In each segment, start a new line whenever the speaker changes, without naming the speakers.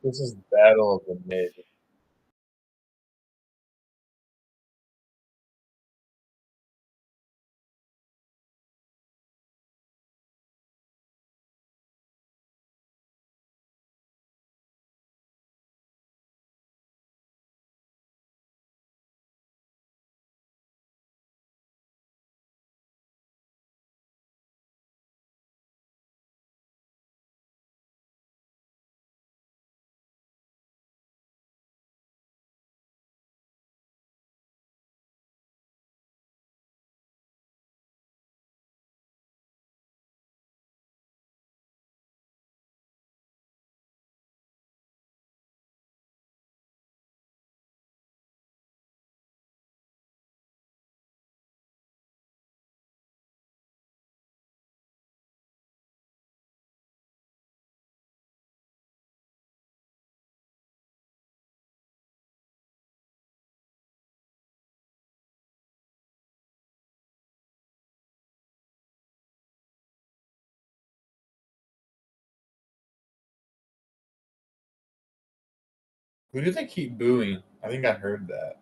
This is Battle of the Mid. Who do they keep booing? I think I heard that.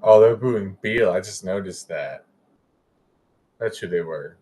Oh, they're booing Beal. I just noticed that. That's who they were.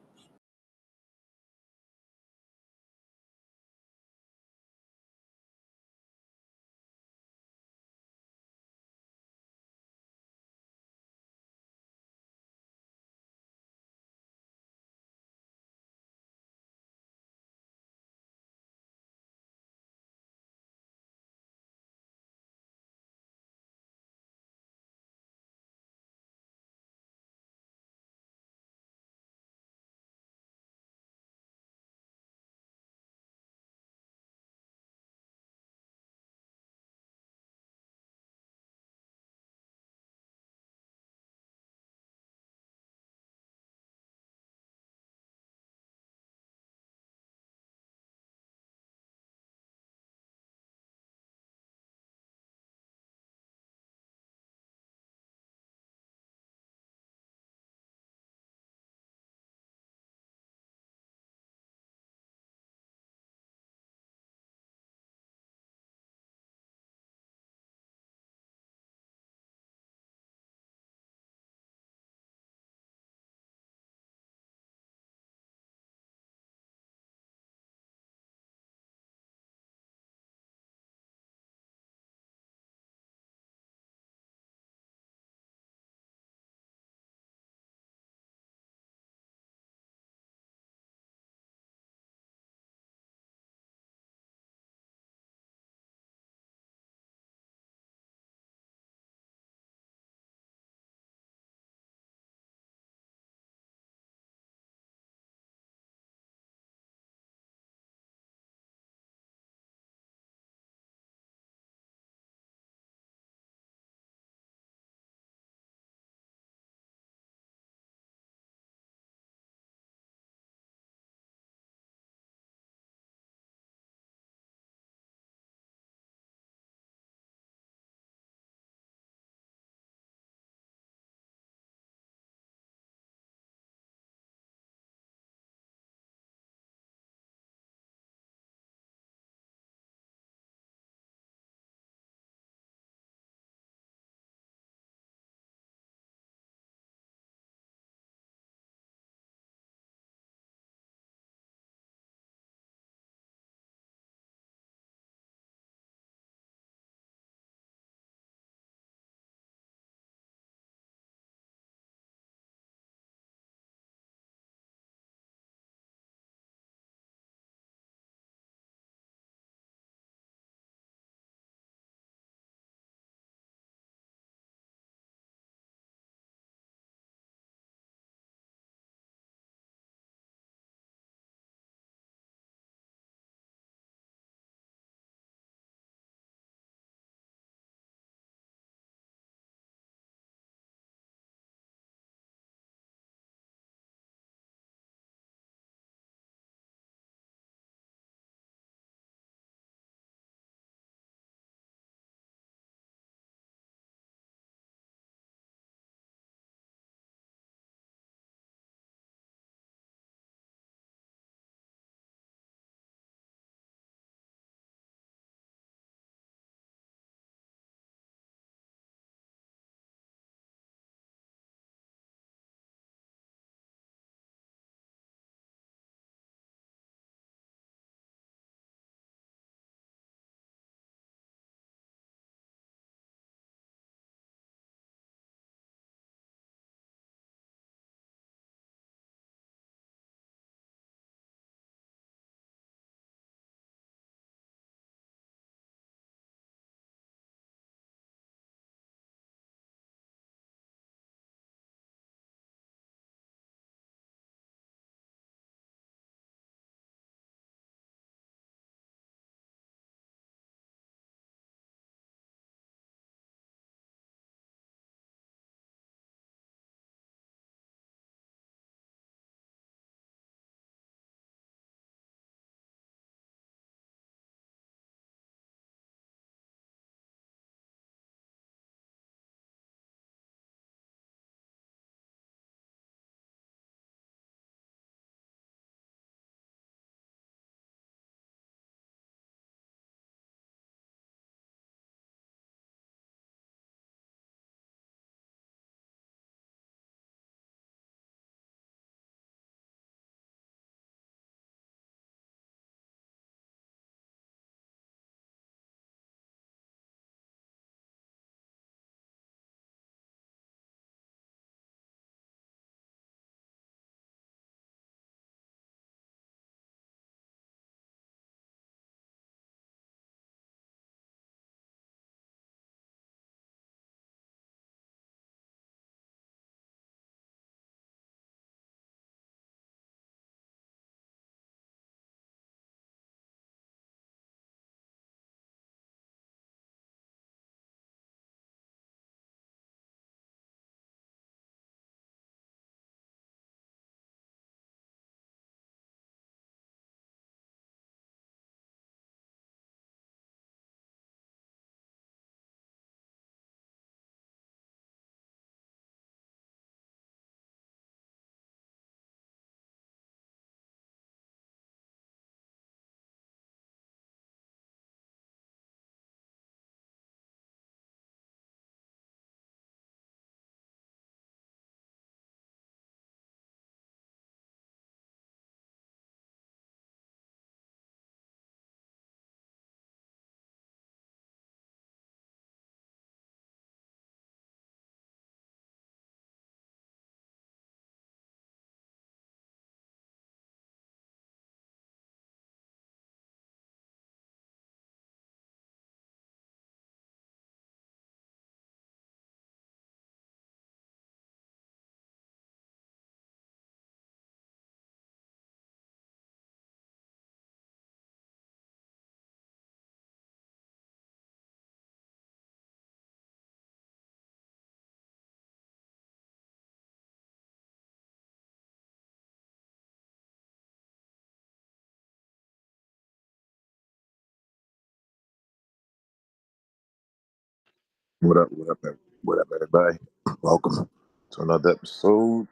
What up? What up? What up, everybody? Welcome to another episode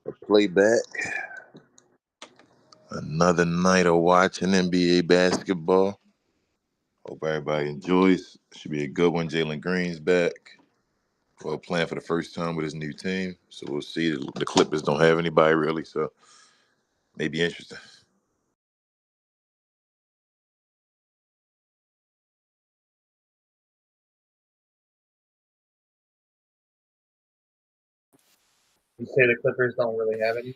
of Playback. Another night of watching NBA basketball. Hope everybody enjoys. Should be a good one. Jalen Green's back. Well, playing for the first time with his new team. So we'll see. The Clippers don't have anybody really, so maybe interesting.
You say the Clippers don't really have anyone?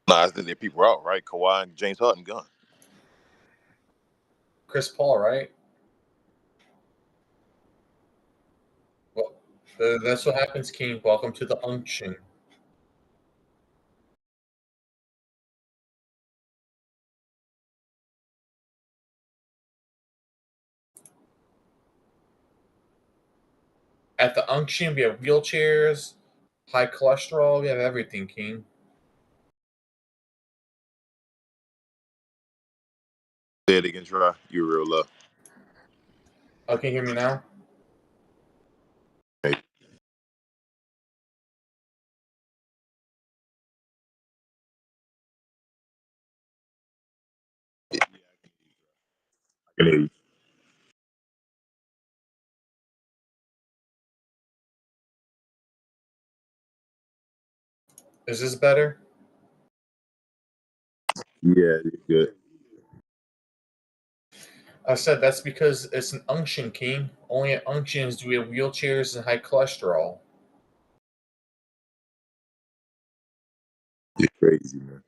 Nah, I think their people are out, right? Kawhi and James Harden gone.
Chris Paul, right? Well, that's what happens, King. Welcome to the unction. At the unction, we have wheelchairs, high cholesterol. We have everything, King.
Say it again, try. You're real low.
Oh, can you hear me now?
Hey. I can hear you.
Is this better?
Yeah, you're good.
I said that's because it's an unction, King. Only at unctions do we have wheelchairs and high cholesterol.
You're crazy, man.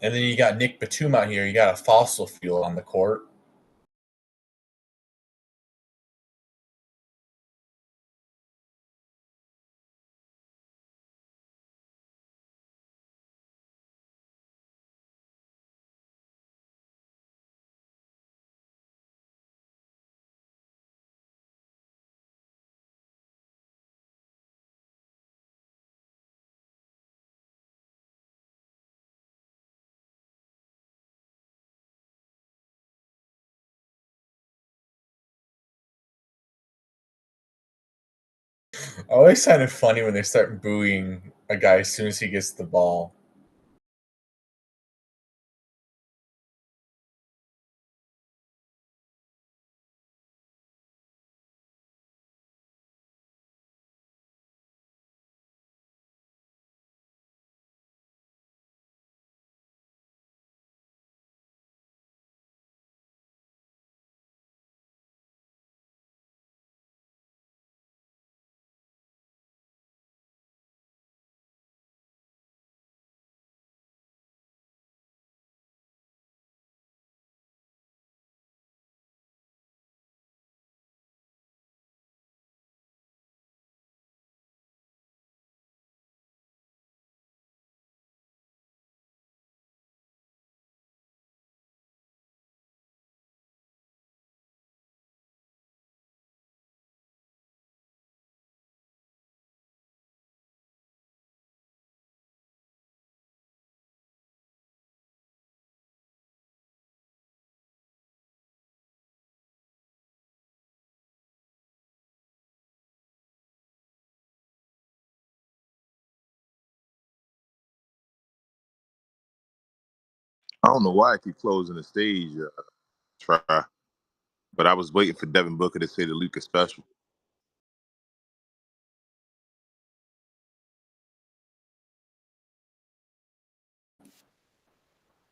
And then you got Nick Batum out here. You got a fossil fuel on the court. I always find it funny when they start booing a guy as soon as he gets the ball.
I don't know why I keep closing the stage. Try, but I was waiting for Devin Booker to say the Lucas special.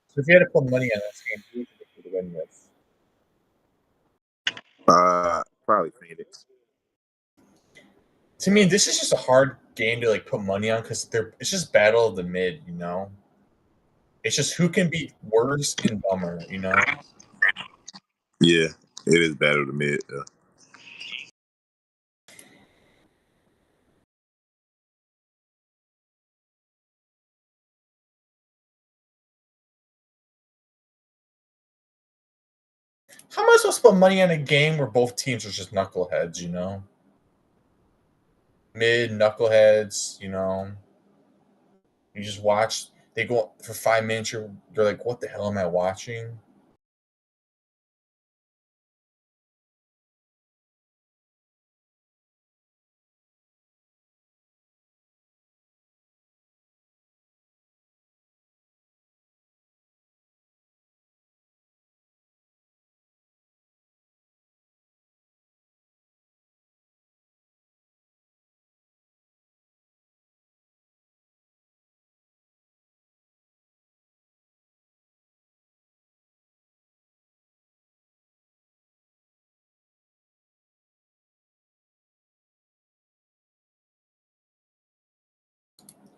So if you had to put money on this game, who do you think would win this?
Probably Phoenix.
To me, this is just a hard game to like put money on because it's just battle of the mid, you know. It's just who can be worse and dumber, you know.
Yeah, it is battle to mid.
How am I supposed to put money on a game where both teams are just knuckleheads, you know? mid knuckleheads. You just watch. They go for 5 minutes. You're like, what the hell am I watching?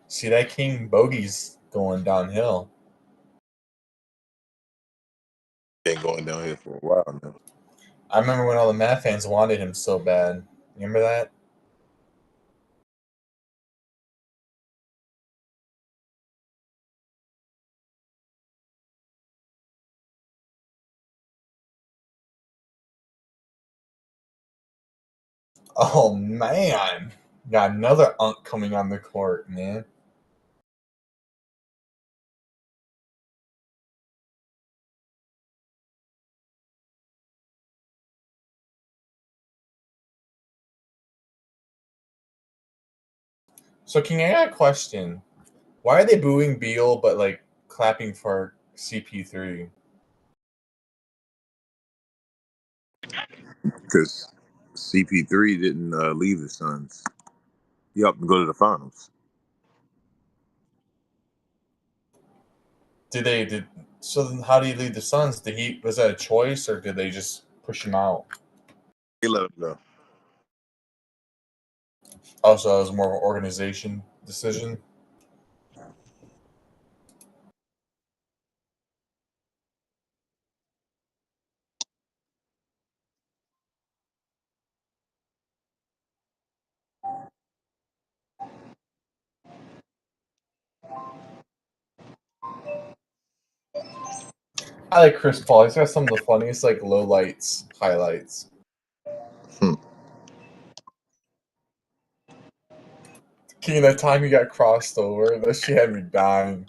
See that King bogey's going downhill.
Been going down here for a while now.
I remember when all the Mad fans wanted him so bad. Remember that? Oh man, got another unk coming on the court, man. So King, I got a question. Why are they booing Beal but like clapping for CP3?
Because CP3 didn't leave the Suns. He helped them go to the finals.
Did so? Then how do you lead the Suns? Was that a choice or did they just push him out?
They let him go.
Also, it was more of an organization decision. I like Chris Paul. He's got some of the funniest like low lights highlights.
Hmm.
King, that time he got crossed over, that shit had me dying.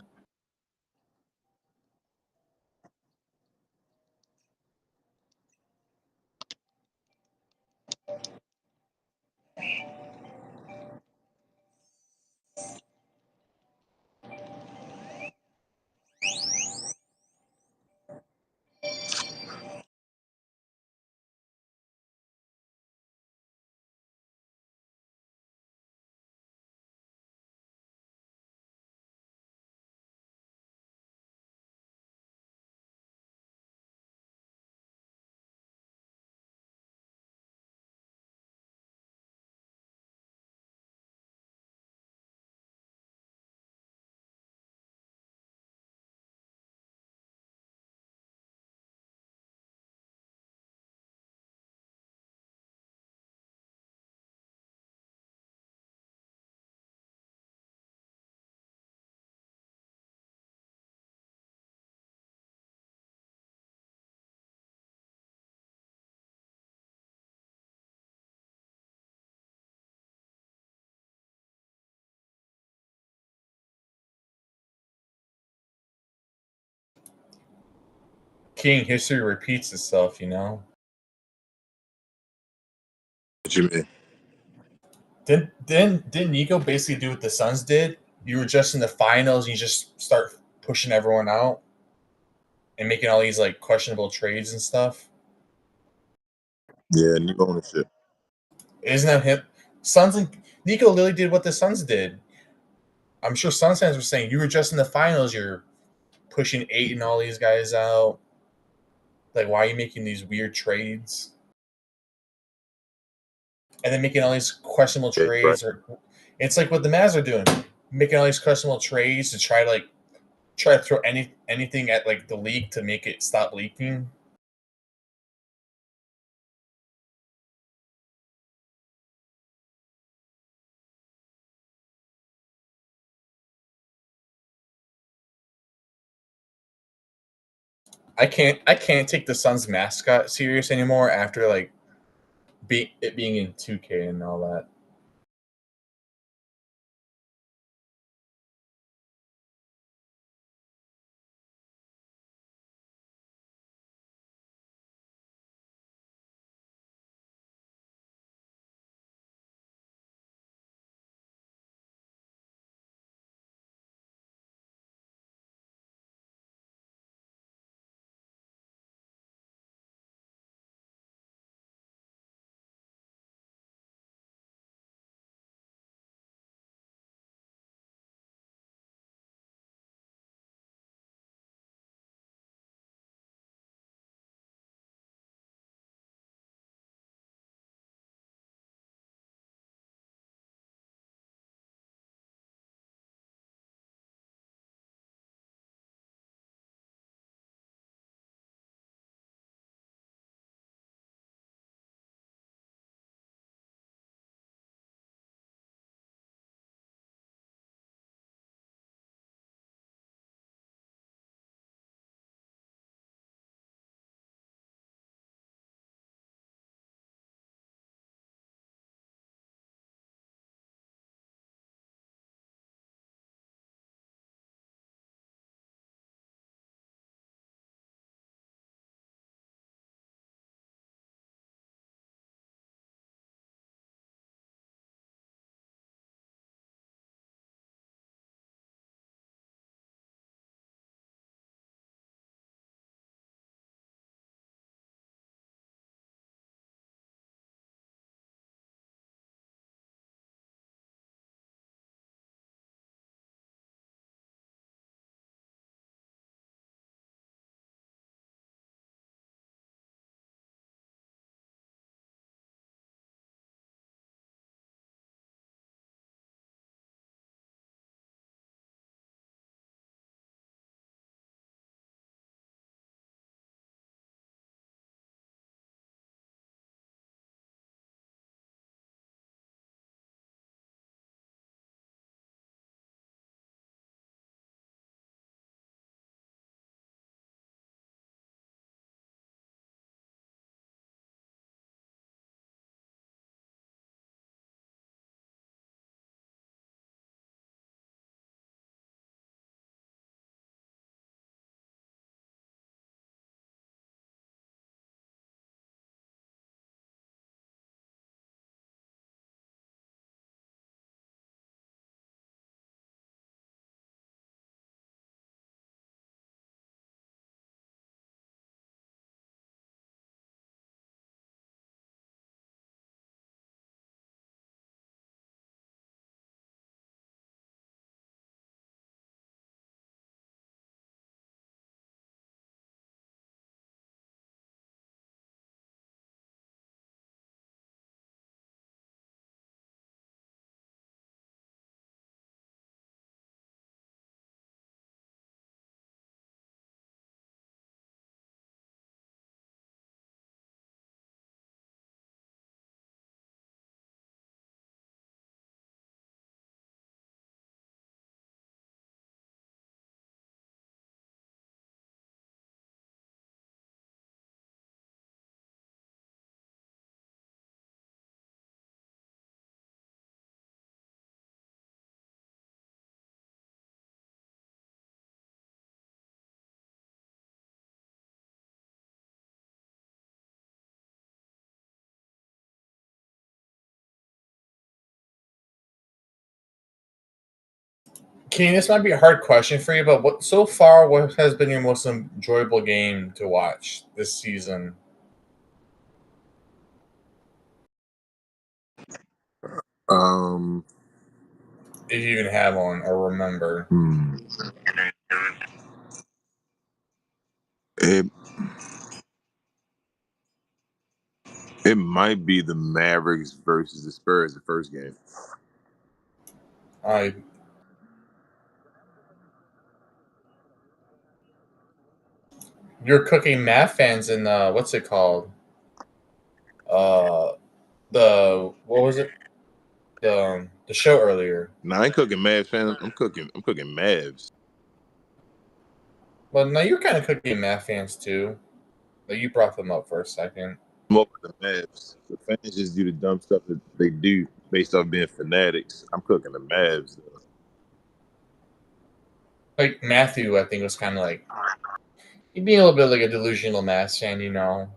King, history repeats itself.
What you mean?
Didn't Nico basically do what the Suns did? You were just in the finals, and you just start pushing everyone out and making all these like questionable trades and stuff.
Yeah, new ownership.
Isn't that him? Suns and Nico literally did what the Suns did. I'm sure Suns fans were saying you were just in the finals. You're pushing eight and all these guys out. Like, why are you making these weird trades? And then making all these questionable
Yeah, right.
trades, or it's like what the Mavs are doing, making all these questionable trades to try to throw anything at like the league to make it stop leaking. I can't take the Suns mascot serious anymore after like it being in 2K and all that. King, this might be a hard question for you, but what has been your most enjoyable game to watch this season?
Um,
If you even have one or remember.
hmm, it it might be the Mavericks versus the Spurs, the first game.
I You're cooking math fans in what's it called? Uh, the what was it? The show earlier.
Now I ain't cooking Mavs fans. I'm cooking Mavs.
Well, no, you're kind of cooking math fans too. But you brought them up for a second.
I'm over the Mavs. The fans just do the dumb stuff that they do based off being fanatics. I'm cooking the Mavs. Though.
Like Matthew, I think was kind of like he'd be a little bit like a delusional math fan, you know.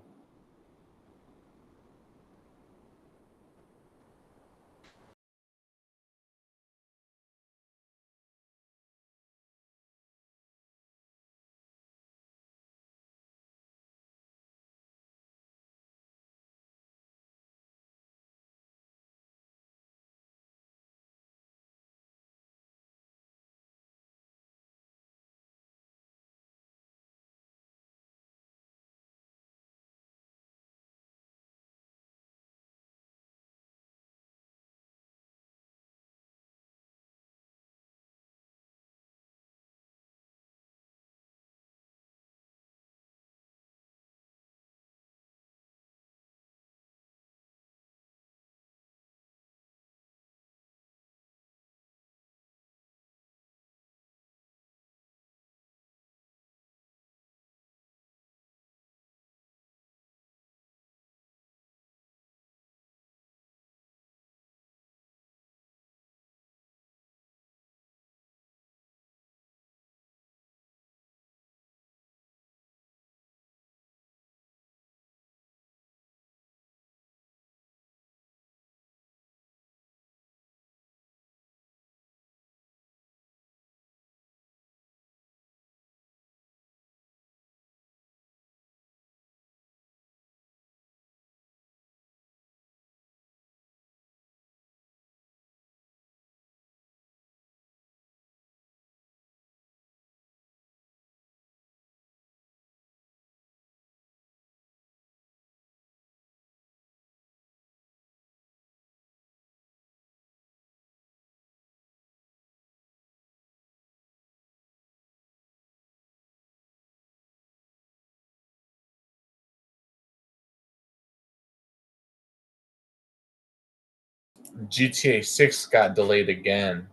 GTA 6 got delayed again.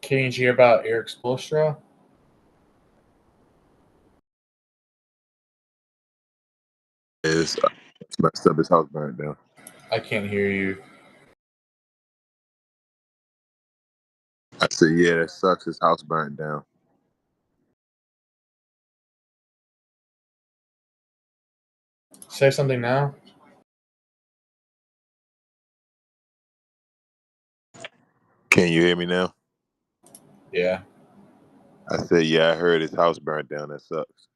Can you hear about Eric Spoelstra?
It's messed up. His house burned down.
I can't hear you.
I said, yeah, that sucks. His house burned down.
Say something now.
Can you hear me now?
Yeah.
I said, yeah, I heard his house burned down. That sucks.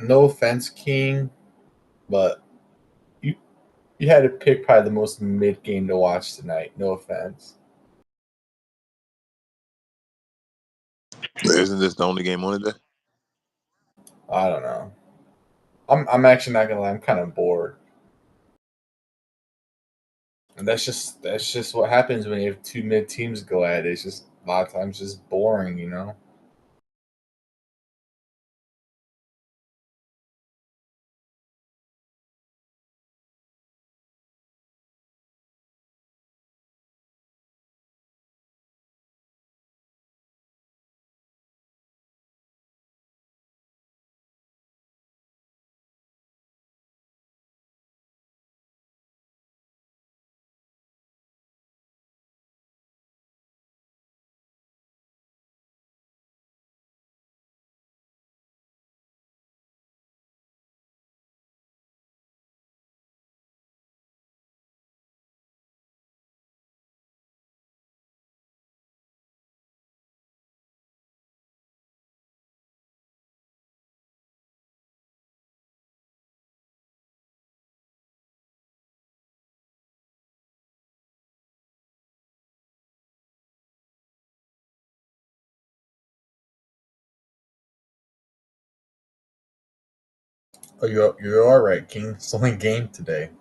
No offense, King, but you you had to pick probably the most mid game to watch tonight. No offense.
Isn't this the only game on today?
I don't know. I'm actually not gonna lie. I'm kind of bored, and that's just what happens when you have two mid teams go at it. It's just a lot of times just boring, you know. Oh, you're all right, King. It's only game today.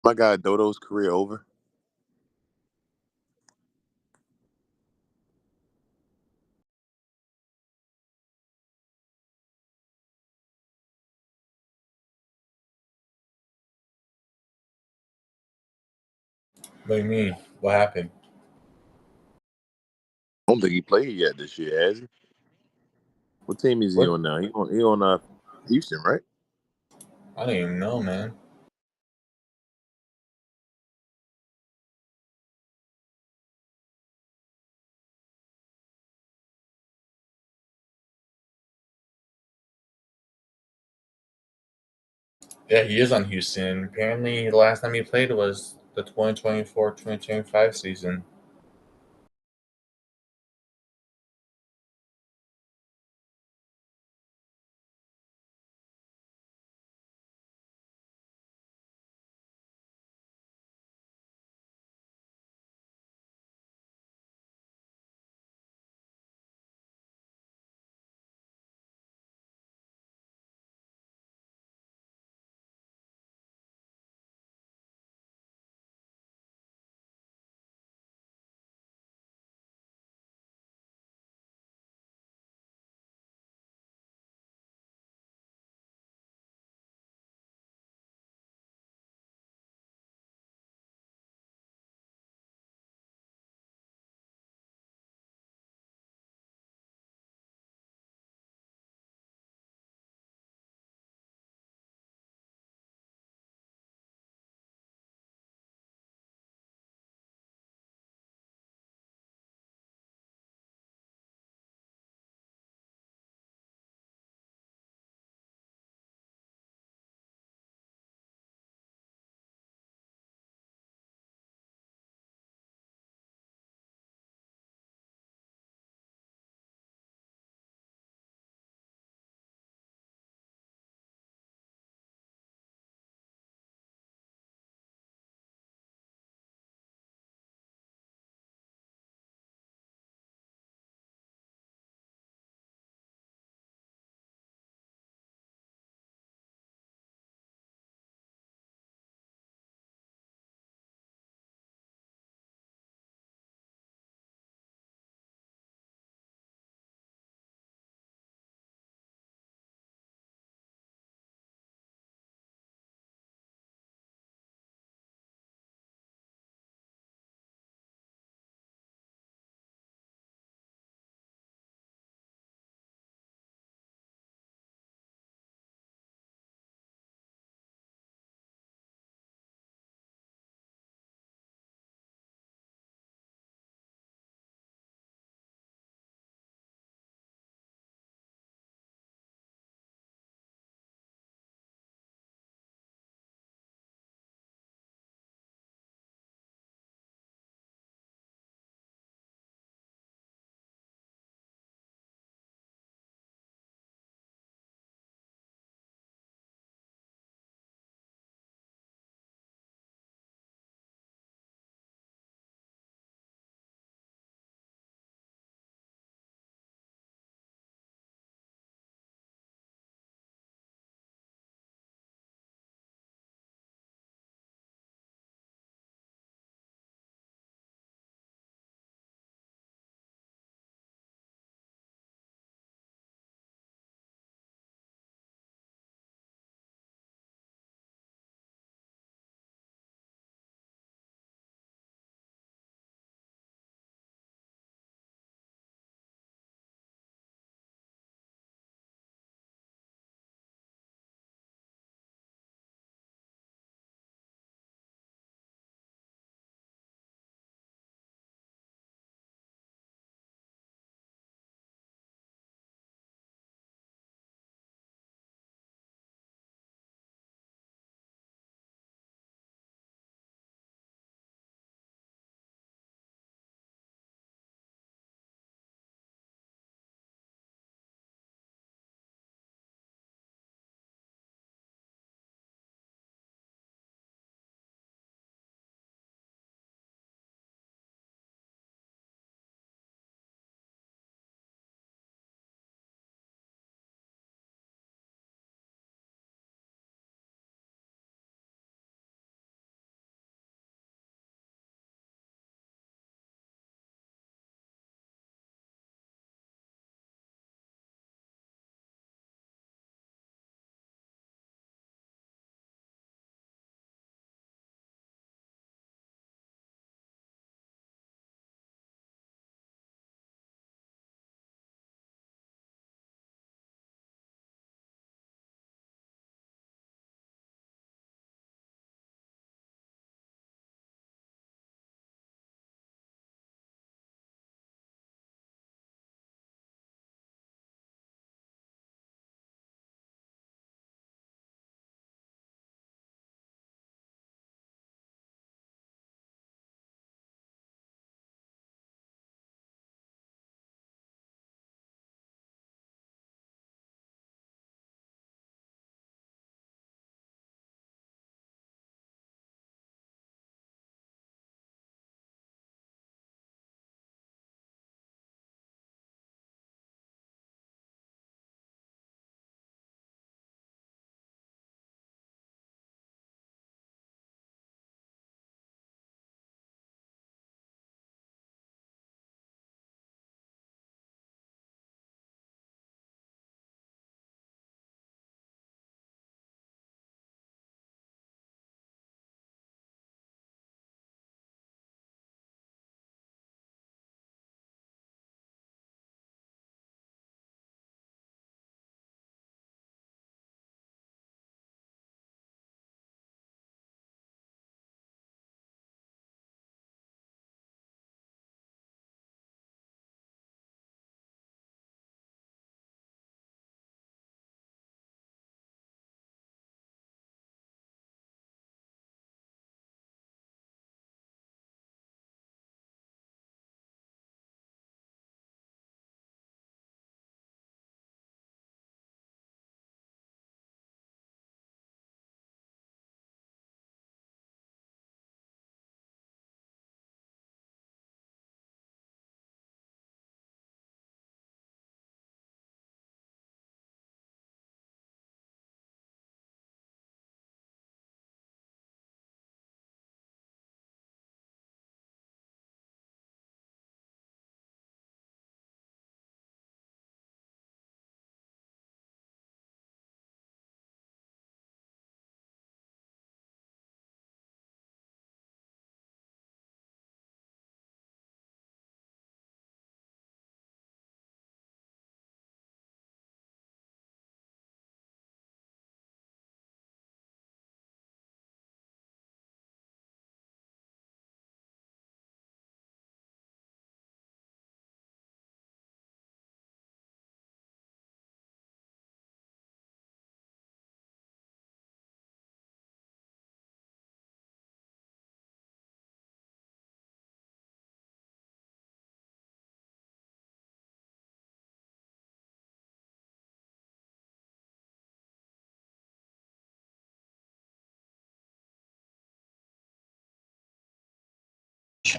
My guy Dodo's career over.
What do you mean? What happened?
I don't think he played yet this year, has he? What team is he
What?
on now? He on Houston, right?
I don't even know, man. Yeah, he is on Houston. Apparently, the last time he played was the 2024-2025 season.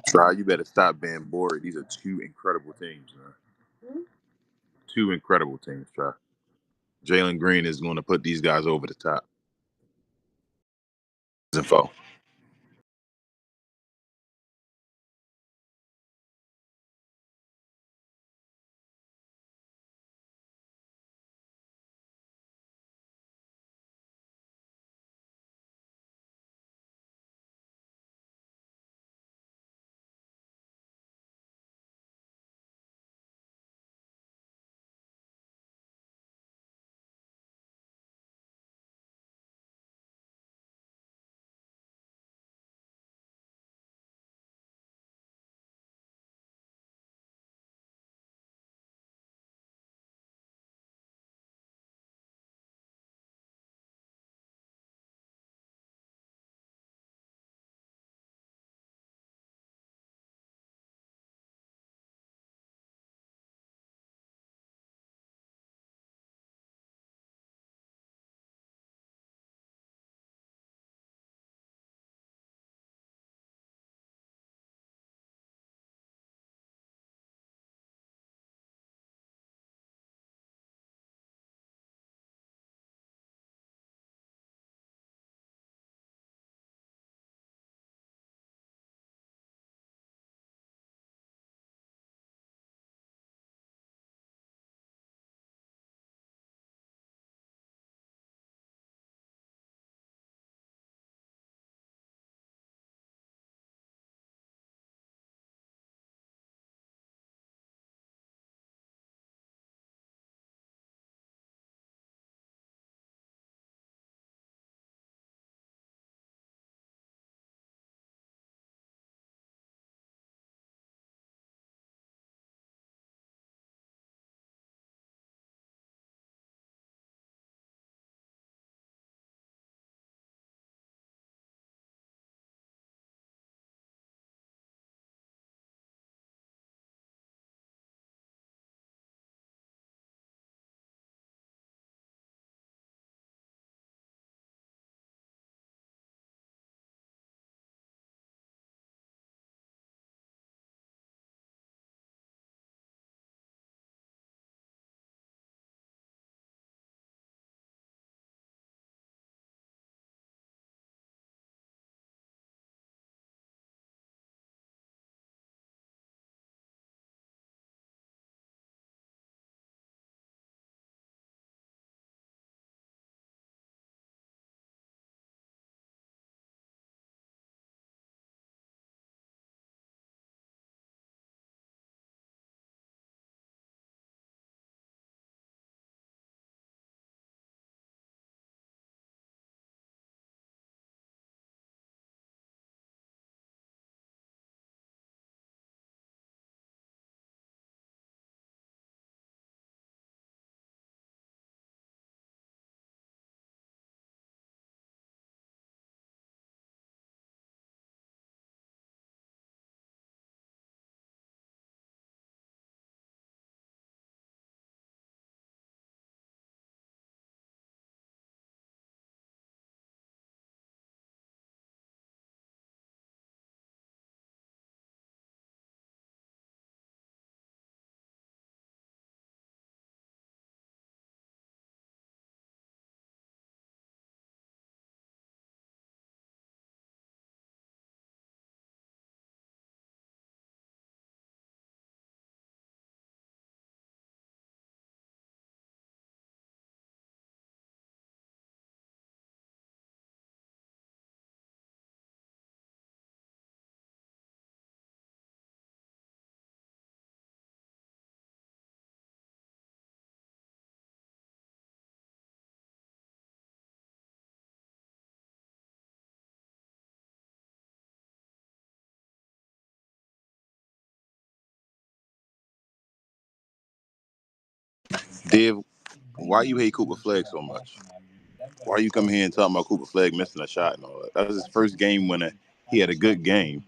Try, you better stop being bored. These are two incredible teams, man. Two incredible teams, Try. Jalen Green is going to put these guys over the top. Info. Dave, why you hate Cooper Flag so much? Why you come here and talking about Cooper Flag missing a shot and all that? That was his first game winner. He had a good game,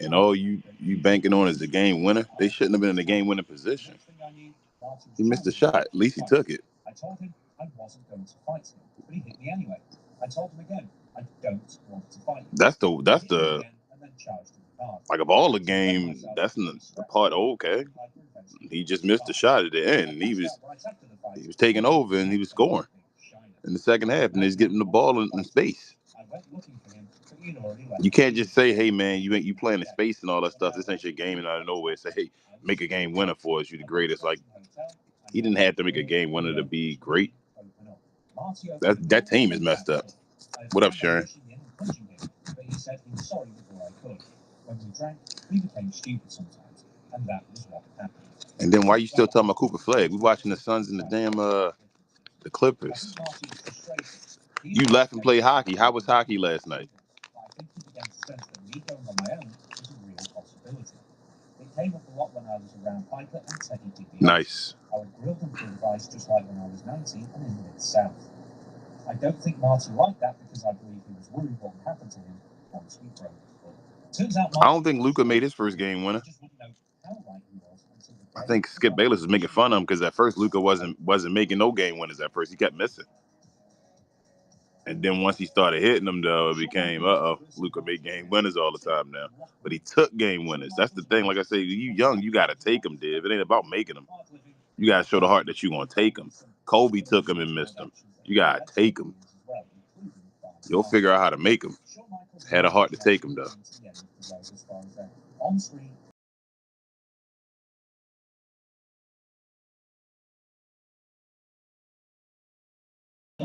and all you banking on is the game winner. They shouldn't have been in the game winning position. He missed a shot. At least he took it. I told him I wasn't going to fight him, but he hit me anyway. I told him again I don't want to fight him. That's the Like of all the game, that's the part. Okay, he just missed the shot at the end. He was taking over and he was scoring in the second half, and he's getting the ball in space. You can't just say, "Hey man, you playing in space and all that stuff. This ain't your game," and out of nowhere say, "Hey, make a game winner for us. You're the greatest." Like he didn't have to make a game winner to be great. That team is messed up. What up, Sharon? And then why you still talking about Cooper Flag? We watching the Suns and the damn the Clippers. You left and played hockey. How was hockey last night? Nice. I don't think Marty liked that because I believe he was worried what would happen to him once we broke. I don't think Luka made his first game winner. I think Skip Bayless was making fun of him because at first Luka wasn't making no game winners at first. He kept missing. And then once he started hitting them, though, it became, Luka made game winners all the time now. But he took game winners. That's the thing. Like I say, you young, you got to take them, Div. It ain't about making them. You got to show the heart that you're going to take them. Kobe took them and missed them. You got to take them. You'll figure out how to make them. Had a heart to take them, though.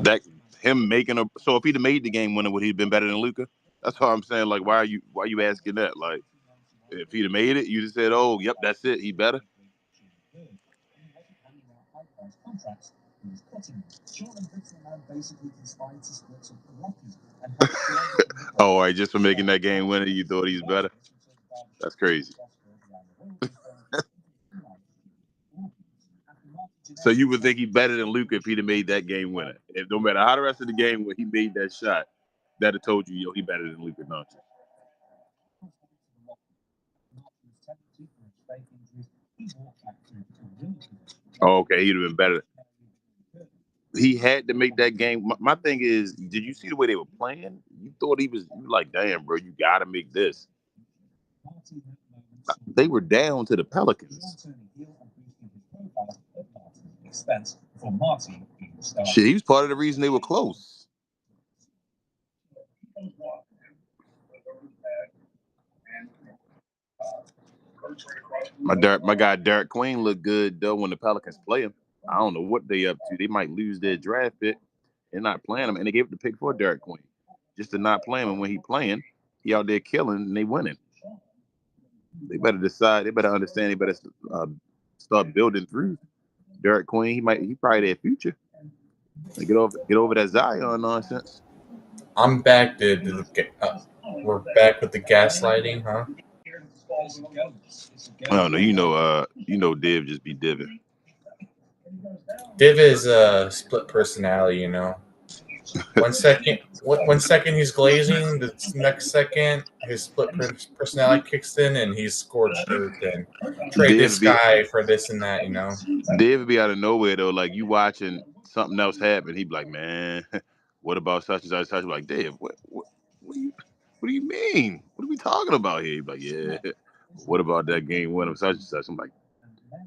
That him making a so if he'd have made the game winner, would he have been better than Luka? That's what I'm saying. Like, why are you asking that? Like, if he'd have made it, you just said, "Oh, yep, that's it. He better." Oh, all right, just for making that game winner, you thought he's better. That's crazy. So you would think he's better than Luka if he'd have made that game winner. If no matter how the rest of the game when he made that shot, that'd have told you, yo, he better than Luka, don't you? Oh, okay, he'd have been better. He had to make that game. My thing is, did you see the way they were playing? You thought you like, damn, bro, you got to make this. They were down to the Pelicans. Shit, he was part of the reason they were close. My guy Derek Queen looked good though when the Pelicans play him. I don't know what they up to. They might lose their draft pick. They're not playing him, and they gave up the pick for Derek Queen just to not play him. And when he playing, he out there killing, and they winning. They better decide. They better understand. They better start building through Derek Queen. He probably their future. Get over that Zion nonsense.
I'm back, dude. We're back with the gaslighting, huh?
I don't know. Div just be diving.
Div is a split personality, you know. One second he's glazing, the next second his split personality kicks in and he's scorched earth and trade this guy for this and that, you know.
Div would be out of nowhere though. Like you watching something else happen, he'd be like, "Man, what about such and such?" Such? Like, Div, what do you mean? What are we talking about here? He'd be like, "Yeah, what about that game winner such and such?" I'm like,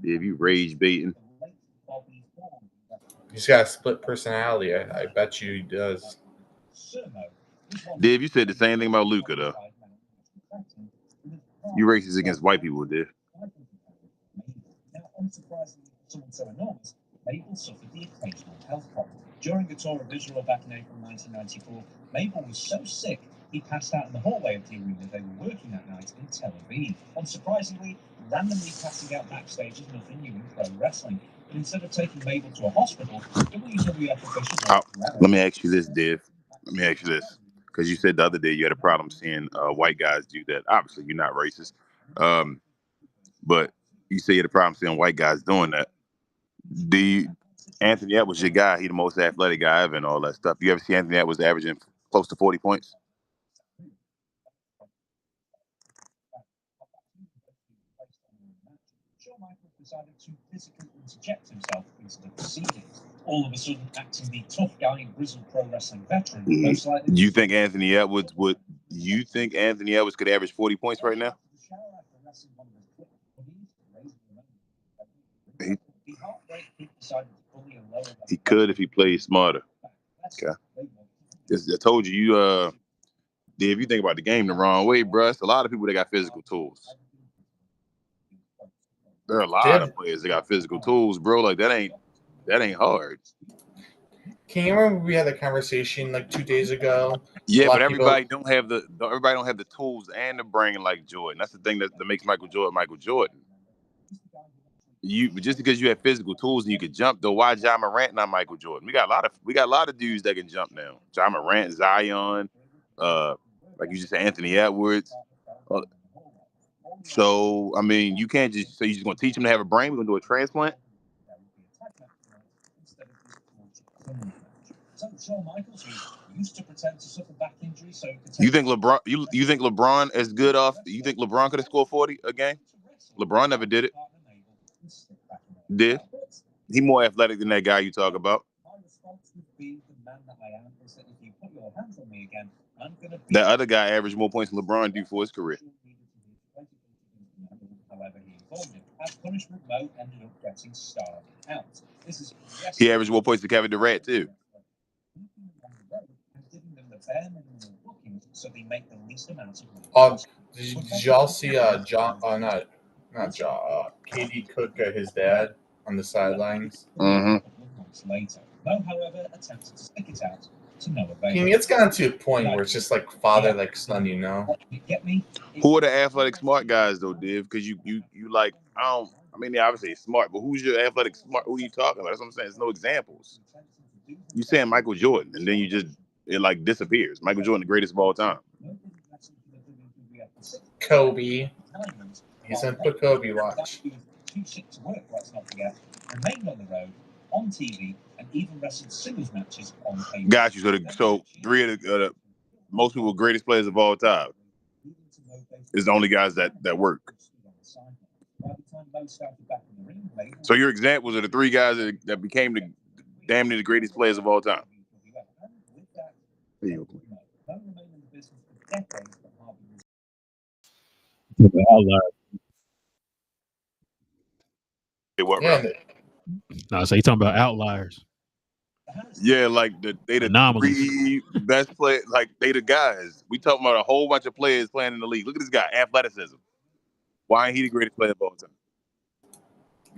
Div, you rage baiting.
He's got a split personality. I bet you he does.
Div, you said the same thing about Luka though. You racist against white people, Div. Mabel suffered the occasional health problem. During a tour of Israel back in April 1994, Mabel was so sick he passed out in the hallway of the arena they were working that night in Tel Aviv. Unsurprisingly, randomly passing out backstage is nothing new in pro wrestling. But instead of taking Mabel to a hospital, WWF officials... Let me ask you this, Div. Let me ask you this. Because you said the other day you had a problem seeing white guys do that. Obviously, you're not racist. But you say you had a problem seeing white guys doing that. Anthony Edwards, your guy, he the most athletic guy ever and all that stuff. You ever see Anthony Edwards averaging close to 40 points?
all of a sudden acting the tough guy, grizzled pro wrestling veteran. Most likely,
You think Anthony Edwards would? You think Anthony Edwards could average 40 points right now? He could if he played smarter. Okay. I told you, if you think about the game the wrong way, bro, it's a lot of people that got physical tools. There are a lot of players that got physical tools, bro. Like that ain't hard.
Can you remember we had a conversation like 2 days ago?
Yeah, but everybody don't have the tools and the brain like Jordan. That's the thing that makes Michael Jordan. Just because you have physical tools and you can jump, though, why Ja Morant not Michael Jordan? We got a lot of dudes that can jump now. Ja Morant, Zion, like you just said, Anthony Edwards. So I mean, you can't just say you're just gonna teach them to have a brain. We're gonna do a transplant. You think LeBron? You think LeBron is good off? You think LeBron could have scored 40 a game? LeBron never did it. Did he more athletic than that guy you talk about? That other guy averaged more points than LeBron do for his career. He averaged more points than Kevin Durant too.
Did y'all see KD Cook, his dad, on the sidelines? It's gotten to a point where it's just like father like son, you know.
Who are the athletic smart guys though, Div? Because you like I mean, obviously he's smart, but who's your athletic smart? Who are you talking about? That's what I'm saying. There's no examples. You saying Michael Jordan, and then it like disappears. Michael Jordan, the greatest of all time.
Kobe. He's gonna put Kobe watch.
On TV and even wrestled singles matches on Playback.
Got you. So three of the most people greatest players of all time is the only guys that work. So your examples are the three guys that became the damn near the greatest players of all time. What,
no, so you talking about outliers.
Yeah, like they the
anomalies.
Three best players. Like they the guys. We talking about a whole bunch of players playing in the league. Look at this guy, athleticism. Why ain't he the greatest player of all time?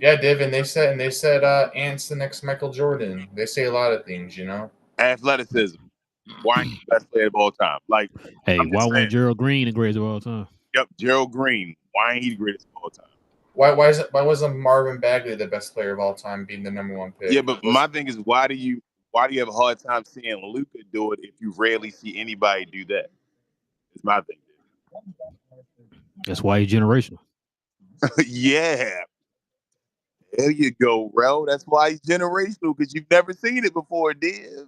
Yeah, Div, and they said Ant's the next Michael Jordan. They say a lot of things, you know.
Athleticism. Why ain't he the best player of all time? Like,
hey, why wasn't Gerald Green the greatest of all time?
Yep, Gerald Green. Why ain't he the greatest of all time?
Why wasn't Marvin Bagley the best player of all time, being the #1 pick?
Yeah, but my thing is, why do you have a hard time seeing Luka do it if you rarely see anybody do that? It's my thing.
That's why he's generational.
Yeah. There you go, bro. That's why he's generational, because you've never seen it before, Div.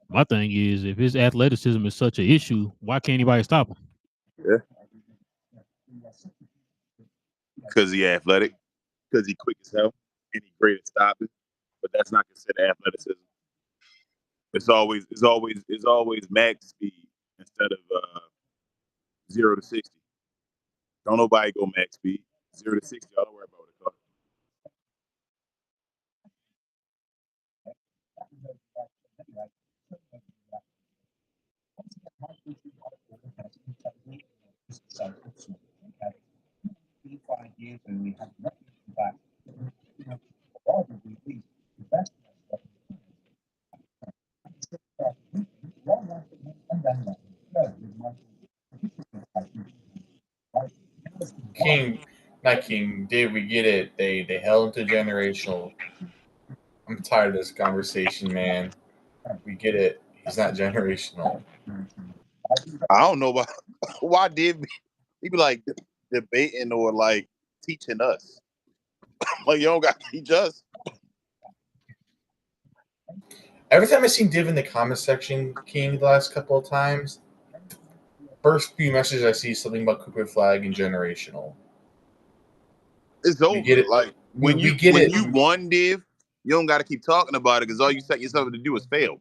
My thing is, if his athleticism is such an issue, why can't anybody stop him?
Yeah. Because he's athletic, because he's quick as hell, and he's great at stopping. But that's not considered athleticism. It's always max speed instead of 0 to 60. Don't nobody go max speed. 0 to 60. I don't worry about it.
Not King, Dave, we get it. They held him to generational. I'm tired of this conversation, man. We get it. He's not generational.
I don't know why did he be like debating or like teaching us? Like, you don't got to teach us.
Every time I've seen Div in the comment section, King, the last couple of times, first few messages I see something about Cooper Flag and generational.
It's over.
We get it.
Like when
we
you
get it.
won Div, you don't got to keep talking about it because all you set yourself up to do is fail.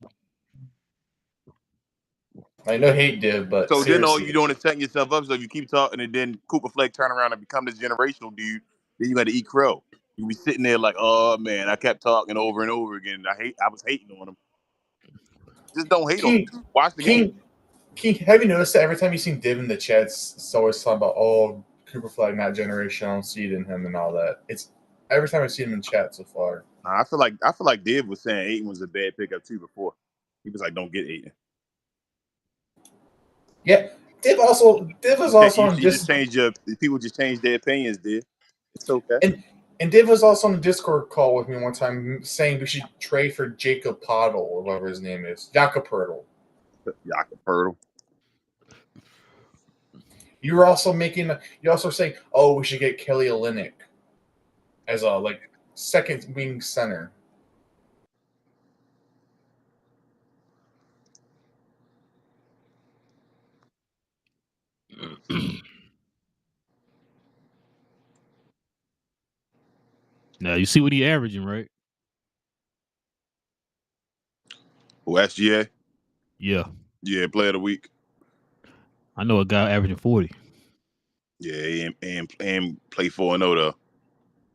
I know hate Div, but
So then all
seriously,
you doing is setting yourself up. So if you keep talking, and then Cooper Flag turn around and become this generational dude, then you got to eat crow. You be sitting there like, oh man, I kept talking over and over again. I was hating on him. Just don't hate on him. Watch the game.
King, have you noticed that every time you see Div in the chats, it's always talking about, oh, Cooper Flag not generational, I don't see it in him and all that. It's every time I see him in chat so far.
I feel like Div was saying Aiden was a bad pickup too before. He was like, don't get Aiden.
Yeah, Div was also on
just change people just change their opinions, Div. It's okay.
And Div was also on the Discord call with me one time saying we should trade for Jacob Podle or whatever his name is. Jakob Pertl. You're also saying, oh, we should get Kelly Olynyk as a second wing center.
Now you see what he averaging, right?
Who, SGA?
Yeah.
Yeah, player of the week.
I know a guy averaging 40.
Yeah, and play 4-0 though.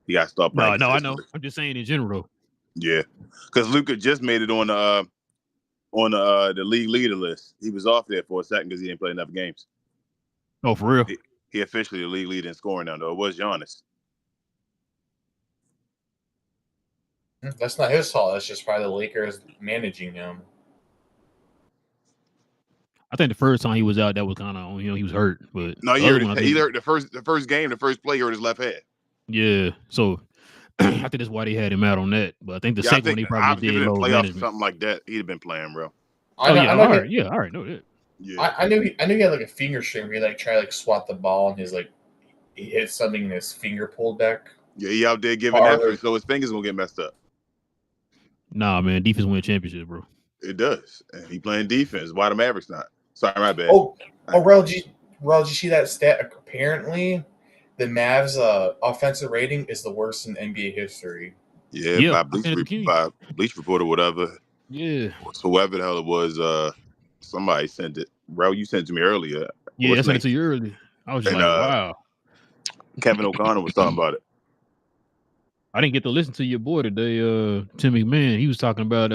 He got to start playing.
No, I know. I'm just saying in general.
Yeah, because Luka just made it on the league leader list. He was off there for a second because he didn't play enough games.
Oh, for real?
He officially the league leader in scoring now, though. It was Giannis.
That's not his fault. That's just probably the Lakers managing him.
I think the first time he was out, that was kind of he was hurt. But
no, he hurt the first game. The first play, he hurt his left hand.
Yeah, so I think that's why they had him out on that. But I think the second one he probably did low management.
Something like that. He'd have been playing, bro.
All right, know that.
Yeah,
I knew he had like a finger string where he try swat the ball and he hit something and his finger pulled back.
Yeah, he out there giving effort, so his fingers gonna get messed up.
Nah, man, defense win championships, bro.
It does, and he playing defense. Why the Mavericks not? Sorry, my bad.
Relle, did you see that stat? Apparently, the Mavs' offensive rating is the worst in NBA history.
Yeah, by Bleach Report or whatever.
Yeah.
So whoever the hell it was, somebody sent it. Relle, you sent it to me earlier.
Yeah, I sent it to you earlier. I was just wow.
Kevin O'Connor was talking about it.
I didn't get to listen to your boy today, Tim McMahon. He was talking about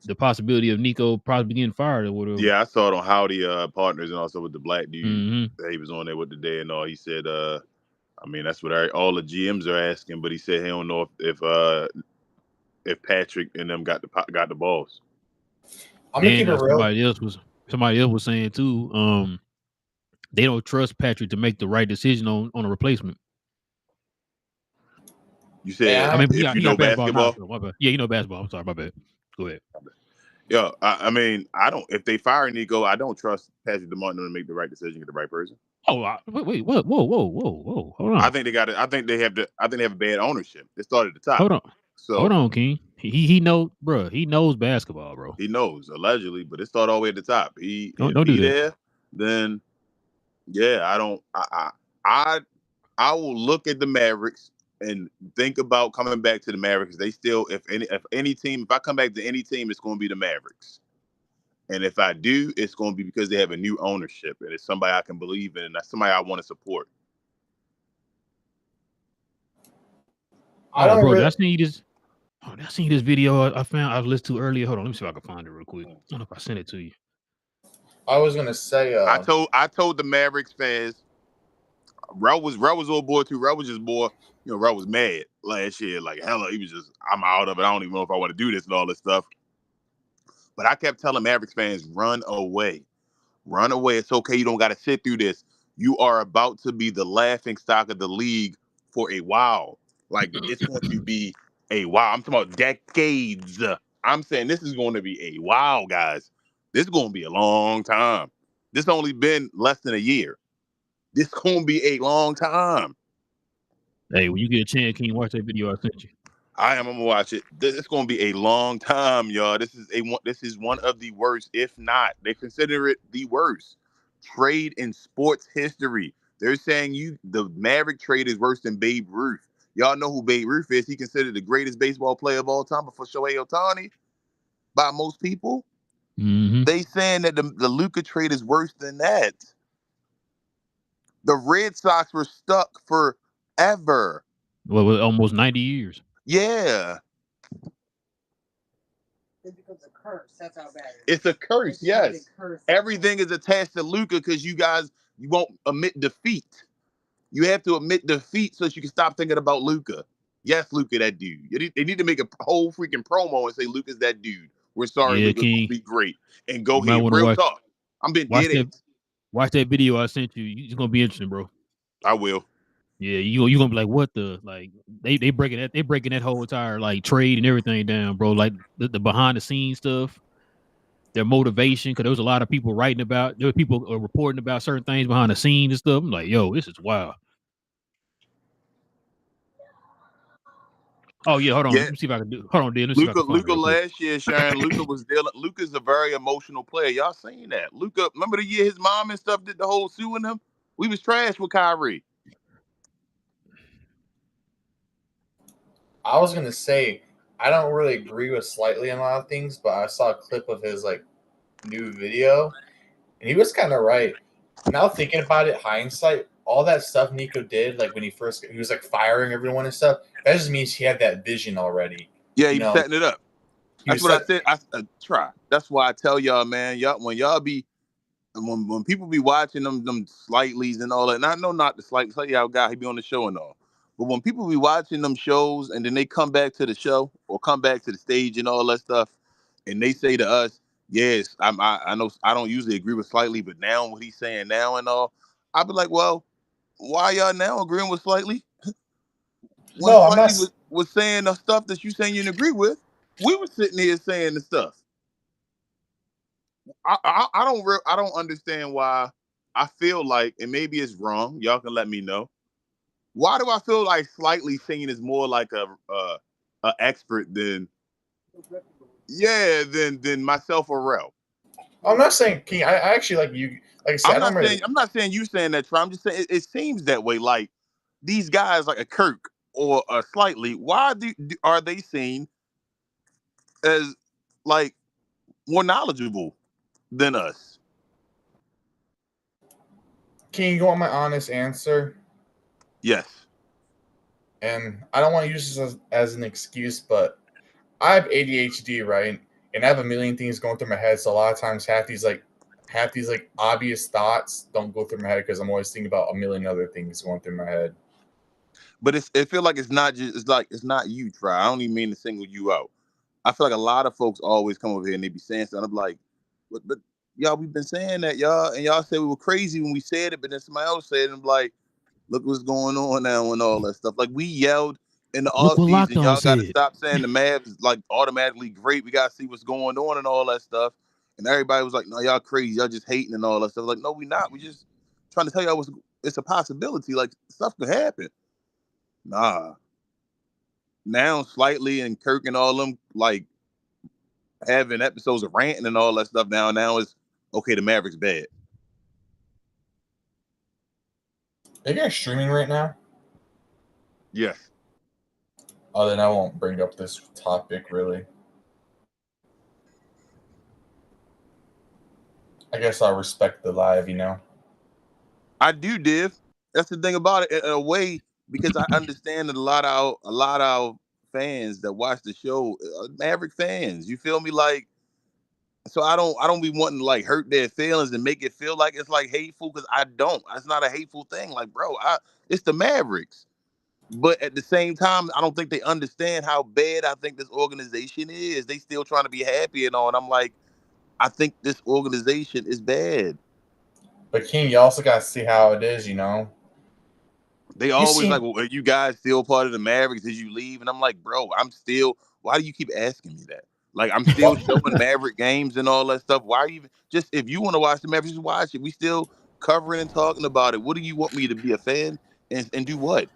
the possibility of Nico probably getting fired or whatever.
Yeah, I saw it on Howdy Partners and also with the black dude that he was on there with today and all. He said, I mean, that's what all the GMs are asking, but he said he don't know if Patrick and them got the balls.
I'm gonna keep it real.
Somebody else was saying too. They don't trust Patrick to make the right decision on a replacement.
You said, if you know basketball.
Yeah, you know basketball. I'm sorry, my bad. Go ahead.
Yeah, I mean, I don't. If they fire Nico, I don't trust Patrick DeMartin to make the right decision, get the right person.
Oh, wait, what? Whoa, hold on.
I think they have a bad ownership. It started at the top.
Hold on, King. He knows, bro. He knows basketball, bro.
He knows allegedly, but it started all the way at the top.
Don't do that.
Then yeah, I don't. I will look at the Mavericks and think about coming back to the Mavericks. They still, if I come back to any team, it's going to be the Mavericks. And if I do, it's going to be because they have a new ownership and it's somebody I can believe in and that's somebody I want to support.
I seen this video I found. I listened to earlier. Hold on, let me see if I can find it real quick. I don't know if I sent it to you.
I was gonna say.
I told the Mavericks fans. Relle was old boy too. Relle was just boy. You know, Relle was mad last year. Like hella, he was just, I'm out of it. I don't even know if I want to do this and all this stuff. But I kept telling Mavericks fans, run away. Run away. It's okay. You don't got to sit through this. You are about to be the laughing stock of the league for a while. Like, it's going to be a while. I'm talking about decades. I'm saying this is going to be a while, guys. This is going to be a long time. This only been less than a year. This going to be a long time.
Hey, when you get a chance, can you watch that video I sent you?
I'm gonna watch it. It's gonna be a long time, y'all. This is one of the worst, if not, they consider it the worst trade in sports history. They're saying the Maverick trade is worse than Babe Ruth. Y'all know who Babe Ruth is. He considered the greatest baseball player of all time before Shohei Ohtani by most people.
Mm-hmm.
They saying that the Luka trade is worse than that. The Red Sox were stuck forever.
Well, almost 90 years.
Yeah.
It becomes a curse. That's how bad it is.
It's a curse,
It's
yes.
like a curse.
Everything is attached to Luka because you won't admit defeat. You have to admit defeat so that you can stop thinking about Luka. Yes, Luka, that dude. They need to make a whole freaking promo and say Luka's that dude. We're sorry,
Yeah,
Luka's
King.
gonna be great. And go
You might
ahead.
wanna
Real talk. I'm being dead ass.
Watch that video I sent you. It's gonna be interesting, bro.
I will.
Yeah, you gonna be like, what the like? They breaking that whole entire like trade and everything down, bro. Like the behind the scenes stuff, their motivation. Because there was a lot of people there were people reporting about certain things behind the scenes and stuff. I'm like, yo, this is wild. Oh yeah, hold on.
Yeah.
Let me see if I can do. Hold on, dude. Let me see if I can find it
Luka
real quick.
last year, Sharon. Luka's a very emotional player. Y'all seen that? Luka, remember the year his mom and stuff did the whole suing him? We was trash with Kyrie.
I was gonna say I don't really agree with Slightly on a lot of things, but I saw a clip of his like new video, and he was kind of right. Now thinking about it, hindsight, all that stuff Nico did, like when he was like firing everyone and stuff. That just means he had that vision already.
Yeah, he was setting it up. That's what I said. I try. That's why I tell y'all, man. When people be watching them Slightlies and all that, and I know not the Slightly out guy, he be on the show and all. But when people be watching them shows and then they come back to the show or come back to the stage and all that stuff, and they say to us, yes, I know I don't usually agree with Slightly, but now what he's saying now and all, I'll be like, well, why y'all now agreeing with Slightly? When
No, I'm not.
Slightly was saying the stuff that you saying you didn't agree with, we were sitting here saying the stuff. I don't understand why I feel like, and maybe it's wrong. Y'all can let me know. Why do I feel like Slightly singing is more like a expert than myself or Relle?
I'm not saying King. I actually like you. Like I said,
I'm not saying you saying that, Trump. I'm just saying it seems that way. Like these guys, like a Kirk or a Slightly, why are they seen as like more knowledgeable than us?
King, you want my honest answer?
Yes.
And I don't want to use this as an excuse, but I have ADHD, right? And I have a million things going through my head. So a lot of times, half these obvious thoughts don't go through my head because I'm always thinking about a million other things going through my head.
But it feel like it's not you, Try. I don't even mean to single you out. I feel like a lot of folks always come over here and they be saying something. I'm like, but y'all, we've been saying that, y'all, and y'all said we were crazy when we said it, but then somebody else said it, and I'm like, look what's going on now and all that stuff. Like we yelled in the offseason, y'all got to stop saying the Mavs like automatically great. We got to see what's going on and all that stuff. And everybody was like, no, y'all crazy. Y'all just hating and all that stuff. Like, no, we not. We just trying to tell y'all it's a possibility. Like stuff could happen. Nah. Now Slightly and Kirk and all them like having episodes of ranting and all that stuff now it's okay, the Mavericks bad.
Are you guys streaming right now?
Yes.
Oh, then I won't bring up this topic really. I guess I'll respect the live,
I do, Div. That's the thing about it in a way, because I understand that a lot of our fans that watch the show are Maverick fans. You feel me? Like, so I don't be wanting to like hurt their feelings and make it feel like it's like hateful, because I don't. It's not a hateful thing. Like, bro, it's the Mavericks. But at the same time, I don't think they understand how bad I think this organization is. They still trying to be happy and all. And I'm like, I think this organization is bad.
But King, you also got to see how it is,
They always like, well, are you guys still part of the Mavericks? Did you leave? And I'm like, bro, I'm still. Why do you keep asking me that? Like, I'm still showing Maverick games and all that stuff. Why are you just, if you want to watch the Mavericks, just watch it. We still covering and talking about it. What do you want me to be a fan and do what?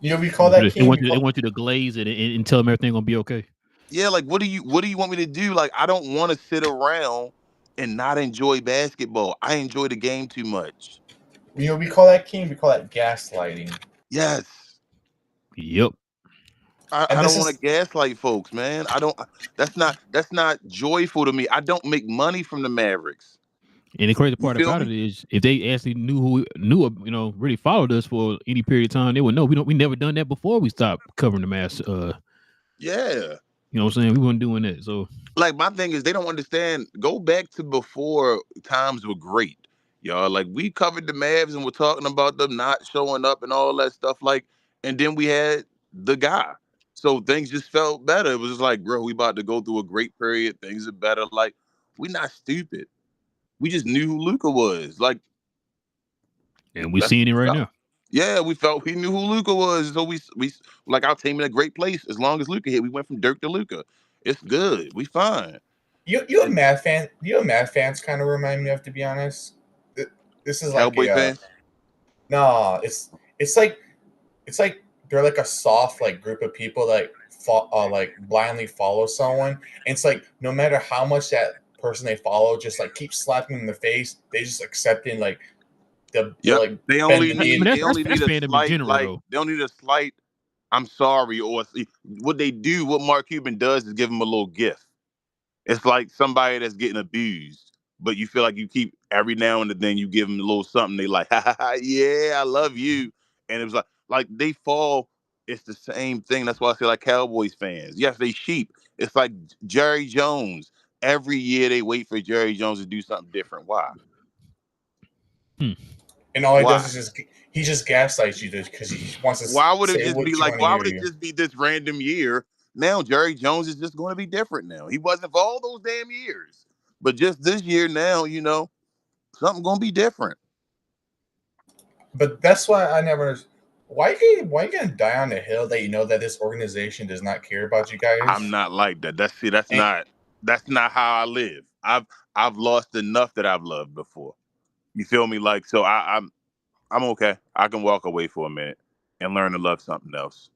You know, we call that
They
King.
want you to glaze it and tell them everything gonna be okay.
Yeah, like what do you want me to do? Like I don't want to sit around and not enjoy basketball. I enjoy the game too much.
You know, we call that King. We call that gaslighting.
Yes.
Yep.
I don't want to gaslight folks, man. I don't. That's not joyful to me. I don't make money from the Mavericks.
And the crazy
You
part
feel
about
me?
it is, if they actually knew, really followed us for any period of time, they would know we never done that before we stopped covering the mass.
Yeah.
You know what I'm saying? We weren't doing that. So
Like my thing is they don't understand. Go back to before times were great, y'all. Like we covered the Mavs and we're talking about them not showing up and all that stuff. Like, and then we had the guy, so things just felt better. It was just like, bro, we about to go through a great period. Things are better. Like, we not stupid. We just knew who Luka was. Like,
and we're
that's
seeing it
what we
right
felt.
now.
Yeah, we felt we knew who Luka was. So we like our team in a great place. As long as Luka hit, we went from Dirk to Luka. It's good. We fine.
You a Mad fan? You a Mad fans kind of remind me of, to be honest. This is like
Cowboy fans.
No, it's like they're like a soft like group of people that like blindly follow someone. And it's like no matter how much that person they follow just like keeps slapping them in the face, they just accepting like the like
They
bend
only
the knee.
need
That's
they only need a
fandom in
slight
general, though.
they don't need a slight I'm sorry or what they do. What Mark Cuban does is give them a little gift. It's like somebody that's getting abused, but you feel like you keep every now and then you give them a little something. They like, ha, ha, ha, yeah, I love you, and it was like they fall. It's the same thing. That's why I say like Cowboys fans. Yes, they sheep. It's like Jerry Jones. Every year they wait for Jerry Jones to do something different. Why?
And all he
Why?
does is he just gaslights you because he wants to
Why would it
say
just be
what you
like?
want to
Why
hear
would it
you.
just be this random year? Now Jerry Jones is just going to be different. Now he wasn't for all those damn years, but just this year now, something going to be different.
But that's why I never. Why you gonna die on the hill that you know that this organization does not care about you guys?
I'm not like that. That's
And,
not how I live. I've lost enough that I've loved before. You feel me? Like so, I'm okay. I can walk away for a minute and learn to love something else.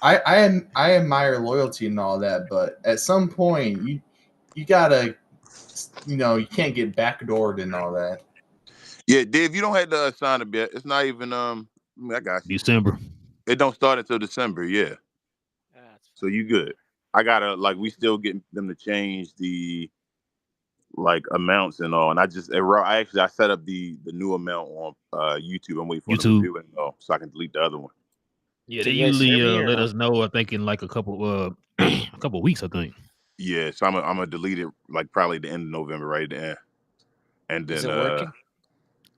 I admire loyalty and all that, but at some point you gotta, you can't get backdoored and all that.
Yeah, Dave, you don't have to sign it yet. It's not even I got you.
December.
It don't start until December. Yeah. So you good. I gotta we still getting them to change the amounts and all, and I set up the new amount on YouTube. I'm waiting for them to do it and all, so I can delete the other one.
Yeah, they usually let us know. I think in like a couple weeks. I think.
Yeah, so I'm gonna delete it probably the end of November, right at the end, and then
Is it working?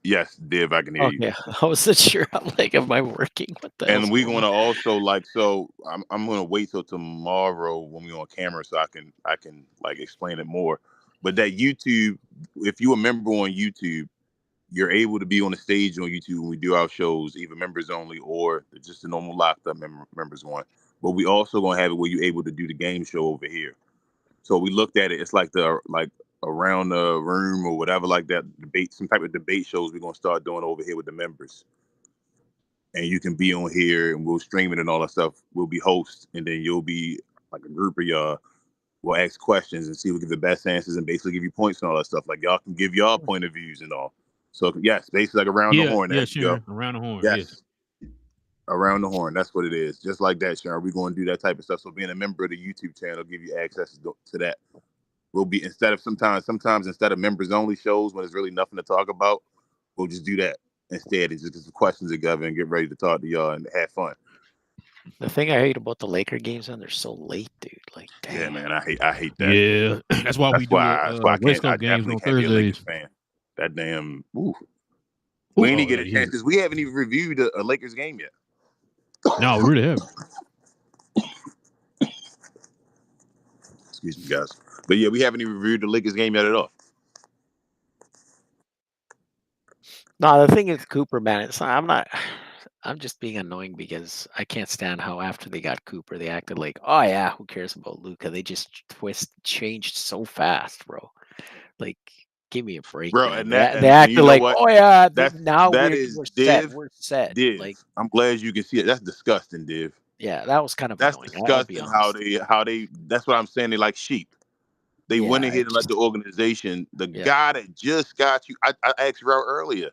Yes, Div, I can hear you.
Okay, I wasn't sure. I'm like, am I working? What the hell?
And we're gonna also I'm gonna wait till tomorrow when we're on camera so I can explain it more. But that YouTube, if you a member on YouTube, you're able to be on the stage on YouTube when we do our shows, either members only or just the normal locked up members one. But we also gonna have it where you're able to do the game show over here. So we looked at it. It's like around the room or whatever like that debate, some type of debate shows we're gonna start doing over here with the members. And you can be on here and we'll stream it and all that stuff. We'll be hosts, and then you'll be like a group of y'all. We'll ask questions and see who give the best answers and basically give you points and all that stuff. Like y'all can give y'all point of views and all. So yes, basically like around the horn.
Yeah, sure. Around the horn. Yes.
Around the horn. That's what it is. Just like that, Sharon. We're going to do that type of stuff. So being a member of the YouTube channel give you access to that. We'll be sometimes instead of members only shows when there's really nothing to talk about, we'll just do that instead. It's just get some questions together and get ready to talk to y'all and have fun.
The thing I hate about the Laker games, and they're so late, dude. Like, damn.
Yeah, man, I hate that.
Yeah, that's why we do West Coast games on Thursdays.
That damn. Ooh. We ain't even get a chance because we haven't even reviewed a Lakers game yet.
No, we really haven't.
Excuse me, guys. But yeah, we haven't even reviewed the Lakers game yet at all.
No, the thing is, Cooper, man, I'm just being annoying because I can't stand how after they got Cooper, they acted like, oh yeah, who cares about Luka? They just changed so fast, bro. Like, Give me a break,
Bro,
man.
and
They,
that
they
and
acted
you know
like,
what?
oh yeah,
That
we're
is
set.
Div.
We're set.
Div.
Like,
I'm glad you can see it. That's disgusting, Div.
yeah, that was kind of
That's
annoying. I'll be
disgusting
honest.
how they that's what I'm saying. They like sheep. They went
Yeah,
ahead and let the organization, the
Yeah.
guy that just got you. I asked Rel earlier.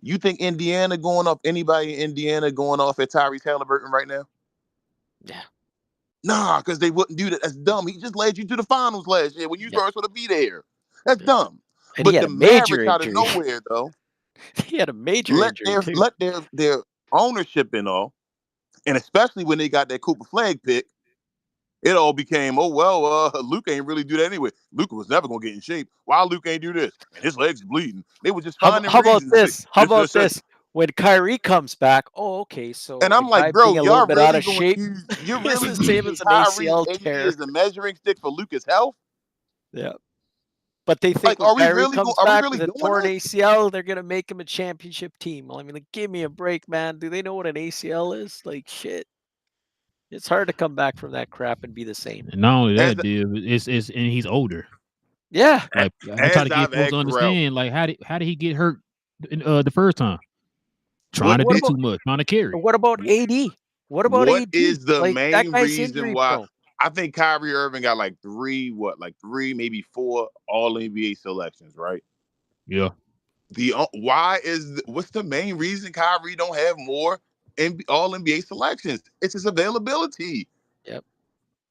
You think Indiana going off anybody in Indiana going off at Tyrese Halliburton right now?
Yeah.
Nah, because they wouldn't do that. That's dumb. He just led you to the finals last year when you
Yep.
first want to be there. That's
Yeah.
dumb.
And he
But
had
the
a major
Mavericks out of
injury.
nowhere though,
He had a major injury too.
let their ownership and all, and especially when they got that Cooper Flag pick, it all became, oh well, Luke ain't really do that anyway. Luke was never gonna get in shape. Why Luke ain't do this? And his legs bleeding. They were just finding
How about
reasons.
this? How
This,
about
this.
this? When Kyrie comes back, oh, okay, so
And
a
I'm
guy
like, bro,
being a little
y'all
bit out
really
of
gonna
shape
use you're
is
really
the same
using
as an
Kyrie
ACL
AD
tear.
as the measuring stick for Luka's health?
Yeah. But they think
Like,
when
are we
Kyrie
really
comes
are we
back
really
with a
doing
torn
that?
ACL, they're gonna make him a championship team. I mean, like, give me a break, man. Do they know what an ACL is? Like, shit. It's hard to come back from that crap and be the same.
And not only
As
that, Div, it's and he's older.
Yeah.
Like I'm trying
as
to get
I've
folks to
asked Rel,
understand, like how did he get hurt in, the first time? Trying
what
to
What
do
is
about
too much, trying to carry.
what about AD? What about
what
AD?
is the
Like, that
main
guy's
reason
injury
why
prone.
I think Kyrie Irving got like three, maybe four all NBA selections, right?
Yeah.
What's the main reason Kyrie don't have more all NBA selections? It's his availability.
Yep.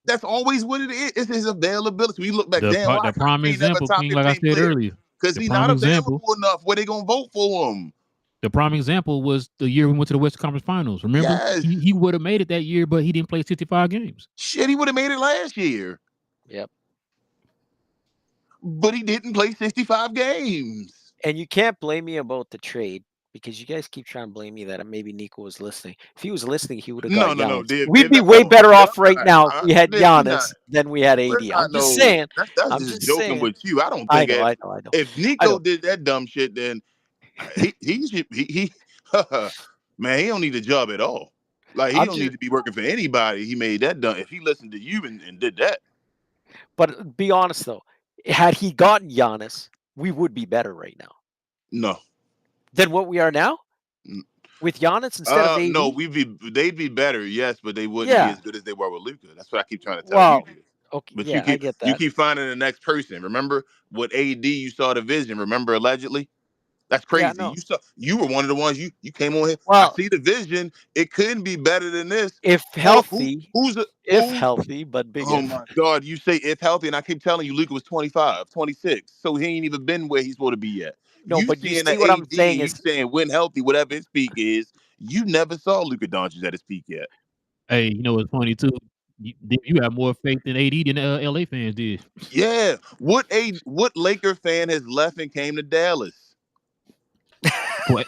That's always what it is. It's his availability. We look back,
The
damn, why
prime
Kyrie never
example,
top
King, like I
15
said
player?
earlier,
Because
the
he's
prime
not available
example,
enough. Where they gonna vote for him?
the prime example was the year we went to the Western Conference Finals. Remember,
Yes.
he would have made it that year, but he didn't play 65 games.
Shit, he would have made it last year.
Yep.
But he didn't play 65 games.
And you can't blame me about the trade because you guys keep trying to blame me that maybe Nico was listening. If he was listening, he would have got
No,
Giannis.
Dib,
We'd
Dib,
be
that's
way
no,
better
Dib,
off right now if we had
Dib, we're not,
Giannis than we had AD. I'm just saying.
That's
I'm
just
just
joking
saying.
with you. I don't
I
think
know.
if Nico did that dumb shit, then he should man, he don't need a job at all. Like he don't need to be working for anybody. He made that dumb. If he listened to you and did that.
But be honest though, had he gotten Giannis, we would be better right now.
No.
Than what we are now? With Giannis instead of AD?
No, they'd be better, yes, but they wouldn't be as good as they were with Luka. That's what I keep trying to tell you.
Okay,
But
I get that.
you keep finding the next person. Remember with AD, you saw the vision. Remember allegedly? That's crazy.
Yeah, no.
You were one of the ones you came on here.
Well,
I see the vision. It couldn't be better than this.
If healthy, healthy, but big.
Oh my God! You say if healthy, and I keep telling you, Luka was 25, 26, so he ain't even been where he's supposed to be yet.
No, but you see what I'm saying is,
saying when healthy, whatever his peak is. You never saw Luka Doncic at his peak yet.
Hey, you know what's funny too? You have more faith in AD than LA fans did.
Yeah. What Laker fan has left and came to Dallas?
What?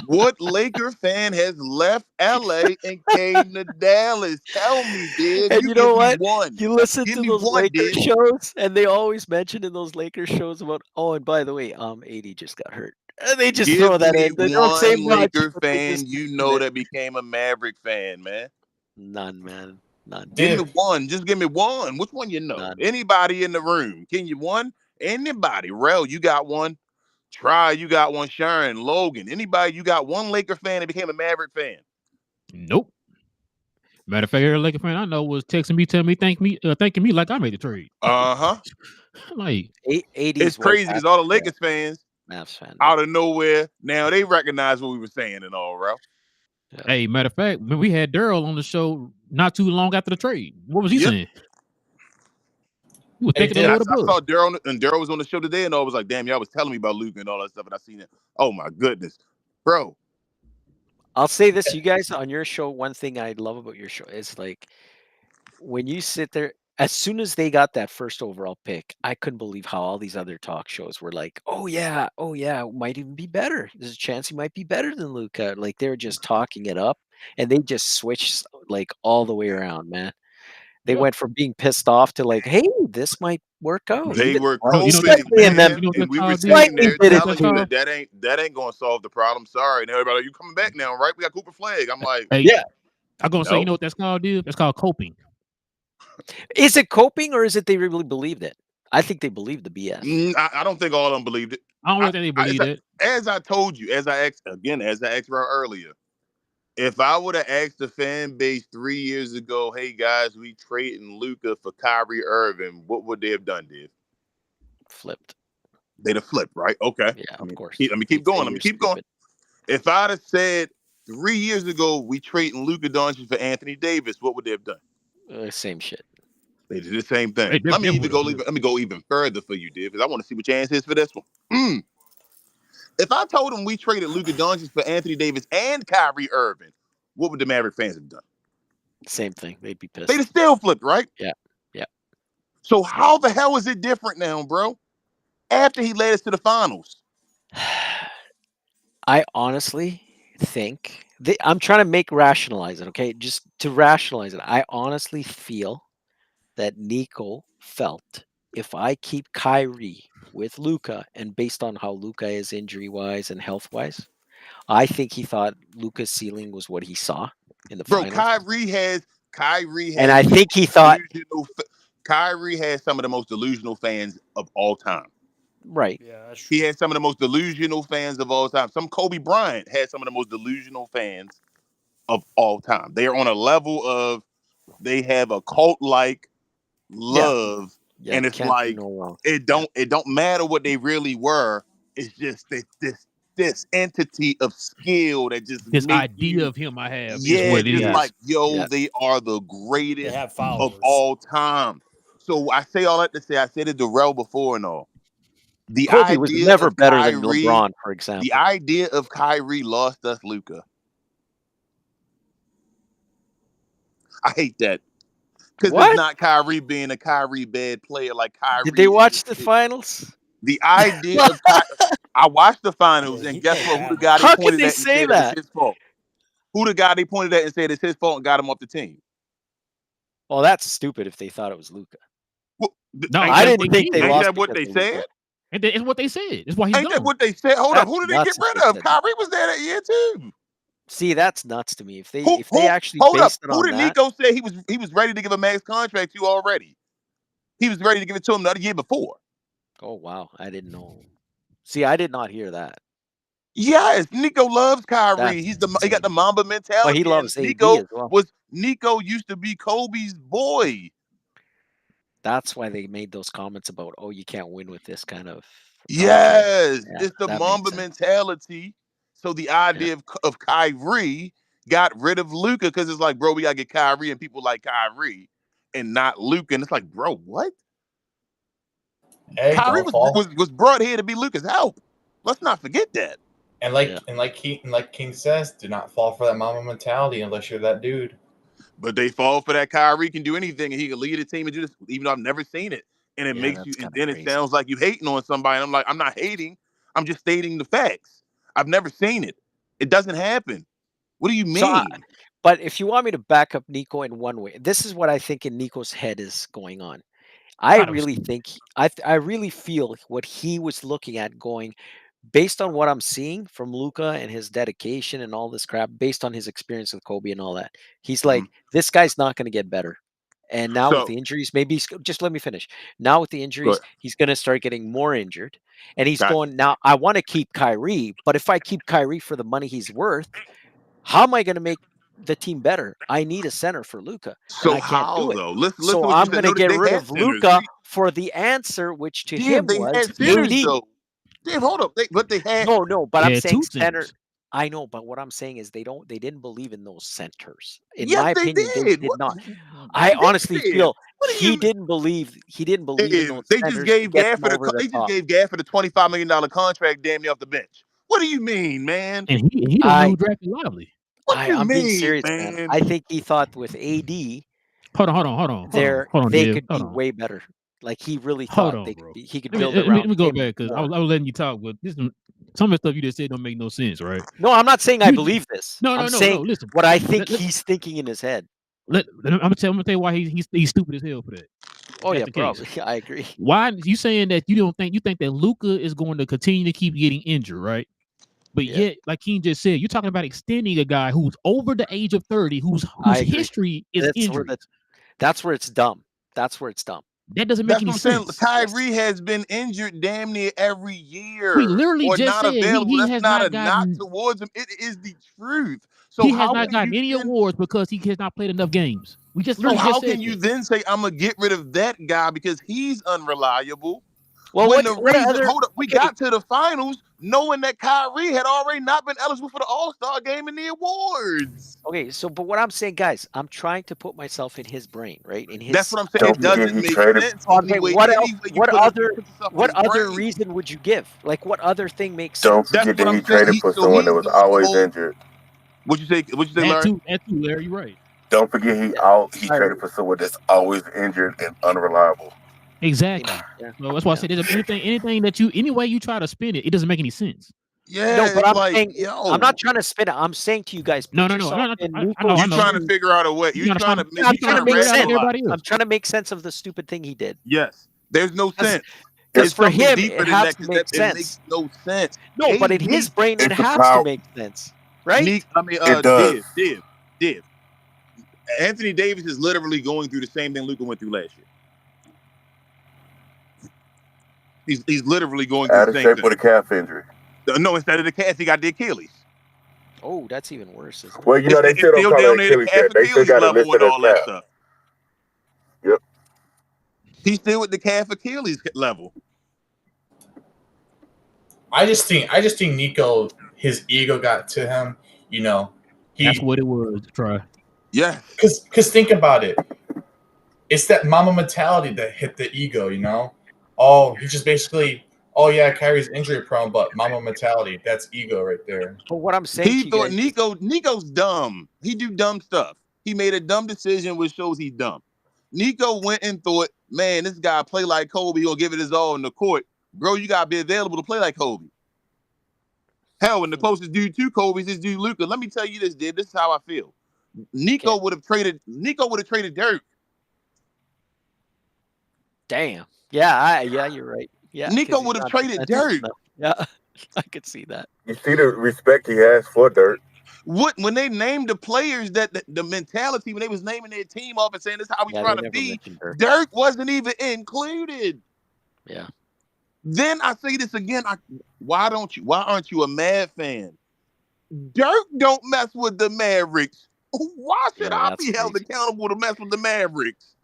What Laker fan has left LA and came to Dallas? Tell me, dude.
And you know what?
One.
You listen
Give
to
me
those
one,
Lakers
dude.
shows, and they always mention in those Lakers shows about, oh, and by the way, AD just got hurt. And they just throw that in. They don't say much.
Laker fan you know that became a Maverick fan, man.
None, man. None.
Give me one. Just give me one. Which one you know?
None.
Anybody in the room? Can you one? Anybody? Rel, you got one? Try, you got one. Sharon, Logan, anybody? You got one Laker fan that became a Maverick fan?
Nope. Matter of fact, every Laker fan I know was texting me, telling me, thanking me like I made the trade. Like
it's crazy because all the Lakers fans,
Mavs fan,
out of nowhere, now they recognize what we were saying and all, Rel.
Yeah. Hey, matter of fact, when we had Daryl on the show not too long after the trade, what was he saying? He was thinking
I saw Daryl, and Daryl was on the show today, and I was like, "Damn, y'all was telling me about Luka and all that stuff," and I seen it. Oh my goodness, bro!
I'll say this, you guys on your show. One thing I love about your show is like when you sit there. As soon as they got that first overall pick, I couldn't believe how all these other talk shows were like, "Oh yeah, might even be better. There's a chance he might be better than Luka." Like they were just talking it up, and they just switched like all the way around, man. They went from being pissed off to like, "Hey, this might work out."
They were
slightly in them.
and we were sitting there telling you that ain't going to solve the problem. Sorry, and everybody, you coming back now, right? We got Cooper Flag. I'm like,
hey, yeah. I'm gonna say, you know what that's called, dude? That's called coping.
Is it coping or is it they really believed it? I think they believe the BS.
I don't think all of them believed it.
I don't really think they believe it.
As I told you, as I asked earlier, if I would have asked the fan base 3 years ago, hey guys, we trading Luka for Kyrie Irving, what would they have done, Dave?
Flipped.
They'd have flipped, right? Okay.
Yeah, of course.
Let me keep going. If I'd have said 3 years ago we trading Luka Doncic for Anthony Davis, what would they have done?
Same shit.
They did the same thing. Let me go even further for you, Dave, because I want to see what your answer is for this one. If I told them we traded Luka Doncic for Anthony Davis and Kyrie Irving, what would the Maverick fans have done?
Same thing. They'd be pissed.
They'd have still flipped, right?
Yeah.
So how the hell is it different now, bro? After he led us to the finals.
I honestly think I'm trying to rationalize it, okay? Just to rationalize it. I honestly feel that Nico felt if I keep Kyrie with Luka, and based on how Luka is injury-wise and health-wise, I think he thought Luka's ceiling was what he saw in the finals.
Kyrie has,
and I think he thought
Kyrie has some of the most delusional fans of all time.
Right.
Yeah, that's true.
He has some of the most delusional fans of all time. Some Kobe Bryant had some of the most delusional fans of all time. They are on a level of they have a cult-like love, and it's like it don't matter what they really were. It's just this entity of skill that just
this idea of him I have.
Yeah,
is what it
just
is.
like they are the greatest of all time. So I say all that to say I said it to Relle before and all. The
Kobe
idea
was never better than
Kyrie,
LeBron, for example.
The idea of Kyrie lost us Luka. I hate that. Because it's not Kyrie being a Kyrie bad player like Kyrie.
Did they watch the finals?
The idea of I watched the finals, and guess what? Who the guy they pointed at and said it's his fault? Who the guy they pointed at and said it's his fault and got him off the team?
Well, that's stupid if they thought it was Luka.
Well,
no, I didn't think they lost.
Ain't that what they said?
And it's what they said. It's why he's
Ain't that what they said? Hold up. Who did they get rid of? Kyrie was there that year too.
See, that's nuts to me. If they actually
hold up,
based it on
who did Nico say he was ready to give a max contract to already? He was ready to give it to him the other year before.
Oh wow, I didn't know. See, I did not hear that.
Yes, Nico loves Kyrie. He got the Mamba mentality.
But he loves
Nico
AD as well.
Nico used to be Kobe's boy.
That's why they made those comments about, oh, you can't win with this kind of.
Yes, it's the Mamba mentality. So the idea of Kyrie got rid of Luka because it's like, bro, we gotta get Kyrie and people like Kyrie and not Luka. And it's like, bro, what?
Hey,
Kyrie was brought here to be Luka's help. Let's not forget that.
And like King says, do not fall for that Mamba mentality unless you're that dude.
But they fall for that. Kyrie can do anything, and he can lead a team and do this. Even though I've never seen it, and it makes you, and then it sounds like you hating on somebody. And I'm like, I'm not hating. I'm just stating the facts. I've never seen it. It doesn't happen. What do you mean?
But if you want me to back up Nico in one way, this is what I think in Nico's head is going on. I really think I really feel what he was looking at going. Based on what I'm seeing from Luka and his dedication and all this crap, based on his experience with Kobe and all that, he's like, this guy's not going to get better. And now with the injuries, maybe just let me finish. Now with the injuries, he's going to start getting more injured. And he's going, now I want to keep Kyrie, but if I keep Kyrie for the money he's worth, how am I going to make the team better? I need a center for Luka.
So
I can't do it.
Though? Listen
so I'm going to get rid of Luka for the answer, which to him was AD.
Dave, hold up. But they had
but I'm saying center. I know, but what I'm saying is they didn't believe in those centers. In my opinion, they did not. I honestly feel he didn't believe in those centers.
They just gave Gafford a $25 million contract damn near off the bench. What do you mean, man?
And he don't know drafted Lively.
I'm being serious, man. I think he thought with AD,
hold on.
They could be way better. Like he really thought he could build around.
Let me go back because I was letting you talk, but some of the stuff you just said don't make no sense, right?
No, I'm not saying I believe this. I'm saying
listen,
what I think he's thinking in his head.
I'm gonna tell you why he's stupid as hell for that.
Oh yeah, probably. I agree.
Why you saying that you think that Luka is going to continue to keep getting injured, right? But yet, like King just said, you're talking about extending a guy who's over the age of 30, whose history is injury.
That's where it's dumb. That's where it's dumb.
That doesn't make
That's
any
what I'm saying.
sense.
Kyrie has been injured damn near every year.
We literally
or
just
not
said
available.
he
That's
has
not
not
a knock
gotten
towards him. It is the truth. So
he has
how
not
can
gotten
you
any
then,
awards because he has not played enough games. We just
so
literally
how
just said
can you
that.
then say I'm gonna get rid of that guy because he's unreliable?
Well,
When
what
the
what
reason,
other?
hold up, we
Okay,
got to the finals knowing that Kyrie had already not been eligible for the All-Star game and the awards.
okay. So, but what I'm saying, guys, I'm trying to put myself in his brain, right? In his.
That's what I'm saying.
Don't
It
forget
doesn't
he
make
traded.
sense
Okay,
anyway.
what else?
Anyway,
What
you
other?
put yourself in
What
his
other
brain.
reason would you give? Like, what other thing makes
Don't
sense?
That's
forget
what
that
I'm
he
saying.
traded for
So
someone
he's
that was
doing the
always
whole.
injured.
What'd you say,
That
Larry?
too, Larry, you're right.
Don't forget he
Sorry.
traded for someone that's always injured and unreliable.
Exactly.
Yeah.
So that's why I said there's anything that you any way you try to spin it, it doesn't make any sense.
Yeah,
No, but
it's
I'm
like,
saying I'm not
yo,
trying to spin it. I'm saying to you guys,
No,
put
no, no,
yourself
no, no.
in
I know,
Nico's
I
you
know.
trying to
shoes.
figure out a way.
You trying to
You
I'm
you
trying
trying
to
to
make
figure it out like
sense.
everybody else.
I'm trying to make sense of the stupid thing he did.
Yes, there's no sense.
Because
It's
for
something
him,
deeper
it
than
has
that
to
because
make
it
sense.
makes no sense.
No, but in his brain, it
It's the
has
power.
to make sense, right?
It does.
Div. Anthony Davis is literally going through the same thing Luka went through last year. He's literally going through
Out
the
of
same
shape
thing.
with a calf injury.
No, instead of the calf, he got the Achilles.
Oh, that's even worse, isn't it?
Well, you know, they
It's
still don't
still
call
down
it
there, the
Achilles
calf
yet. They still
Achilles
got it
level
listed
and
as
all that
calf.
stuff.
Yep.
He's still with the calf Achilles level.
I just think Nico, his ego got to him. You know,
That's what it was. Try.
Yeah.
Because think about it. It's that mama mentality that hit the ego, you know? Oh, he just basically, oh yeah, Kyrie's injury prone, but mama mentality, that's ego right there.
But what I'm saying
He
to you
thought
guys,
Nico's dumb. He do dumb stuff. He made a dumb decision, which shows he's dumb. Nico went and thought, man, this guy play like Kobe. He'll give it his all in the court. Bro, you got to be available to play like Kobe. Hell, and the closest dude to Kobe is this dude, Luka. Let me tell you this, dude. This is how I feel. Nico would have traded Dirk.
damn. Yeah, you're right. Yeah,
Nico would have traded Dirk.
Yeah, I could see that.
You see the respect he has for Dirk.
When they named the players, that the mentality when they was naming their team off and saying this is how we trying to be, Dirk wasn't even included.
Yeah.
Then I say this again. Why aren't you a Mad fan? Dirk don't mess with the Mavericks. Why should I be held accountable to mess with the Mavericks?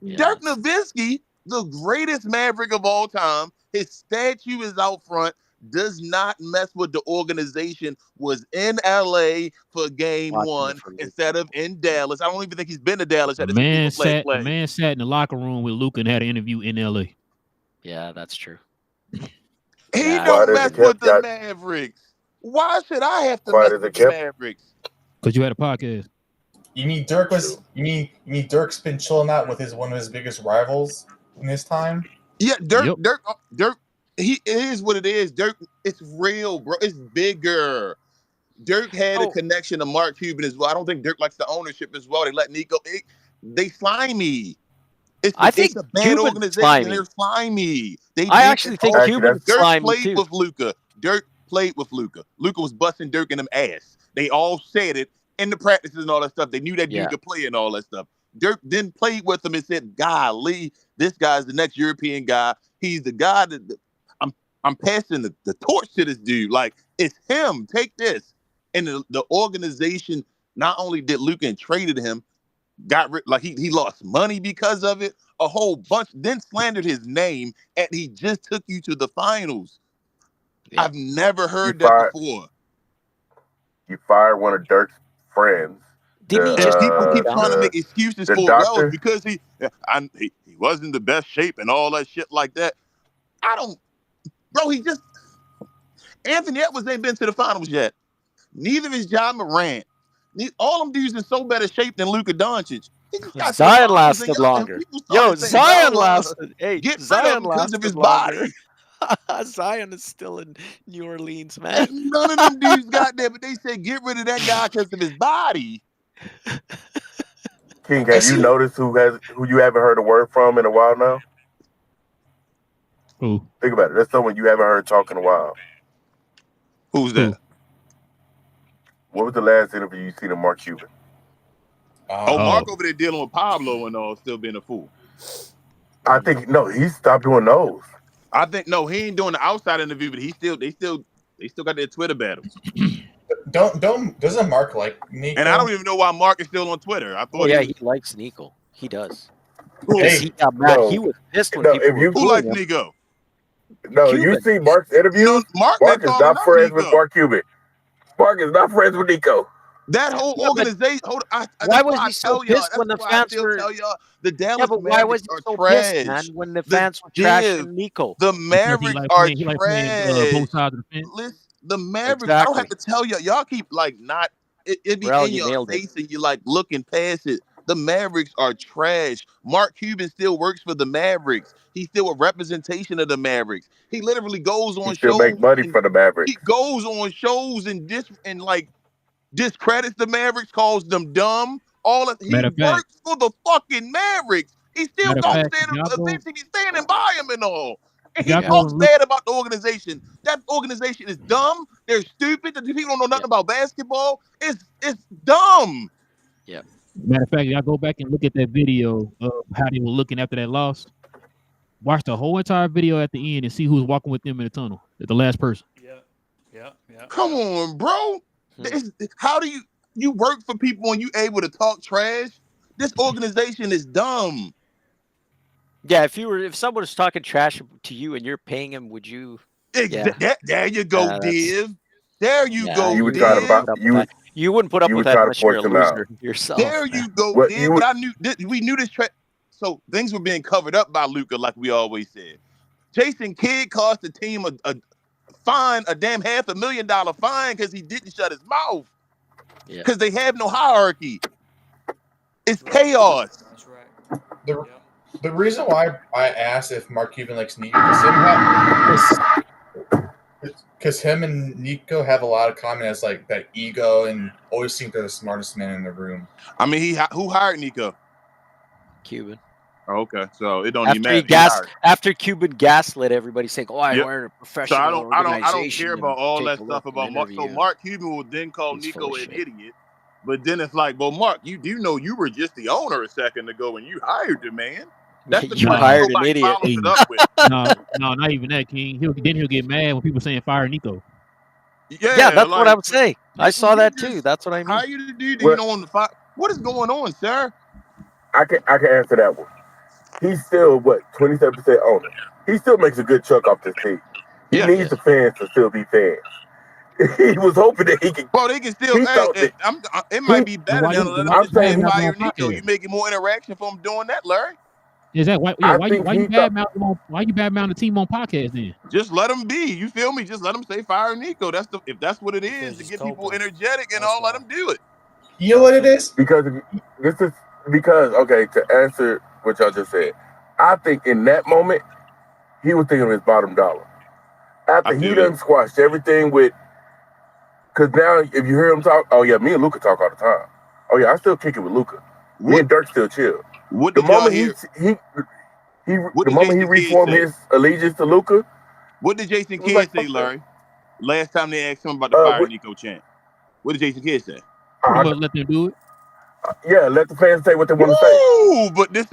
Yeah,
Dirk Nowitzki, the greatest Maverick of all time, his statue is out front, does not mess with the organization, was in LA for game one instead of in Dallas. I don't even think he's been to Dallas at
A
the
man
play.
sat in the locker room with Luka and had an interview in LA.
Yeah, that's true.
He don't mess with the Mavericks. Why should I have to mess with the Mavericks?
Because you had a podcast.
You mean Dirk's been chilling out with one of his biggest rivals in his time?
Yeah, Dirk, he is what it is. Dirk, it's real, bro. It's bigger. Dirk had a connection to Mark Cuban as well. I don't think Dirk likes the ownership as well. They let Nico. They slimy.
I think
it's a bad
Cuban's
organization.
slimy.
They're slimy.
I actually think Cuban's
Dirk
slimy
played
too.
with Luka. Dirk played with Luka. Luka was busting Dirk in them ass. They all said it in the practices and all that stuff. They knew that dude could play and all that stuff. Dirk then played with him and said, golly, this guy's the next European guy. He's the guy that I'm passing the torch to this dude. Like, it's him. Take this. And the organization, not only did Luka and traded him, got rid, like he lost money because of it, a whole bunch, then slandered his name, and he just took you to the finals. Yeah. I've never heard that before.
You fired one of Dirk's friends.
And people keep trying to make excuses for it. Well, it's because he wasn't the best shape and all that shit like that. Anthony Edwards ain't been to the finals yet. Neither is John Morant. All them dudes in so better shape than Luka Doncic.
Zion lasted longer. Yo, Zion lasted. Hey, Zion lasted
because of his
longer.
body.
Zion is still in New Orleans, man.
And none of them dudes got there, but they said get rid of that guy because of his body.
King, have you noticed who you haven't heard a word from in a while now?
Who?
Think about it. That's someone you haven't heard talk in a while.
Who's that?
What was the last interview you seen of Mark Cuban?
Mark over there dealing with Pablo and all, still being a fool.
I think no, he stopped doing those.
I think no, he ain't doing the outside interview, but they still got their Twitter battles.
Doesn't Mark like Nico?
And I don't even know why Mark is still on Twitter. I thought
he likes Nico. He does.
Hey,
He got mad.
no,
He was pissed when
no,
people
if you-
were
who likes
booing him.
Nico?
No,
Cuban.
you see Mark's interviews.
No, Mark
Mark is
calling
not
out
friends
Nico.
with Mark Cuban. Mark is not friends with Nico.
That whole
Yeah, but
organization.
why was he so pissed when the fans were?
Tell y'all the Dallas
Yeah, but why was
Mavericks
he
are
so
trash.
pissed, man? When the
The
fans were
Div,
trashing Nico.
The
Because
Mavericks
like
are
playing
trash.
both sides of the fence.
Listen, the Mavericks. I don't have to tell y'all. Y'all keep like not. It be
Relle,
in
you
your
nailed it.
face and you like looking past it. The Mavericks are trash. Mark Cuban still works for the Mavericks. He's still a representation of the Mavericks. He literally goes on
He still
shows.
make money for the Mavericks.
He goes on shows and discredits the Mavericks, calls them dumb. He works for the fucking Mavericks. He still don't stand on the bench. He's standing by him and all. And he talks bad about the organization. That organization is dumb. They're stupid. The people don't know nothing about basketball. It's dumb.
Yeah.
Matter of fact, y'all go back and look at that video of how they were looking after that loss. Watch the whole entire video at the end and see who's walking with them in the tunnel. The last person.
Yeah.
Come on, bro. How do you work for people and you able to talk trash? This organization is dumb.
Yeah, if someone was talking trash to you and you're paying him, would you?
There you go, Div. There you go,
You would
Div.
try to
you wouldn't put up with that unless you're a loser yourself.
There you go, Div. But we knew this. So things were being covered up by Luka, like we always said. Jason Kidd cost the team a fine, a damn $500,000 fine because he didn't shut his mouth. Because they have no hierarchy. It's chaos.
That's right.
The reason why I asked if Mark Cuban likes Nico because him and Nico have a lot of common as like that ego and always think they're the smartest man in the room.
I mean, who hired Nico?
Cuban.
Oh, okay, so it don't even matter.
After Cuban gaslit everybody saying, "Oh, I wear a professional organization."
I don't care about all that stuff about Mark. So Mark Cuban will then call Nico an idiot. But then it's like, well, Mark, you do know you were just the owner a second ago and you hired the man. That's the
you hired an idiot.
No, not even that, King. He'll get mad when people saying fire Nico.
Yeah, that's what I'm saying. I saw that too. That's what I mean.
How you the dude you know on the fire? What is going on, sir?
I can answer that one. He's still 27% owner. He still makes a good chunk off this team. He needs the fans to still be fans. He was hoping that he could.
Well, they can still. It might be better now to let him just fire Nico. You making more interaction from him doing that, Larry.
Is that why you badmouth the team on podcast then?
Just let them be. You feel me? Just let them say fire Nico. If that's what it is to get people energetic and all, let them do it.
You know what it is?
Because to answer what y'all just said, I think in that moment he was thinking of his bottom dollar. After he done squashed everything with. Because now, if you hear him talk, oh yeah, me and Luka talk all the time. Oh yeah, I still kick it with Luka. Me and Dirk still chill. The moment he reformed his allegiance to Luka.
What did Jason Kidd say, Larry? Last time they asked him about the fire Nico chant. What did Jason Kidd say?
Let them do it.
Yeah, let the fans say what they want to say.
Ooh, but this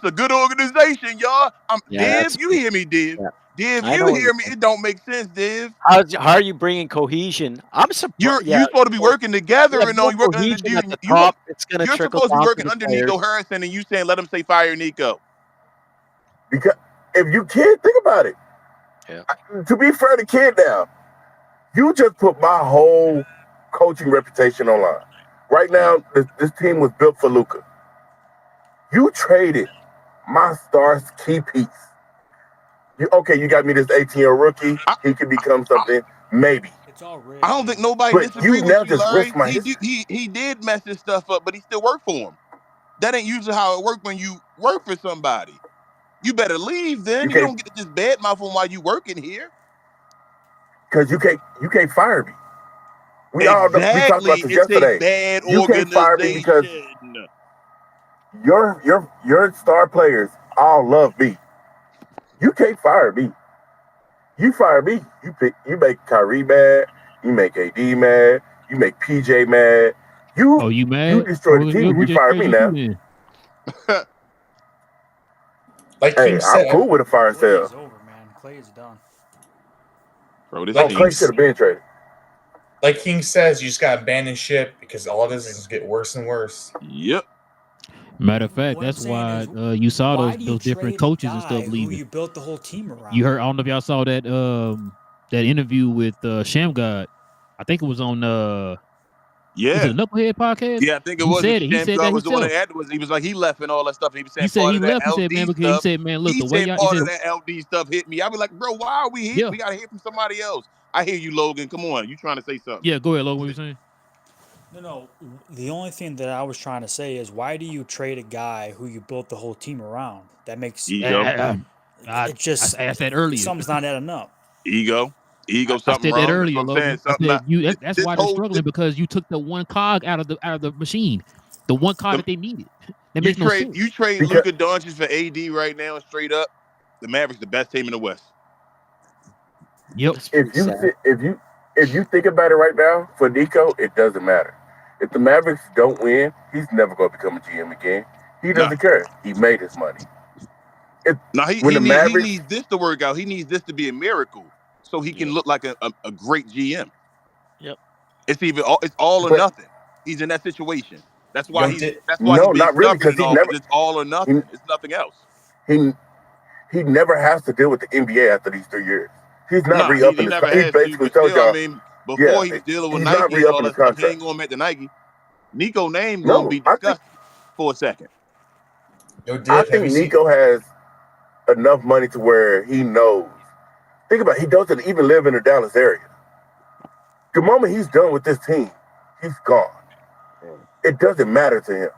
a good organization, y'all. Div, you hear me, Div?
Yeah.
Div, you hear me? It don't make sense, Div.
How are you bringing cohesion? I'm surprised.
You're supposed to be working together and all. You working under
at the top. It's gonna
you're
trickle
supposed to
down
be working
to the
under
players.
Nico Harrison, and you saying let him say fire Nico.
Because if you can't think about it, to be fair to Kid now, you just put my whole coaching reputation online. Right now, this team was built for Luka. You traded my star's key piece. You got me this 18-year-old rookie. He could become something, maybe.
It's all real.
I don't think nobody disagrees
now
with you,
just
Larry.
risk
He did mess his stuff up, but he still worked for him. That ain't usually how it works when you work for somebody. You better leave then. You don't get to just badmouth him while you working here.
Because you can't fire me. We talked about this yesterday.
A bad
you can't fire me because your star players all love me. You can't fire me. You fire me, you make Kyrie mad, you make AD mad, you make PJ mad. You mad? You destroy the team. You fire me now.
Like
Hey,
King
I'm
said,
cool with a fire
Clay
sale.
is over, man. Clay is done.
Bro, this
Like
Oh, Clay
King,
should have been traded.
like King says, you just gotta abandon ship because all this is just get worse and worse.
Yep.
Matter of fact,
What I'm
that's
saying
why
is,
you saw
why
those
do you
different
trade a
coaches and
guy
stuff
who
leaving.
you built the whole team around?
You heard? I don't know if y'all saw that that interview with Sham God. I think it was on was
Yeah.
it the Knucklehead podcast?
Yeah, I think it
He
was.
said it. He
Sham
said
God
that
was the one that
himself.
had was he was like he left and all that stuff. And he was saying
He said
part
he
of that
left. He said,
LD
man, because
stuff.
he said, man, look,
He
the way
said
y'all,
part
he
of
said,
that LD stuff hit me. I be like, bro, why are we here?
yeah,
We gotta hear from somebody else. I hear you, Logan. Come on, you trying to say something?
yeah. Go ahead, Logan. What you saying?
No. The only thing that I was trying to say is, why do you trade a guy who you built the whole team around? That makes
Ego,
I
it just
asked that earlier.
something's not adding up.
ego,
I
something
said that
wrong. That's
earlier,
what I'm saying.
Logan. I
Something
said
not,
you. That's
this
why they're struggling, because you took the one cog out of the machine, the one cog that they needed. That makes no sense.
you trade
Because
Luka Doncic for AD right now, straight up. The Mavericks the best team in the West.
Yep.
That's pretty sad.
if you think about it right now, for Nico, it doesn't matter. If the Mavericks don't win, he's never going to become a GM again. He doesn't care. He made his money.
He needs this to work out. He needs this to be a miracle, so he can look like a great GM.
Yep.
It's all or nothing. He's in that situation. That's why he's being
not really,
stubborn and all, because it's all or nothing. It's nothing else.
He never has to deal with the NBA after these 3 years. He's not
He
re-upping his
never
contract. He
has to,
basically
but
told
still,
y'all.
I mean, before he was dealing with
he's not
Nike and
re-upping
all
his
that stuff, he
contract.
ain't going back to Nike. Nico name
No,
gonna be discussed for a second.
I think Nico has enough money to where he knows. Think about it, he doesn't even live in the Dallas area. The moment he's done with this team, he's gone. It doesn't matter to him.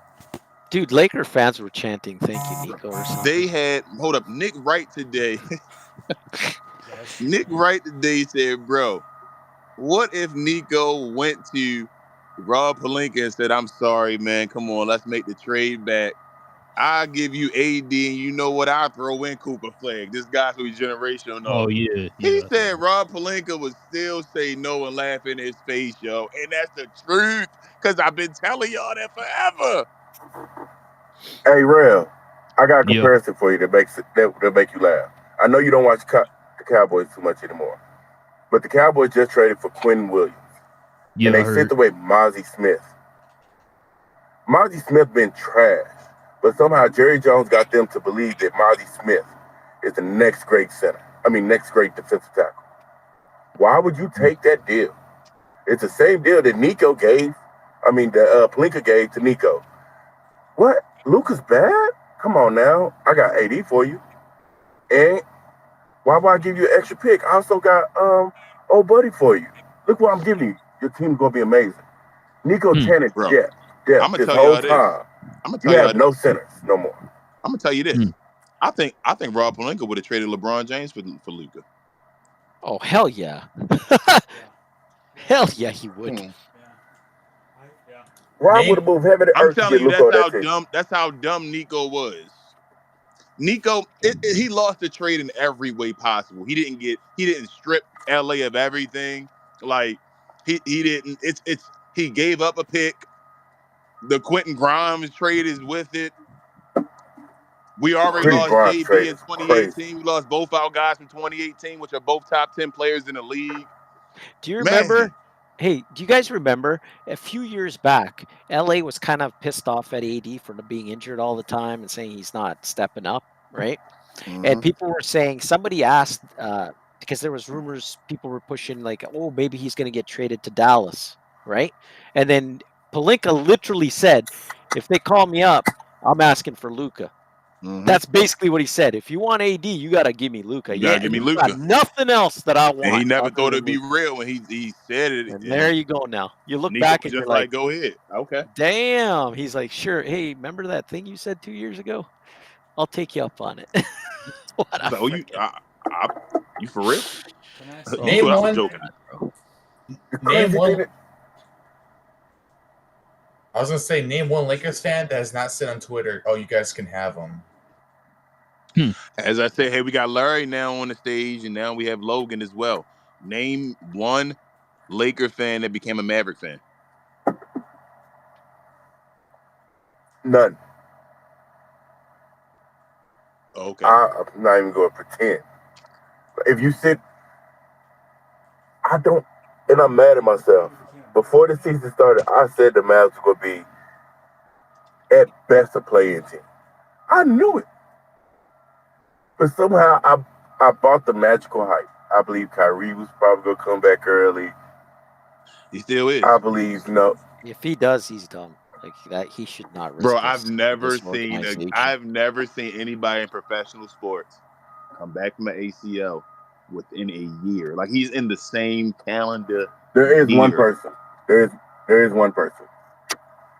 Dude, Laker fans were chanting "Thank you, Nico" or something.
They had Nick Wright today. Nick Wright today said, "Bro, what if Nico went to Rob Pelinka and said, 'I'm sorry, man. Come on, let's make the trade back. I'll give you AD, and you know what? I'll throw in Cooper Flag. This guy's who's generational.
Oh yeah.
He said Rob Pelinka would still say no and laugh in his face, yo. And that's the truth, because I've been telling y'all that forever.
Hey, Relle, I got a comparison for you that make you laugh. I know you don't watch the Cowboys too much anymore, but the Cowboys just traded for Quentin Williams, and they sent away Mozzie Smith. Mozzie Smith been trash, but somehow Jerry Jones got them to believe that Mozzie Smith is the next great defensive tackle. Why would you take that deal? It's the same deal that Pelinka gave to Nico. What? Luka's bad? Come on now. I got AD for you. And why would I give you an extra pick? I also got old buddy for you. Look what I'm giving you. Your team's gonna be amazing. Nico chanted depth this whole time. You have no centers no more.
I'm gonna tell you this. I think Rob Pelinka would have traded LeBron James for Luka.
Oh hell yeah. Hell yeah, he would.
Rob would have moved heaven and earth to get Luka on that team.
That's how dumb Nico was. Nico, he lost the trade in every way possible. He didn't strip LA of everything. Like he didn't. He gave up a pick. The Quentin Grimes trade is with it. We already lost JB in 2018. We lost both our guys from 2018, which are both top 10 players in the league.
Do you remember? Hey, do you guys remember a few years back, LA was kind of pissed off at AD for being injured all the time and saying he's not stepping up, right? Mm-hmm. And people were saying, somebody asked, because there was rumors, people were pushing like, oh, maybe he's going to get traded to Dallas, right? And then Pelinka literally said, if they call me up, I'm asking for Luka. Mm-hmm. That's basically what he said. If you want AD, you got to give me Luka.
You got to give me Luka.
Got nothing else that I want.
And he never thought it'd be real when he said it.
And there you go now. You look
Nico
back and you're like,
go ahead. Okay.
Damn. He's like, sure. Hey, remember that thing you said 2 years ago? I'll take you up on it.
You for real?
Name one. Name one. I was gonna say, name one Lakers fan that has not said on Twitter, "Oh, you guys can have them."
As I said, hey, we got Larry now on the stage, and now we have Logan as well. Name one Laker fan that became a Maverick fan.
None.
Okay.
I'm not even going to pretend. If you sit, I don't, and I'm mad at myself. Before the season started, I said the Mavs were going to be at best a play-in team. I knew it, but somehow I bought the magical hype. I believe Kyrie was probably going to come back early.
He still is.
I believe no.
If he does, he's dumb. Like that, he should not risk.
Bro,
this
I've never
this
seen
organization.
I've never seen anybody in professional sports come back from an ACL within a year. Like he's in the same calendar.
There is
year.
one person. There is one person.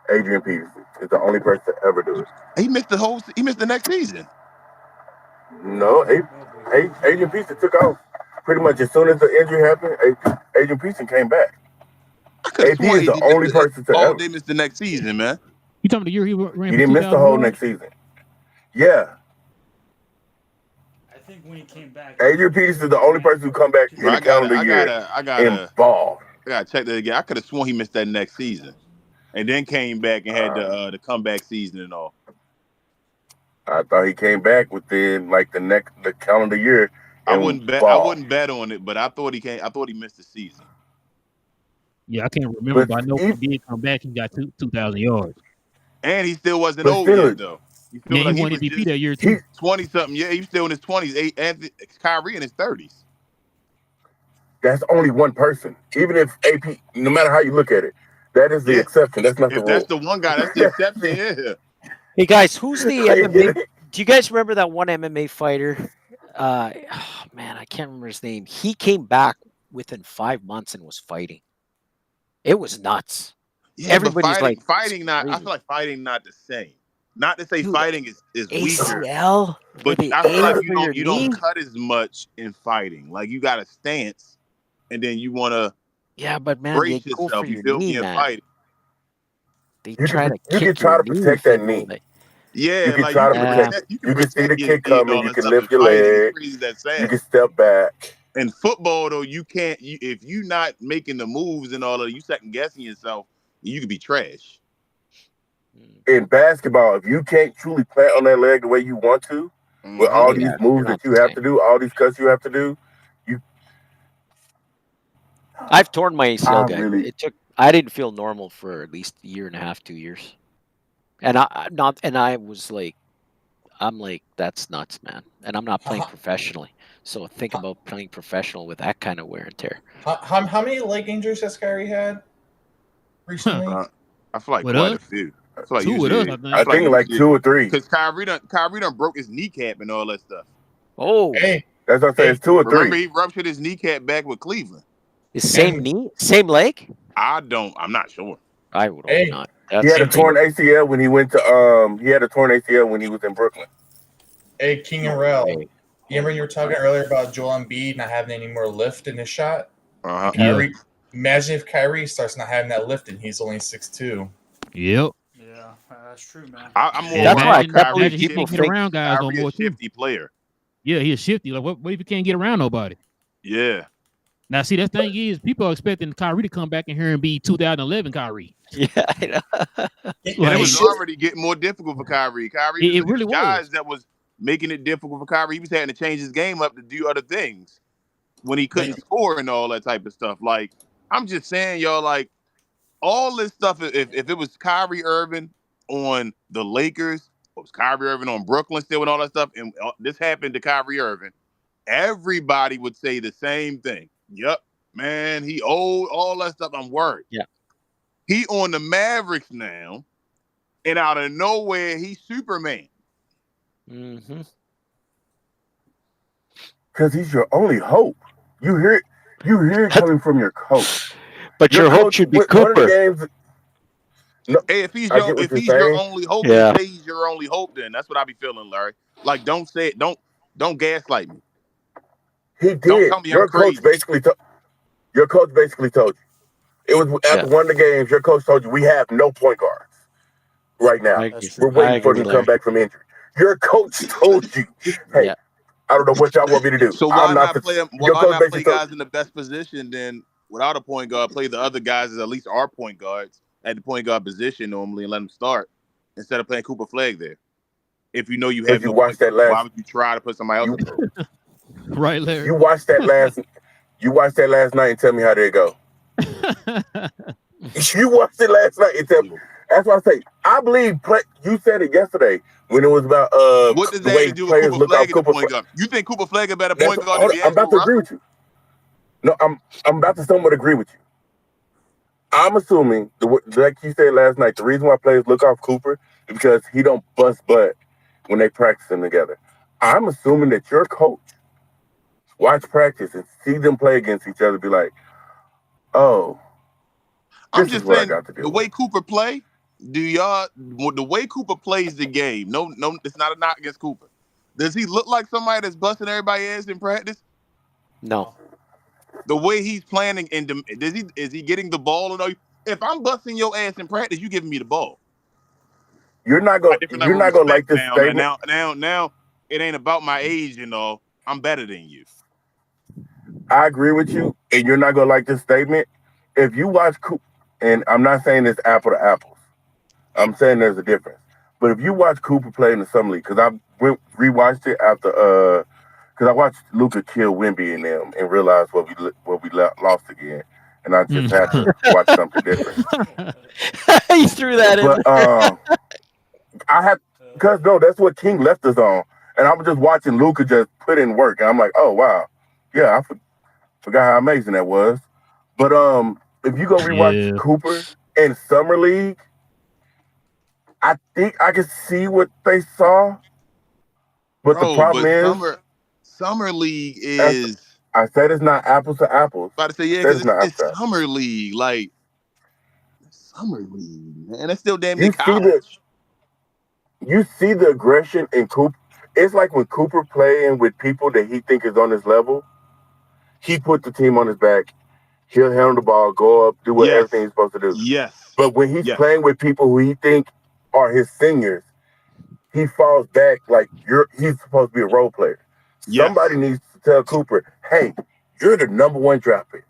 Adrian Peterson is the only person to ever do it.
He missed the next season.
No, Adrian Peterson took off pretty much as soon as the injury happened. Adrian Peterson came back. AP is the only person to ever.
They missed the next season, man.
You talking about the year he ran?
He didn't miss the whole next season. Yeah.
I think when he came back,
Adrian Peterson is the only person who come back in the calendar year involved.
I gotta check that again. I could have sworn he missed that next season, and then came back and had the comeback season and all.
I thought he came back within like the calendar year.
I wouldn't bet on it, but I thought he missed the season.
Yeah, I can't remember, but I know he did come back. He got 2,000 yards.
And he still wasn't old yet, though.
He won MVP that year, too.
20-something. Yeah, he's still in his 20s. Kyrie in his 30s.
That's only one person. Even if AP, no matter how you look at it, that is the exception. That's not the rule.
That's the one guy. That's the exception. Yeah.
Hey, guys, who's the MMA? Do you guys remember that one MMA fighter? Oh, man, I can't remember his name. He came back within 5 months and was fighting. It was nuts.
Yeah,
everybody's
fighting not. I feel like fighting not the same. Not to say fighting is weaker,
ACL,
but I feel like you don't cut as much in fighting. Like you got a stance, and then you want to
but man,
brace
you go
yourself.
for
You
your
feel
knee,
me in
man.
fighting.
They
You
try
can try to protect that knee.
Yeah,
you can
like
try to protect. You can see the kick coming. You can lift your leg. You can step back.
In football, though, you can't. If you're not making the moves and all of, you second guessing yourself, you could be trash.
In basketball, if you can't truly plant on that leg the way you want to, with all these moves that you have to do, all these cuts you have to do,
I've torn my ACL, guy. I didn't feel normal for at least a year and a half, 2 years, and I was like, I'm like, that's nuts, man. And I'm not playing professionally, so think about playing professional with that kind of wear and tear.
How many leg injuries has Kyrie had recently?
I feel like quite a few. I feel like
two with us,
I think like 2 or 3.
Because Kyrie done broke his kneecap and all that stuff.
Oh,
hey,
that's what I'm saying. It's 2 or 3.
Remember, he ruptured his kneecap back with Cleveland.
The same knee, same leg.
I'm not sure.
I would hope not.
He had a torn ACL when he went to He had a torn ACL when he was in Brooklyn.
Hey, King and Relle, you remember you were talking earlier about Joel Embiid not having any more lift in his shot? Kyrie, imagine if Kyrie starts not having that lift and he's only 6'2".
Yep.
Yeah, that's true, man.
I'm more
that's why
Kyrie
people get around guys no more
a shifty player.
Yeah, he's shifty. Like, what if he can't get around nobody?
Yeah.
Now, see, that thing is, people are expecting Kyrie to come back in here and be 2011 Kyrie.
Yeah, I know.
And it was already getting more difficult for Kyrie. Kyrie,
it really was.
Guys that was making it difficult for Kyrie. He was having to change his game up to do other things when he couldn't score and all that type of stuff. Like, I'm just saying, y'all, like, all this stuff, if it was Kyrie Irving on the Lakers, or it was Kyrie Irving on Brooklyn still and all that stuff, and this happened to Kyrie Irving, everybody would say the same thing. Yep, man, he old, all that stuff. I'm worried.
Yeah.
He on the Mavericks now, and out of nowhere, he's Superman.
Mm-hmm.
Because he's your only hope. You hear it coming from your coach.
But your hope should be Cooper.
Hey, if he's your only hope, then say he's your only hope. Then that's what I be feeling, Larry. Like, don't say it. Don't gaslight me.
He did. Don't tell me your coach basically told you. It was after one of the games. Your coach told you we have no point guards right now. We're waiting for him to come back from injury. Your coach told you, "Hey, I don't know what y'all want me to do."
So why not play guys in the best position? Then without a point guard, play the other guys as at least our point guards at the point guard position normally, and let them start instead of playing Cooper Flag there. If you know you
Because
have
you
no
watched
point
that
guard, why
last.
would you try to put somebody else in the role?
Right, Larry.
You watched that last. You watched that last night and tell me how did it go. You watched it last night and tell me. That's why I say I believe. You said it yesterday when it was about
What does
the
that have
way
to do with
players
Cooper
look off
Flag at the
Cooper.
point guard? You think Cooper Flag a better
That's
point guard than
I'm about to agree
Russell?
with you. No, I'm about to somewhat agree with you. I'm assuming like you said last night, the reason why players look off Cooper is because he don't bust butt when they practicing together. I'm assuming that your coach watch practice and see them play against each other, be like, oh,
I'm
this is
just
what I
saying
got to
the
do.
way Cooper play. The way Cooper plays the game? No, it's not a knock against Cooper. Does he look like somebody that's busting everybody's ass in practice?
No.
The way he's playing and is he getting the ball? If I'm busting your ass in practice, you giving me the ball.
You're not gonna like this statement.
Now it ain't about my age and all. I'm better than you.
I agree with you, and you're not gonna like this statement. If you watch Cooper, and I'm not saying it's apple to apples. I'm saying there's a difference. But if you watch Cooper play in the summer league, because I rewatched it after because I watched Luka kill Wemby and them and realized what we lost again, and I just had to watch something different.
You threw that in.
But I had because that's what King left us on, and I was just watching Luka just put in work, and I'm like, oh wow, yeah, I forgot how amazing that was. But if you go rewatch Cooper in summer league, I think I can see what they saw. But the problem is
summer league is.
I said it's not apples to apples.
About to say because it's summer league, like summer league, man. It's still damn near college.
You see the aggression in Cooper. It's like when Cooper playing with people that he think is on his level. He put the team on his back. He'll handle the ball, go up, do everything he's supposed to do.
Yes.
But when he's playing with people who he think are his seniors, he falls back like he's supposed to be a role player. Yes. Somebody needs to tell Cooper, hey, you're the number 1 draft pick.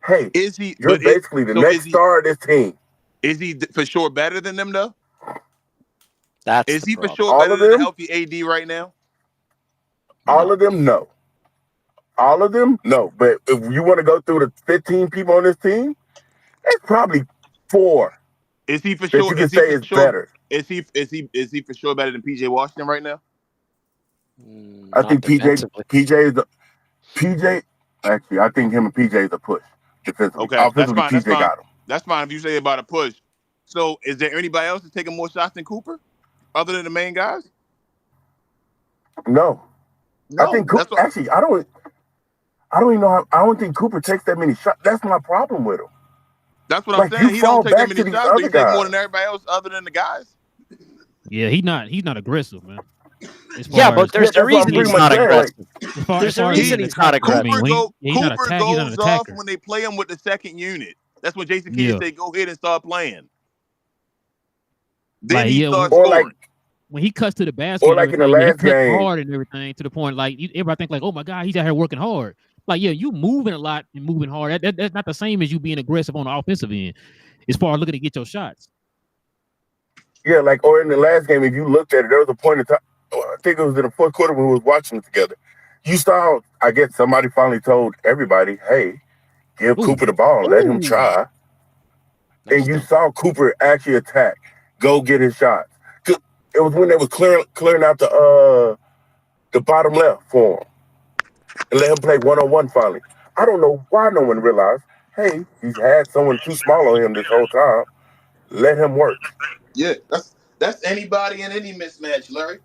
Hey, you're basically the next star of this team.
Is he for sure better than them though?
Is
he for sure better than a healthy AD right now?
All of them, no. All of them, no. But if you want to go through the 15 people on this team, it's probably 4.
Is he for sure?
You can say it's better.
Is he for sure better than PJ Washington right now?
I think PJ is the PJ. Actually, I think him and PJ is a push. Defensively.
Okay,
offensively,
that's fine.
PJ got him.
That's fine if you say about a push. So, is there anybody else that's taking more shots than Cooper, other than the main guys?
No. I think Cooper. Actually, I don't even know how. I don't think Cooper takes that many shots. That's my problem with him.
That's what I'm saying. He don't take that many shots, but he takes more than everybody else, other than the guys.
Yeah, he's not aggressive, man.
Yeah, but there's a reason he's not aggressive. There's a reason he's not aggressive.
Cooper goes off when they play him with the second unit. That's when Jason Kidd say, "Go ahead and start playing." Then he starts scoring.
When he cuts to the basket,
or like in the last game,
hard and everything to the point like everybody think like, oh my God, he's out here working hard. Like, yeah, you moving a lot and moving hard. That's not the same as you being aggressive on the offensive end. As far as looking to get your shots.
Yeah, or in the last game, if you looked at it, there was a point in time. I think it was in the fourth quarter when we was watching it together. You saw, I guess somebody finally told everybody, "Hey, give Cooper the ball, let him try." And you saw Cooper actually attack, go get his shots. It was when they was clearing out the bottom left for him and let him play 1-on-1 finally. I don't know why no one realized, hey, he's had someone too small on him this whole time. Let him work.
Yeah, that's anybody in any mismatch, Larry.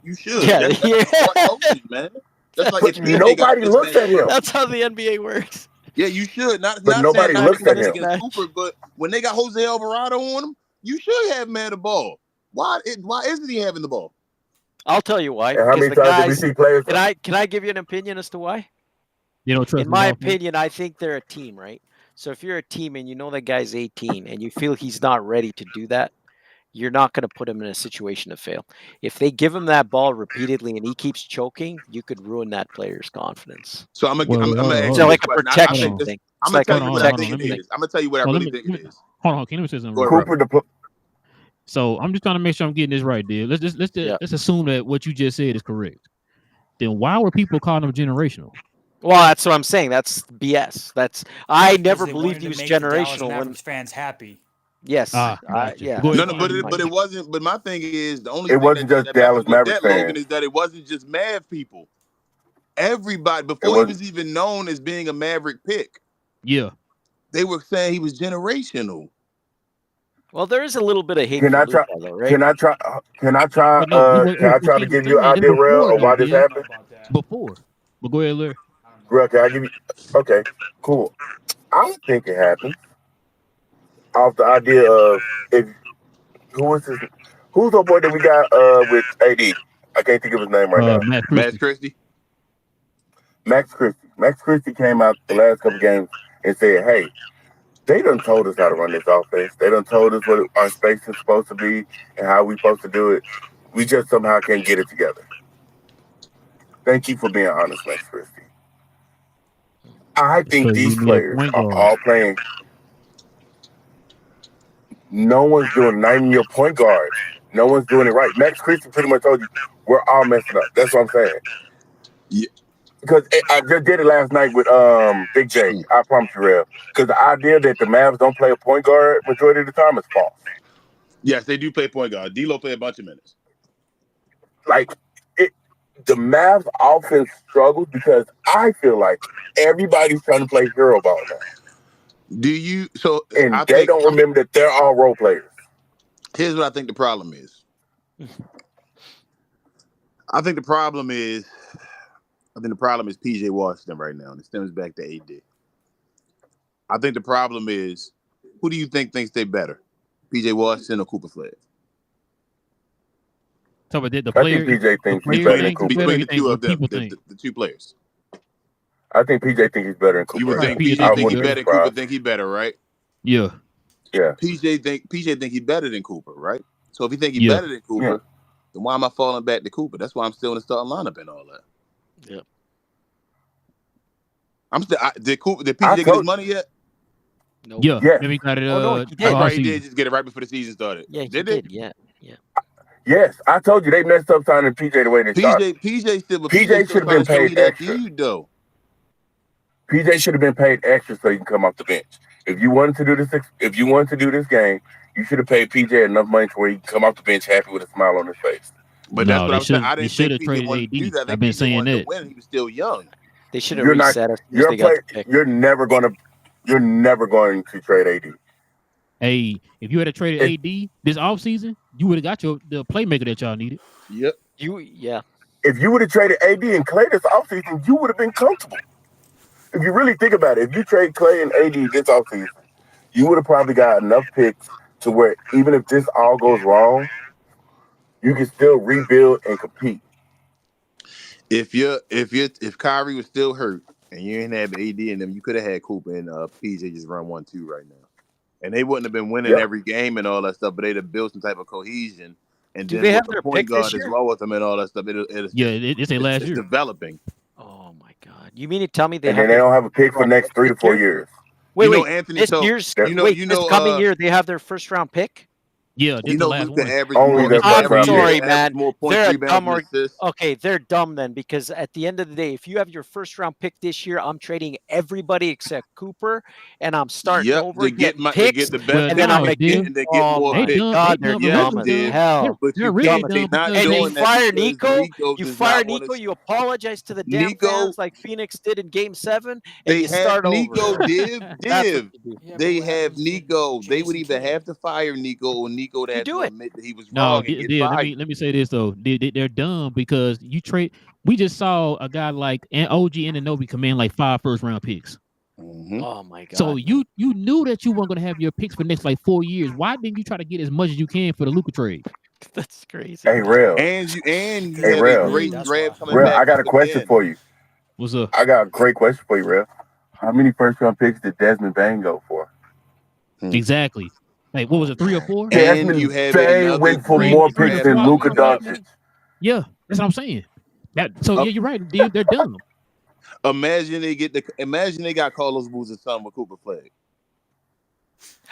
You should.
Yeah,
that's smart coaching, man. That's like if
nobody looks at him.
That's how the NBA works.
Yeah, you should. Not
nobody looks at him.
Cooper, but when they got Jose Alvarado on him, you should have him at the ball. Why isn't he having the ball?
I'll tell you why.
How many times did we see players?
Can I give you an opinion as to why?
In
my opinion, I think they're a team, right? So if you're a team and you know that guy's 18 and you feel he's not ready to do that, you're not going to put him in a situation to fail. If they give him that ball repeatedly and he keeps choking, you could ruin that player's confidence.
So I'm gonna
it's like a protection thing.
I'm gonna tell you what I think it is. I'm gonna tell you what I really think it is.
Hold on, can you say something?
Cooper
So I'm just trying to make sure I'm getting this right, dude. Let's assume that what you just said is correct. Then why were people calling him generational?
Well, that's what I'm saying. That's BS. I never
They
believed
wanted
he
to
was
make the Dallas
generational when.
Mavericks fans happy.
Yes.
Gotcha.
Yeah.
Go ahead,
No,
King.
but it wasn't. But my thing is the only
It
thing
wasn't just
that
Dallas
messes with
Mavericks
that, Logan,
fans.
is that it wasn't just Mav people. Everybody
It
before he
was
was even known as being a Maverick pick,
Yeah.
they were saying he was generational.
Well, there is a little bit of hate
Can
for
I try?
Luka, though, right?
Can I try? Can I try?
But no,
Can I try to give you an idea, Rel, of why this happened?
Before. But go ahead, Larry.
Rel, can I give you? Okay, cool. I think it happened off the idea of who's the boy that we got with AD? I can't think of his name right now.
Max
Christie.
Max Christie. Max Christie came out the last couple games and said, "Hey, they done told us how to run this offense. They done told us what our space is supposed to be and how we supposed to do it. We just somehow can't get it together." Thank you for being honest, Max Christie. I think these players are all playing. No one's doing 9-year point guards. No one's doing it right. Max Christie pretty much told you we're all messing up. That's what I'm saying.
Yeah.
Because I just did it last night with Big J. I promise you, Rel. Because the idea that the Mavs don't play a point guard majority of the time is false.
Yes, they do play point guard. D'Lo play a bunch of minutes.
Like the Mavs offense struggles because I feel like everybody's trying to play hero ball now.
Do you? So
and they don't remember that they're all role players.
Here's what I think the problem is. I think the problem is PJ Washington right now, and it stems back to AD. I think the problem is, who do you think thinks they better, PJ Washington or Cooper Flag?
Talk about the player.
I think PJ thinks he's better than Cooper.
Between the two of them, the two players.
I think PJ thinks he's better than Cooper.
You would think PJ think he's better than Cooper. Think he's better, right?
Yeah.
Yeah.
PJ think he's better than Cooper, right? So if you think he's better than Cooper, then why am I falling back to Cooper? That's why I'm still in the starting lineup and all that.
Yep.
I'm still. Did PJ get his money yet?
No.
Yeah.
Yeah.
Maybe got it.
He did. Right, he did just get it right before the season started.
Yeah,
did they?
Yeah. Yeah.
Yes, I told you they messed up signing PJ the way they started.
PJ
should have been paid extra.
Though.
PJ should have been paid extra so he can come off the bench. If you wanted to do this game, you should have paid PJ enough money to where he can come off the bench happy with a smile on his face.
But that's what I'm saying. I didn't think
PJ
wanted to do that.
I've been saying that.
He was still young.
They should have reset us.
You're never going to trade AD.
Hey, if you had to trade AD this offseason, you would have got the playmaker that y'all needed.
Yep.
If you would have traded AD and Clay this offseason, you would have been comfortable. If you really think about it, if you trade Clay and AD this offseason, you would have probably got enough picks to where even if this all goes wrong, you can still rebuild and compete.
If Kyrie was still hurt and you didn't have AD in them, you could have had Cooper and PJ just run 1-2 right now. And they wouldn't have been winning every game and all that stuff, but they'd have built some type of cohesion. And
do
then
they have
the
their
point
pick this
guard as
year?
well with them and all that stuff.
It's their last year.
Developing.
Oh my God! You mean to tell me they
don't have a pick for the next 3 to 4 years?
Wait,
Anthony.
This coming year they have their first round pick.
Yeah, this the last one.
I'm sorry, man.
More points,
They're
rebounds,
dumb.
assists.
Okay, they're dumb then, because at the end of the day, if you have your first round pick this year, I'm trading everybody except Cooper, and I'm starting over
to get
picks,
the best,
and then I'm
getting and they get more picks.
God, they're dumb as hell.
But you can't not
and
doing
you fire
that
Nico. You
does
fire
not
Nico.
wanna-
You apologize to the damn fans like Phoenix did in Game 7, and
They
you start
have Nico,
over.
Div. They have Nico. They would either have to fire Nico or Nico to have to admit that he was wrong.
Let me say this though. They're dumb because we just saw a guy like OG Anunoby command like 5 first-round picks.
Mm-hmm.
Oh my God!
So you knew that you weren't going to have your picks for the next like 4 years. Why didn't you try to get as much as you can for the Luka trade?
That's crazy.
Hey, Rel.
And you have a great draft coming back.
I got a question for you.
What's up?
I got a great question for you, Rel. How many first-round picks did Desmond Bain go for?
Exactly. Hey, what was it, 3 or 4?
Desmond Bain went for more picks than Luka Doncic.
Yeah, that's what I'm saying. You're right. They're dumb.
Imagine they got Carlos Boozer's son with Cooper Flag.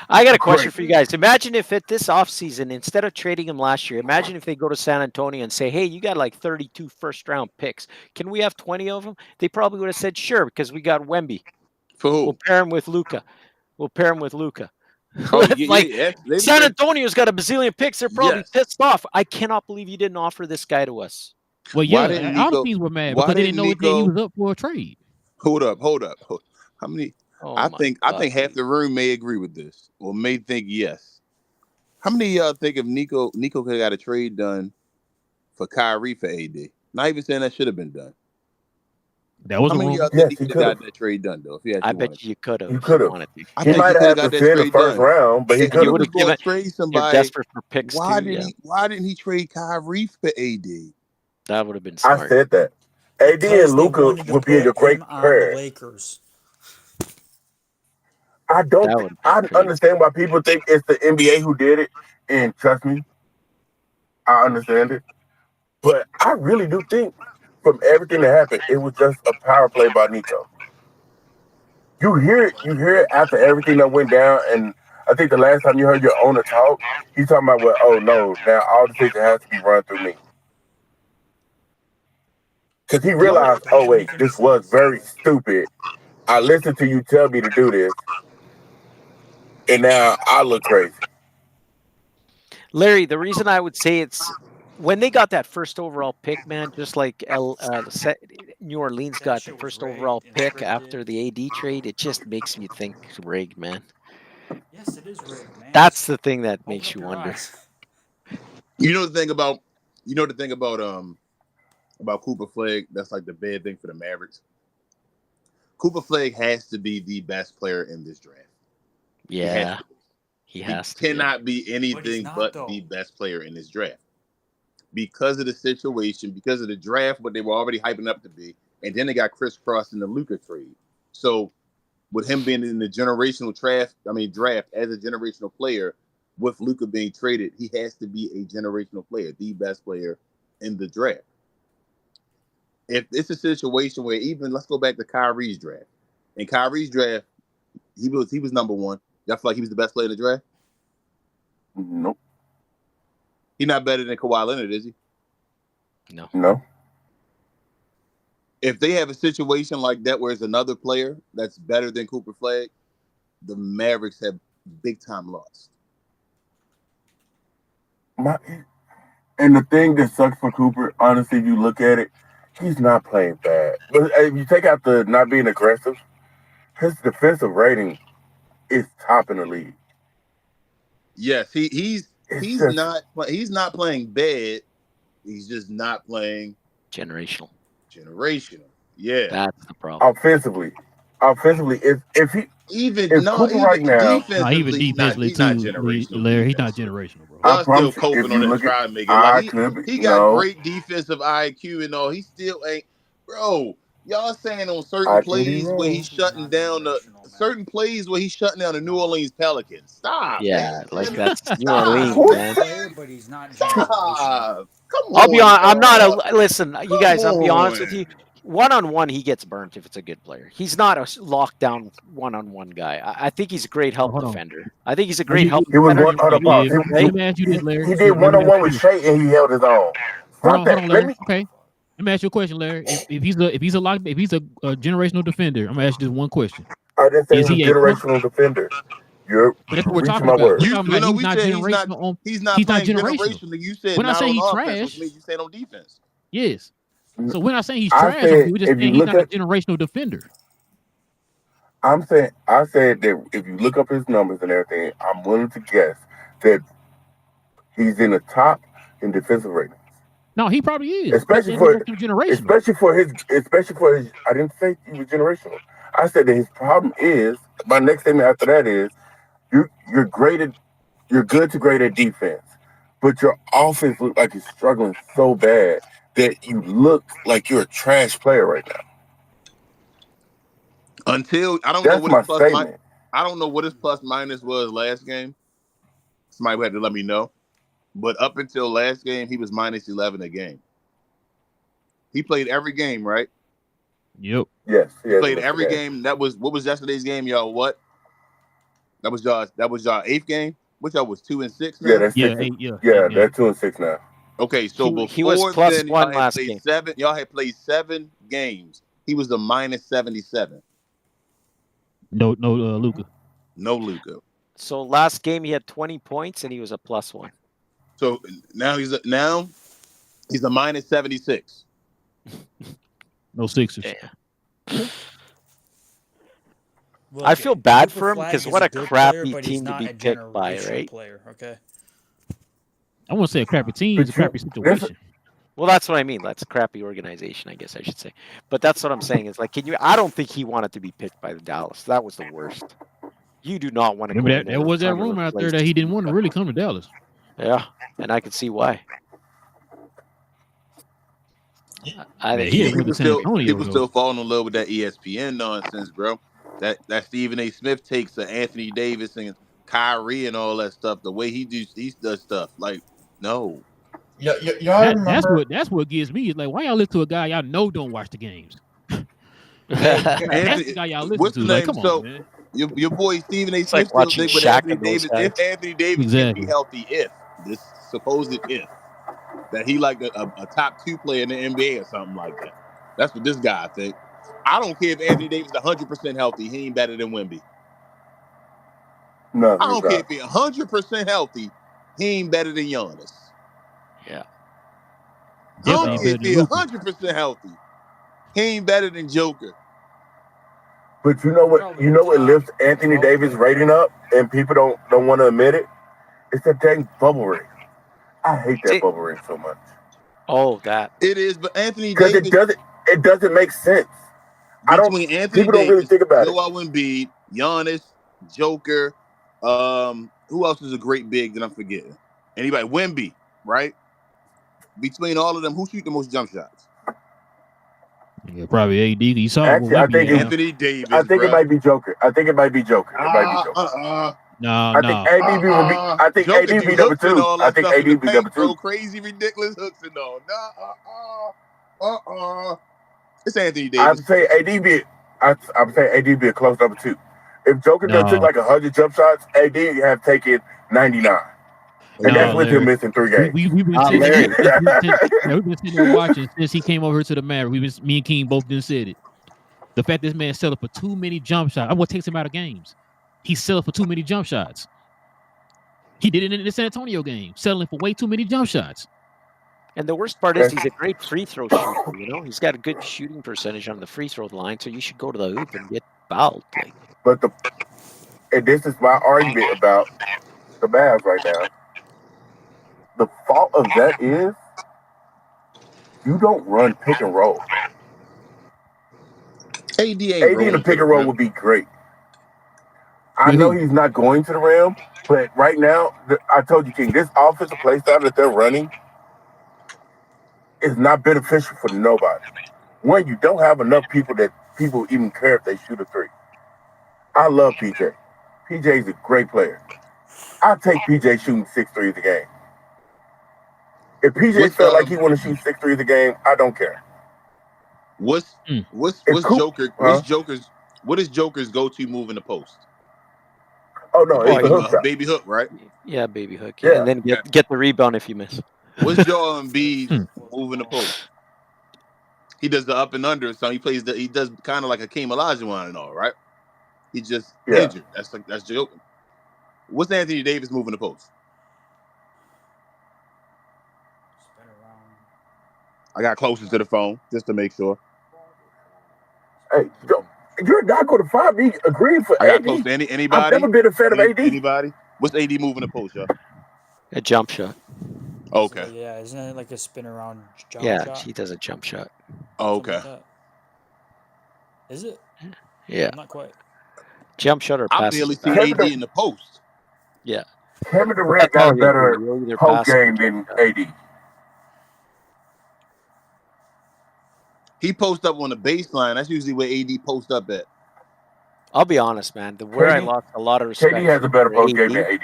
I got a question for you guys. Imagine if at this offseason, instead of trading him last year, imagine if they go to San Antonio and say, hey, you got like 32 first-round picks. Can we have 20 of them? They probably would have said, sure, because we got Wemby.
For who?
We'll pair him with Luka.
Oh,
San Antonio's got a bazillion picks. They're probably pissed off. I cannot believe you didn't offer this guy to us.
Well, yeah, all the teams were mad because they didn't know that he was up for a trade.
Hold up. How many? I think half the room may agree with this, or may think yes. How many of y'all think if Nico could have got a trade done for Kyrie for AD? Not even saying that should have been done.
That was
how many of y'all think he could have got that trade done though? If he
I bet you could have.
You could have.
I
He
think
might
he
have
got
to
that
fit the
trade
first
done.
round, but he could have.
Going to trade somebody.
You're desperate for picks.
Why didn't he trade Kyrie for AD?
That would have been smart.
I said that. AD and Luka would be a great pair.
Lakers.
I understand why people think it's the NBA who did it, and trust me, I understand it. But I really do think, from everything that happened, it was just a power play by Nico. You hear it after everything that went down, and I think the last time you heard your owner talk, he's talking about, well, oh no, now all decisions have to be run through me. Because he realized, oh wait, this was very stupid. I listened to you tell me to do this, and now I look crazy.
Larry, the reason I would say it's when they got that first overall pick, man, just like New Orleans got the first overall pick after the AD trade, it just makes me think rigged, man.
Yes, it is rigged, man.
That's the thing that makes you wonder.
You know the thing about Cooper Flag, that's like the bad thing for the Mavericks. Cooper Flag has to be the best player in this draft.
Yeah, he has to.
Cannot be anything but the best player in this draft. Because of the situation, because of the draft, what they were already hyping up to be, and then they got crisscrossed in the Luka trade. So with him being in the generational draft as a generational player, with Luka being traded, he has to be a generational player, the best player in the draft. If it's a situation where let's go back to Kyrie's draft. In Kyrie's draft, he was number one. Y'all feel like he was the best player in the draft?
Nope.
He's not better than Kawhi Leonard, is he?
No.
If they have a situation like that where it's another player that's better than Cooper Flag, the Mavericks have big time lost.
And the thing that sucks for Cooper, honestly, if you look at it, he's not playing bad. But if you take out the not being aggressive, his defensive rating is top in the league.
Yes, he's not playing bad. He's just not playing
generational.
Yeah,
that's the problem.
Offensively, if
defensively too, Larry, he's not generational, bro.
I'm still coping on it, trying to make it. He got great defensive IQ and all. He still ain't, bro. Y'all saying on certain plays where he's shutting down the New Orleans Pelicans. Stop.
Yeah,
man.
like that's New Orleans, man.
Player, but he's not generational.
Come on.
I'll be honest. I'm not listen, you guys. I'll be honest with you. One-on-one, he gets burnt if it's a good player. He's not a lockdown one-on-one guy. I think he's a great help defender. I think he's a great help defender.
He did one-on-one with Shea and he held his own.
Hold on, Larry. Okay. Let me ask you a question, Larry. If he's a generational defender, I'm gonna ask you just one question.
I didn't say he's a generational defender. You're
that's what we're talking
my
about.
word.
He's not generational. You said
when I say he's trash,
you said on defense.
Yes. So when I say he's trash, we're just saying he's not a generational defender.
I said that if you look up his numbers and everything, I'm willing to guess that he's in the top in defensive ratings.
No, he probably is.
Especially for his. I didn't say he was generational. I said that his problem is. My next statement after that is, you're graded. You're good to grade at defense, but your offense looks like it's struggling so bad that you look like you're a trash player right now.
Until I don't know what his plus minus was last game. Somebody would have to let me know. But up until last game, he was minus 11 a game. He played every game, right?
Yep.
Yes.
He played every game. What was yesterday's game, y'all? What? That was y'all 8th game. Which y'all was 2-6 now.
Yeah, that's
Yeah,
6.
yeah,
Yeah,
yeah.
they're 2-6 now.
Okay, so
He was
before
plus
then,
one
y'all had
last
played
game.
7. Y'all had played 7 games. He was the -77.
No, Luka.
No Luka.
So last game he had 20 points and he was a +1.
So now he's a -76.
No Sixers.
Yeah.
Look,
I feel bad
Luka
for him
Flag
because
is
what a
good
crappy
player, but he's
team to
not
be
a
picked by,
generational
right?
player. Okay.
I won't say a crappy team, it's a crappy situation.
Well, that's what I mean. That's a crappy organization, I guess I should say. But that's what I'm saying. Is like, I don't think he wanted to be picked by the Dallas. That was the worst. You do not want to
Remember
go
that
in
there was that
trying to
rumor out there
replace
that he didn't want to really come to Dallas.
Yeah, and I can see why. I think
he went to San Antonio.
People still falling in love with that ESPN nonsense, bro. That Stephen A. Smith takes Anthony Davis and Kyrie and all that stuff. The way he does stuff, like no.
Yeah, y'all remember?
That's what gives me. It's like, why y'all listen to a guy y'all know don't watch the games?
Anthony,
That's the guy y'all listen
what's
to.
the
Like,
name?
come
So
on, man.
your boy Stephen A.
It's
Smith
like
still
watching
think with
Shaq
Anthony
and those
Davis.
guys.
If Anthony Davis can be healthy, if this supposed if that he like a top 2 player in the NBA or something like that. That's what this guy think. I don't care if Anthony Davis is 100% healthy. He ain't better than Wemby.
No,
I don't care if he's 100% healthy. He ain't better than Giannis.
Yeah.
I don't care if he's 100% healthy. He ain't better than Joker.
But you know what? You know what lifts Anthony Davis' rating up, and people don't want to admit it. It's that dang bubble ring. I hate that bubble ring so much.
Oh, that
it is. But Anthony
because
Davis,
it doesn't make sense.
Between Anthony
people
Davis,
don't really think about it.
Joel Embiid, Giannis, Joker, who else is a great big that I'm forgetting? Anybody? Wemby, right? Between all of them, who shoot the most jump shots?
Yeah, probably AD. You saw
Actually, I think
Anthony Davis.
I think it might be Joker. I think it might be Joker.
No,
I think AD be. I think
Joker
AD
do
be number
hooks and
2.
all
I
that
think
stuff in
AD
the
be
paint,
number 2.
bro. Crazy, ridiculous hooks and all. It's Anthony Davis.
I'm saying AD be. I'm saying AD be a close number 2. If Joker just took like 100 jump shots, AD have taken 99. And that's with him missing 3 games.
We've been sitting there watching since he came over to the Mavericks. Me and King both done said it. The fact this man settled for too many jump shots. What takes him out of games? He settled for too many jump shots. He did it in the San Antonio game, settling for way too many jump shots.
And the worst part is he's a great free throw shooter. You know, he's got a good shooting percentage on the free throw line. So you should go to the hoop and get fouled. Like,
but and this is my argument about the Mavs right now. The fault of that is you don't run pick and roll. AD in the pick and roll would be great. I know he's not going to the rim, but right now, I told you, King, this offensive play style that they're running is not beneficial for nobody. One, you don't have enough people that people even care if they shoot a 3. I love PJ. PJ's a great player. I'll take PJ shooting 6 threes a game. If PJ felt like he want to shoot 6 threes a game, I don't care.
What's Joker? What is Joker's go-to move in the post?
Oh no, it's the hook shot.
Baby hook, right?
Yeah, baby hook. Yeah. And then get the rebound if you miss.
What's Joel Embiid's move in the post? He does the up and under, so he does kind of like a Hakeem Olajuwon and all, right? He just injured. That's Joker. What's Anthony Davis moving the post? I got closer to the phone just to make sure.
Hey, you're not going to find me agreeing for
I got
AD.
close to anybody.
I've never been a fan of AD.
Anybody? What's AD moving the post, y'all?
A jump shot.
Okay.
So, yeah, isn't it like a spin around jump
shot?
Yeah,
he does a jump shot.
Oh, okay.
Like is it?
Yeah.
Not quite.
Jump shot or pass.
I barely see AD in the post.
Yeah.
Kevin Durant got a better post game than AD.
He posts up on the baseline. That's usually where AD posts up at.
I'll be honest, man. Where I lost a lot of respect.
KD has a better post game than AD.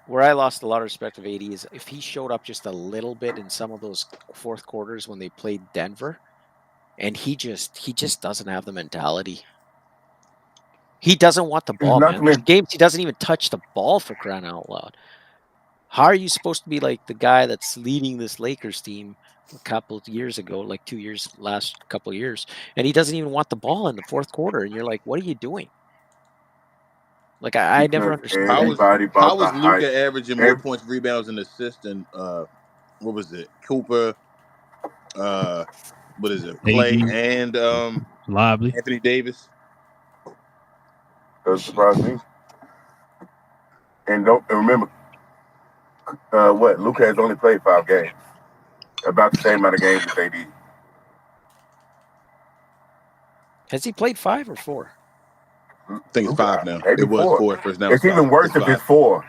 Where I lost a lot of respect of AD is if he showed up just a little bit in some of those fourth quarters when they played Denver, and he just doesn't have the mentality. He doesn't want the ball,
not
man.
to mention-
In games, he doesn't even touch the ball for crying out loud. How are you supposed to be like the guy that's leading this Lakers team a couple of years ago, like last couple of years, and he doesn't even want the ball in the fourth quarter, and you're like, what are you doing? Like I never
Because
understood.
everybody
How
bought
was
the hype.
Luka averaging more points, rebounds, and assists than what was it? Cooper, what is it? Clay
AD.
and
Lively.
Anthony Davis.
Doesn't surprise me. And remember, Luka has only played 5 games. About the same amount of games as AD.
Has he played 5 or 4?
I think it's 5 now.
Maybe
It was
4.
4 at first. Now
It's even worse if it's 4.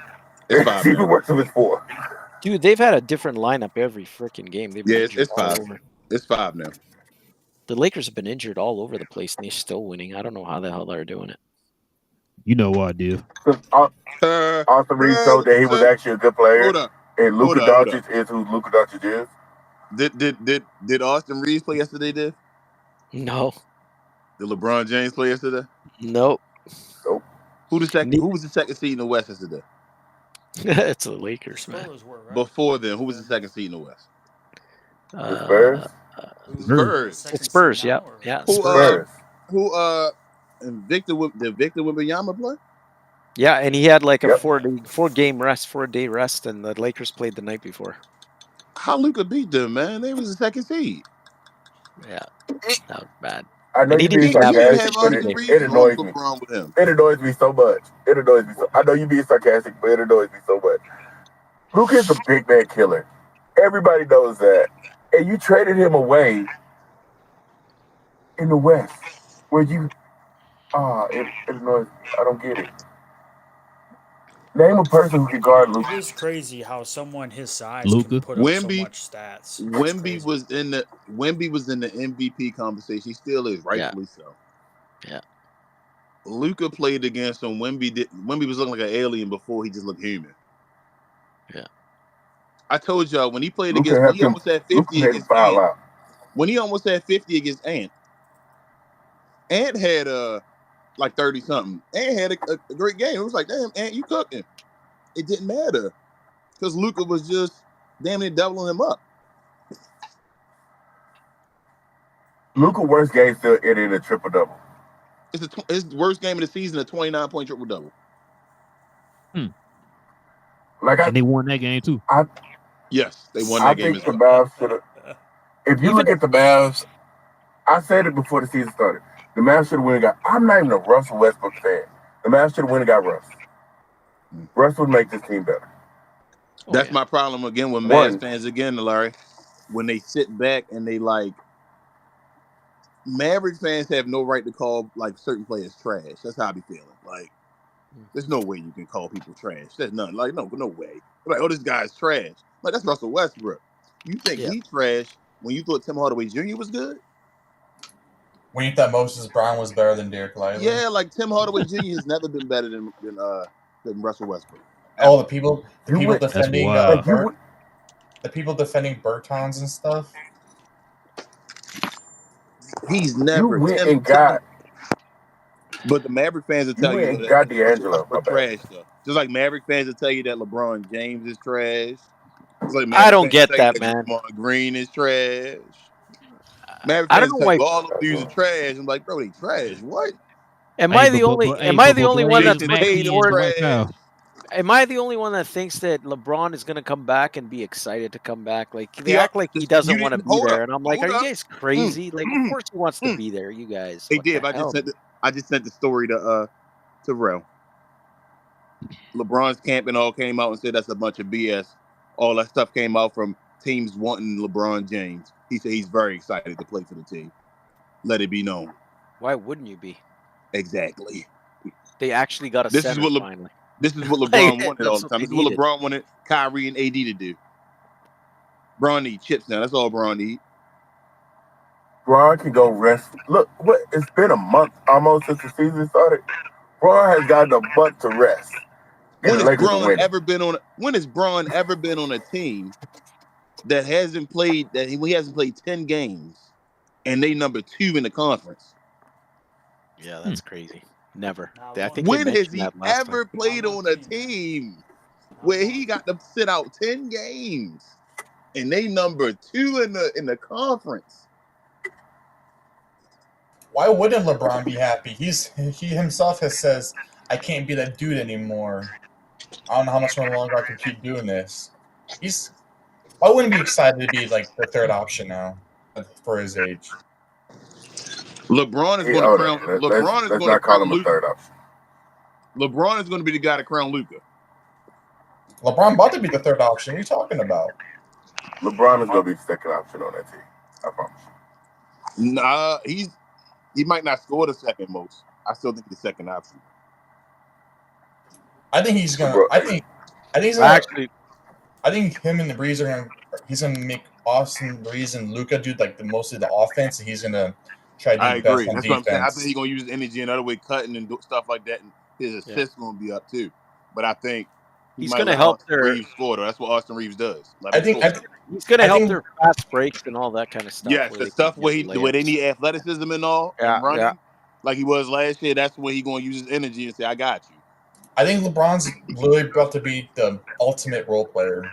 It's 5
It's even
now.
worse if it's 4.
Dude, they've had a different lineup every freaking game. They've been injured
It's
all
5.
over.
It's 5 now.
The Lakers have been injured all over the place, and they're still winning. I don't know how the hell they're doing it.
You know what, dude?
Austin Reeves showed that he was actually a good player.
Hold up.
And Luka
Hold
Doncic is who Luka Doncic is.
Did Austin Reeves play yesterday, Div?
No.
Did LeBron James play yesterday?
Nope.
Who was the second seed in the West yesterday?
It's the Lakers, man.
Before then, who was the second seed in the West?
The Spurs.
Spurs.
It's Spurs, yeah. Yeah.
Spurs.
Who and Victor Wembanyama play?
Yeah, and he had like a 4-day rest, and the Lakers played the night before.
How Luka beat them, man? They was the second seed.
Yeah, that was bad.
I know
And
you
he
being
didn't have
sarcastic,
every
but
single
it annoys me.
Wrong with him.
It annoys me so much. It annoys me so. I know you being sarcastic, but it annoys me so much. Luka is a big man killer. Everybody knows that. And you traded him away in the West, where you it annoys me. I don't get it. Name a person who can guard Luka.
It is crazy how someone his size
Luka.
can put up so
Wemby-
much stats. It's
Wemby
crazy.
was in the MVP conversation. He still is, rightfully so.
Yeah.
Luka played against him. Wemby was looking like an alien before he just looked human.
Yeah.
I told y'all when he played
Luka
against
had
when he almost had 50
Luka had
against
foul
Ant.
out.
When he almost had 50 against Ant had like 30 something. Ant had a great game. It was like, damn, Ant, you cooking. It didn't matter because Luka was just damn near doubling him up.
Luka worst game still ended in a triple double.
It's the worst game of the season, a 29-point triple double.
And they won that game too.
Yes, they won that game as well.
The Mavs should have. If you look at the Mavs, I said it before the season started. The Mavs should have went and got. I'm not even a Russell Westbrook fan. The Mavs should have went and got Russ. Russ would make this team better.
That's my problem again with Mavs fans again, Larry. When they sit back and they like Maverick fans have no right to call like certain players trash. That's how I be feeling. Like, there's no way you can call people trash. There's none. Like, no way. Like, oh, this guy's trash. Like, that's Russell Westbrook. You think he trash when you thought Tim Hardaway Jr. was good?
When you thought Moses Brown was better than Derek Lively?
Yeah, like Tim Hardaway Jr. has never been better than Russell Westbrook.
Oh, the people defending
wild.
the people defending Bertans and stuff.
He's never.
You went and got.
But the Maverick fans will tell you
that got D'Angelo.
Trash though. Just like Maverick fans will tell you that LeBron James is trash. Like
I don't get that, man.
Draymond Green is trash. Maverick
I
fans
don't
tell
know
you
why.
all the dudes are trash. I'm like, bro, they trash. What?
Am I the only one that Am I the only one that thinks that LeBron is going to come back and be excited to come back? Like they act like he doesn't want to be there, and I'm like, are you guys crazy? Like, of course he wants to be there. You guys.
Hey, Dib, I just sent the story to Relle. LeBron's camp and all came out and said that's a bunch of BS. All that stuff came out from teams wanting LeBron James. He said he's very excited to play for the team. Let it be known.
Why wouldn't you be?
Exactly.
They actually got a center finally.
This is what LeBron wanted all the time. This is what LeBron wanted Kyrie and AD to do. Bron need chips now. That's all Bron need.
Bron can go rest. Look, it's been a month almost since the season started. Bron has gotten a month to rest.
When has Bron ever been on a team that hasn't played he hasn't played 10 games and they number 2 in the conference?
Yeah, that's crazy. Never.
Not
I
once.
think you
When has
mentioned
he
that last time.
ever played on a team where he got to sit out 10 games and they number 2 in the conference?
Why wouldn't LeBron be happy? He himself has says, I can't be that dude anymore. I don't know how much longer I can keep doing this. Why wouldn't he be excited to be like the third option now for his age?
LeBron is
Yeah,
going to
hold
crown.
on.
LeBron is
Let's
going to
not call
crown
him a
Luka.
third option.
LeBron is going to be the guy to crown Luka.
LeBron about to be the third option. What are you talking about?
LeBron is going to be the second option on that team. I promise.
Nah, he might not score the second most. I still think he's the second option.
I think he's gonna.
LeBron-
I think he's gonna.
Actually,
I think him and the Breeze are gonna. He's gonna make Austin Breeze and Luka do like the most of the offense, and he's gonna try to do
I
the best
agree.
on
That's
defense.
what I'm saying. I think he's going to use his energy another way, cutting and stuff like that, and his assists going to be up too. But I think
he's
might
going to
let
help
Austin
their.
Reeves score, though. That's what Austin Reeves does. Let
I
him
think.
score.
He's going to
I
help
think-
their fast breaks and all that kind of stuff.
Yes,
where
the
they
stuff
can
where
get
where they
layups.
need athleticism and all,
Yeah,
and running,
yeah.
like he was last year. That's where he's going to use his energy and say, "I got you."
I think LeBron's literally about to be the ultimate role player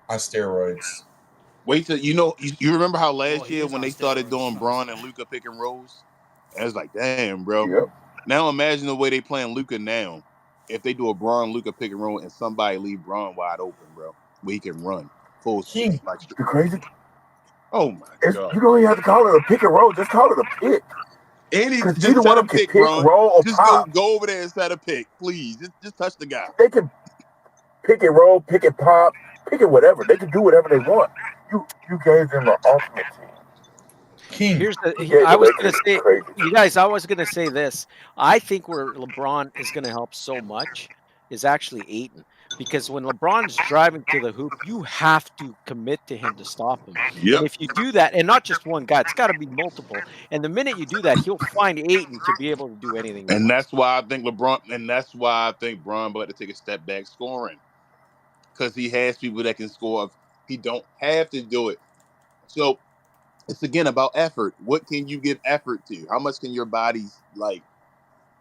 on steroids.
Wait till you remember how last
Well, he
year
is
when
on
they started
steroids,
doing
so-
Braun and Luka pick and rolls, I was like, "Damn, bro."
Yep.
Now imagine the way they playing Luka now. If they do a Braun Luka pick and roll and somebody leave Braun wide open, bro, where he can run full
King.
speed, like,
The crazy.
oh my
You
god!
don't even have to call it a pick and roll. Just call it a pick.
Any
Because
just
either
set
one
a
of them
pick,
can pick,
Braun.
roll, or
Just
pop.
go over there and set a pick, please. Just touch the guy.
They can pick and roll, pick and pop, pick and whatever. They can do whatever they want. You gave them an ultimate team.
King.
Here's
You
the.
gave
I
the
was going
Lakers
to say,
crazy.
you guys. I was going to say this. I think where LeBron is going to help so much is actually Ayton, because when LeBron's driving to the hoop, you have to commit to him to stop him.
Yep.
And if you do that, and not just one guy, it's got to be multiple. And the minute you do that, he'll find Ayton to be able to do anything.
And that's why I think Braun about to take a step back scoring, because he has people that can score. He don't have to do it. So it's again about effort. What can you give effort to? How much can your body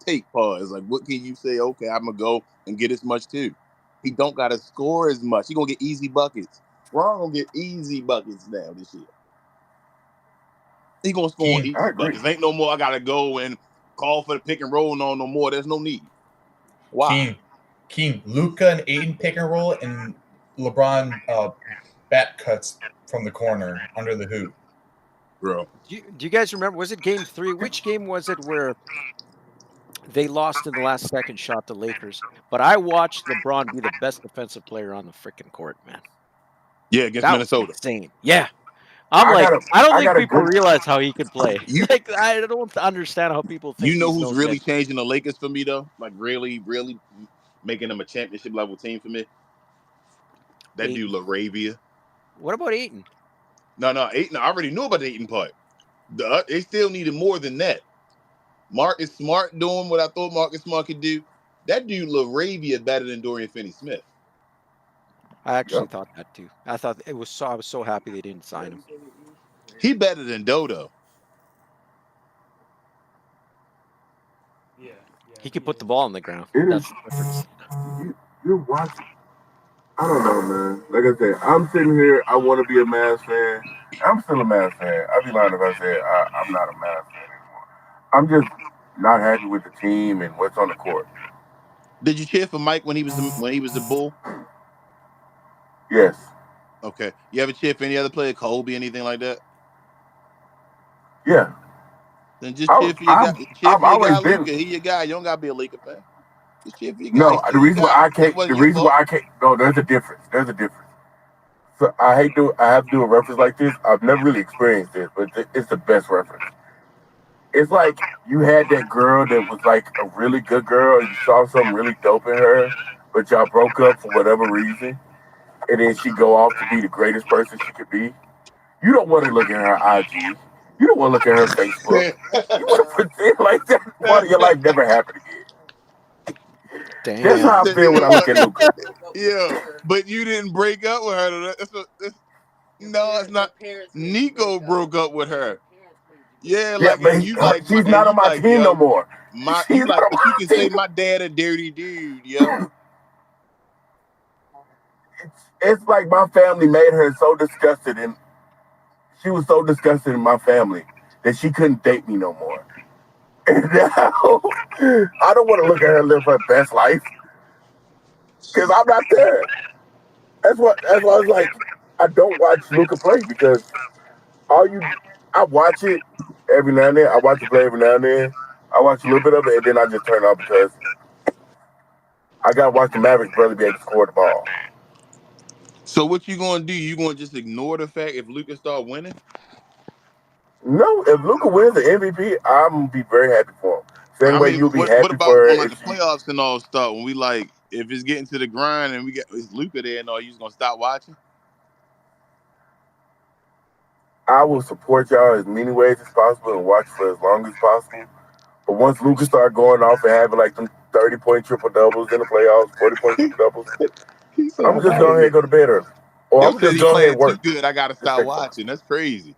take pause? Like, what can you say? Okay, I'm gonna go and get as much too. He don't gotta score as much. He gonna get easy buckets. Braun gonna get easy buckets now this year. He gonna score
King,
easy
I agree.
buckets. Ain't no more. I gotta go and call for the pick and roll. No more. There's no need. Why?
King, Luka and Ayton pick and roll, and LeBron bat cuts from the corner under the hoop.
Bro.
Do you guys remember? Was it Game 3? Which game was it where they lost in the last second shot to Lakers? But I watched LeBron be the best defensive player on the freaking court, man.
Yeah, against
That
Minnesota.
was insane. Yeah. I don't think people realize how he could play. I don't understand how people think.
You know
he's
who's
no
really
good.
changing the Lakers for me though? Like really, really making them a championship level team for me. That
Ayton.
dude LaRavia.
What about Ayton?
No, Ayton. I already knew about the Ayton part. They still needed more than that. Marcus Smart doing what I thought Marcus Smart could do. That dude LaRavia better than Dorian Finney-Smith.
I actually thought that too. I was so happy they didn't sign him.
He better than Dodo.
Yeah.
He could put the ball on the ground.
It
That's
is.
the difference.
You're watching. I don't know, man. Like I said, I'm sitting here. I want to be a Mavs fan. I'm still a Mavs fan. I'd be lying if I said I'm not a Mavs fan anymore. I'm just not happy with the team and what's on the court.
Did you cheer for Mike when he was the Bull?
Yes.
Okay. You ever cheer for any other player, Kobe, anything like that?
Yeah.
Then just cheer for your guy. Cheer
I've
for your
always
guy,
been.
Luka. He your guy. You don't gotta be a Laker fan. Just cheer for your guy.
No,
He's
the
still
reason
your
why
guy.
I can't.
That wasn't
The
your
reason
fault.
why I can't. No, there's a difference. There's a difference. So I have to do a reference like this. I've never really experienced this, but it's the best reference. It's like you had that girl that was like a really good girl, and you saw something really dope in her, but y'all broke up for whatever reason, and then she go off to be the greatest person she could be. You don't want to look at her IG. You don't want to look at her Facebook. You want to pretend like that part of your life never happened again.
Damn.
That's how I feel when I look at Luka.
Yeah, but you didn't break up with her. No, it's not. Nico broke up with her. Yeah,
Yeah,
like
but
and you like,
she's not on my team no more.
He's like, but you can say my dad a dirty dude, yo.
It's like my family made her so disgusted, and she was so disgusted in my family that she couldn't date me no more. And now I don't want to look at her live her best life because I'm not there. That's why I was like, I don't watch Luka play because I watch it every now and then. I watch it play every now and then. I watch a little bit of it and then I just turn off because I gotta watch the Mavericks barely be able to score the ball.
So what you gonna do? You gonna just ignore the fact if Luka start winning?
No, if Luka wins the MVP, I'm gonna be very happy for him. Same way you'll be
what
happy
about
for
when
it
like the
if
playoffs and all start? When we like, if it's getting to the grind and it's Luka there and all, you just gonna stop watching?
I will support y'all as many ways as possible and watch for as long as possible. But once Luka start going off and having like them 30-point triple doubles in the playoffs, 40-point triple doubles, I'm just going ahead and go to bed early. Or
Yo
I'm
said
just
he
going ahead
playing
and
too
work.
good. I gotta
Just
stop
take time.
watching. That's crazy.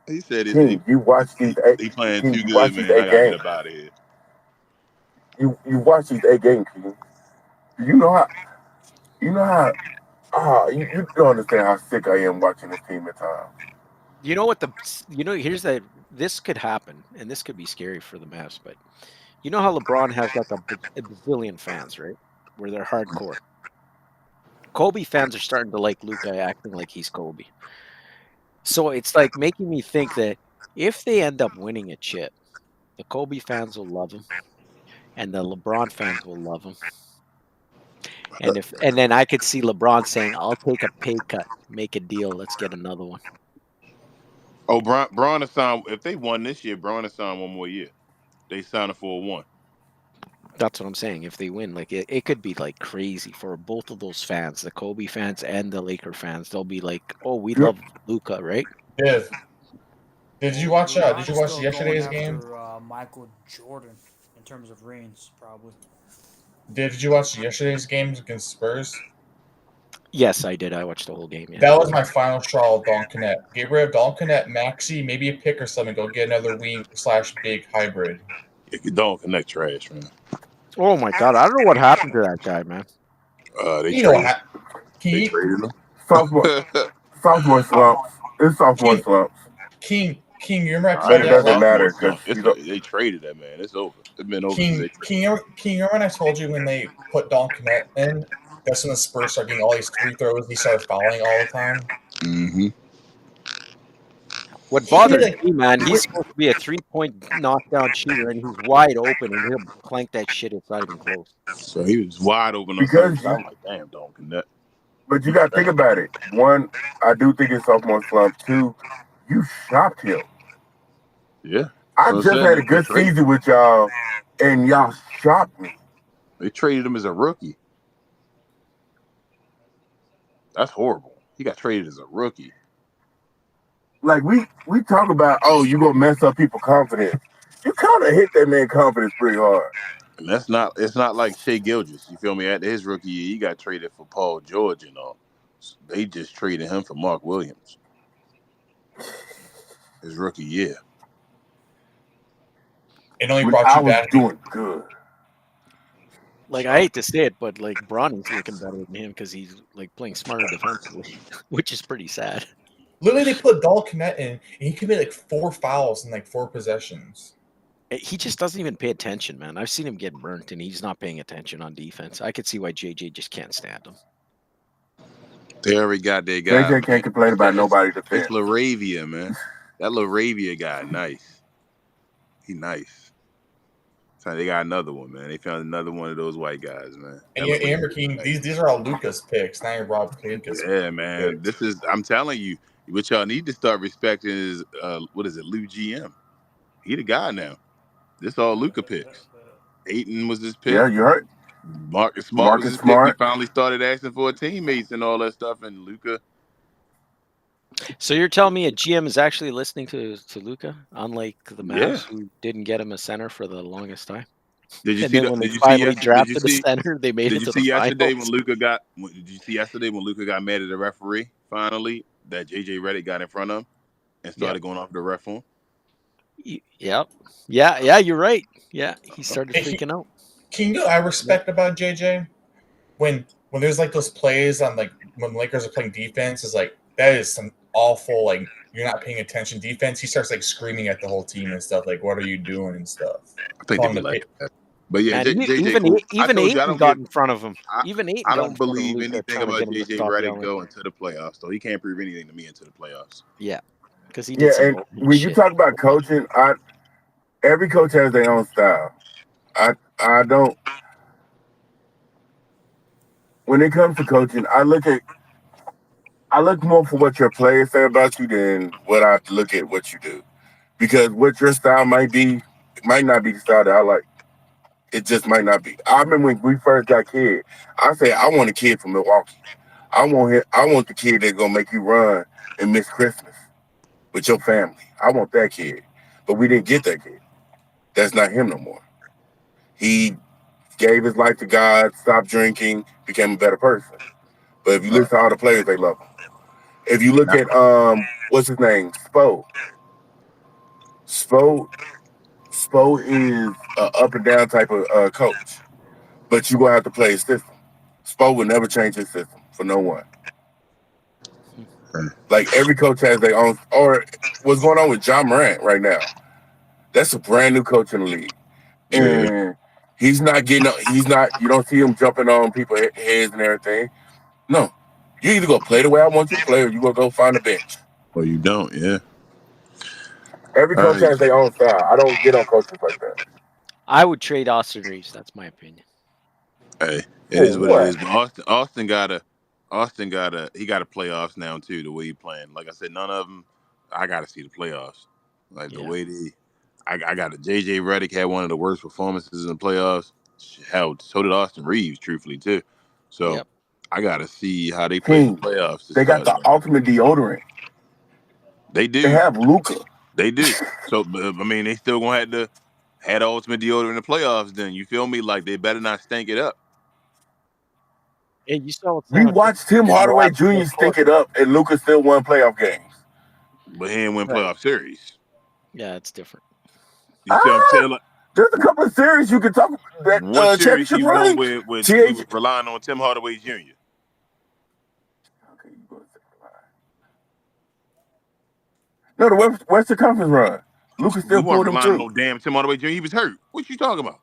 He said
King, you watch these
he playing
King,
too
you
good,
watch these
man. I
8
gotta get
games.
up out of here.
You watch these 8 games, King. You know how you don't understand how sick I am watching this team at times.
You know what this could happen, and this could be scary for the Mavs, but you know how LeBron has like a bazillion fans, right? Where they're hardcore. Kobe fans are starting to like Luka acting like he's Kobe. So it's like making me think that if they end up winning a chip, the Kobe fans will love him, and the LeBron fans will love him. And then I could see LeBron saying, "I'll take a pay cut, make a deal, let's get another one."
Oh, Braun has signed. If they won this year, Braun has signed one more year. They signed it for a 1.
That's what I'm saying. If they win, like it could be like crazy for both of those fans, the Kobe fans and the Laker fans. They'll be like, "Oh, we love Luka, right?"
Did you watch
LeBron's still
yesterday's
going
game?
after Michael Jordan in terms of rings, probably.
Did you watch yesterday's games against Spurs?
Yes, I did. I watched the whole game. Yeah.
That was my final straw of Don Connect. Get rid of Don Connect, Maxi, maybe a pick or something. Go get another wing / big hybrid.
If you don't connect, trash, man.
Oh my God, I don't know what happened to that guy, man.
They
You know
traded.
what?
They traded him.
Sophomore slumps. It's sophomore slumps.
King, you remember I
But
told
it
you
doesn't matter because
they traded that man. It's over. It's been over.
King, you remember when I told you when they put Don Connect in, that's when the Spurs started getting all these free throws. He started fouling all the time.
Mm-hmm.
What bothers me, man, he's supposed to be a 3-point knockdown shooter, and he's wide open, and he'll clank that shit. It's not even close.
So he was wide open on
Because
Thursday. I'm like, damn, don't connect.
But you got to think about it. One, I do think it's sophomore slump. Two, you shocked him.
Yeah.
I just had a good season with y'all, and y'all shocked me.
They traded him as a rookie. That's horrible. He got traded as a rookie.
Like we talk about, oh, you gonna mess up people's confidence. You kind of hit that man confidence pretty hard.
And it's not like Shea Gilgeous. You feel me? At his rookie year, he got traded for Paul George and all. So they just traded him for Mark Williams. His rookie year.
It only brought you back.
Doing good.
Like, I hate to say it, but like Bronny's looking better than him because he's like playing smarter defensively, which is pretty sad.
Literally, they put Don Connect in, and he committed like 4 fouls in like 4 possessions.
He just doesn't even pay attention, man. I've seen him get burnt, and he's not paying attention on defense. I could see why JJ just can't stand him.
They already got their guy.
JJ can't complain about nobody defense.
It's LaRavia, man. That LaRavia guy, nice. He nice. So they got another one, man. They found another one of those white guys, man.
And Amber King, these are all Luka's picks, not even Rob Pelinka's.
Yeah, man.
Picks.
I'm telling you, what y'all need to start respecting is what is it, Lou GM? He the guy now. This all Luka picks. Ayton was his pick.
Yeah, you're right.
Marcus Smart was his pick. We finally started asking for teammates and all that stuff, and Luka.
So you're telling me a GM is actually listening to Luka, unlike the Mavs, who didn't get him a center for the longest time?
Did you
and
see
then
that?
when
Did
they
you
finally
see
drafted the center, they made it to the
yesterday
finals?
when Luka got? Did you see yesterday when Luka got mad at the referee finally that JJ Redick got in front of him and started going off the ref on?
Yep. Yeah, you're right. Yeah, he started freaking out.
King, I respect about JJ when there's like those plays on like when Lakers are playing defense is like that is some awful like you're not paying attention defense. He starts like screaming at the whole team and stuff like what are you doing and stuff.
I think they'd be like that. But yeah,
Man,
JJ cool.
even
I told you I
Ayton
don't
got
give.
in front of him. Even Ayton
I
got in
don't
front of
believe
Luka
anything
trying to
about
get him to
JJ
stop
Redick
yelling.
going to the playoffs. Though he can't prove anything to me into the playoffs.
Yeah, because he did
Yeah,
some
and
bullshit
when you
shit.
talk about coaching, every coach has their own style. I don't. When it comes to coaching, I look more for what your players say about you than what I look at what you do, because what your style might not be the style that I like. It just might not be. I remember when we first got Kid, I said I want a kid from Milwaukee. I want the kid that's gonna make you run and miss Christmas with your family. I want that kid. But we didn't get that kid. That's not him no more. He gave his life to God, stopped drinking, became a better person. But if you listen to all the players, they love him. If you look at what's his name? Spo. Spo is a up and down type of coach. But you're gonna have to play his system. Spo will never change his system for no one. Like every coach has their own. Or what's going on with John Morant right now? That's a brand new coach in the league, and he's not getting. He's not. You don't see him jumping on people's heads and everything. No, you either go play the way I want you to play, or you gonna go find a bench.
Well, you don't. Yeah.
Every coach has their own style. I don't get on coaches like that.
I would trade Austin Reeves. That's my opinion.
Hey, it is what it is. But Austin got a playoffs now too. The way he playing, like I said, none of them. I got to see the playoffs. Like the way I got it. JJ Redick had one of the worst performances in the playoffs. Hell, so did Austin Reeves, truthfully too. So I got to see how they play in the playoffs.
They got the ultimate deodorant.
They do.
They have Luka.
They do. So I mean, they still gonna have the ultimate deodorant in the playoffs. Then you feel me? Like they better not stink it up.
Yeah, you saw
We watched Tim Hardaway Jr. stink it up, and Luka still won playoff games.
But he didn't win playoff series.
Yeah, it's different.
You see what I'm saying? Like,
there's a couple of series you can talk about.
One series he won with
we
were relying on Tim Hardaway Jr.
No, the Western Conference run. Luka still pulled him through.
No damn Tim Hardaway Jr. He was hurt. What you talking about?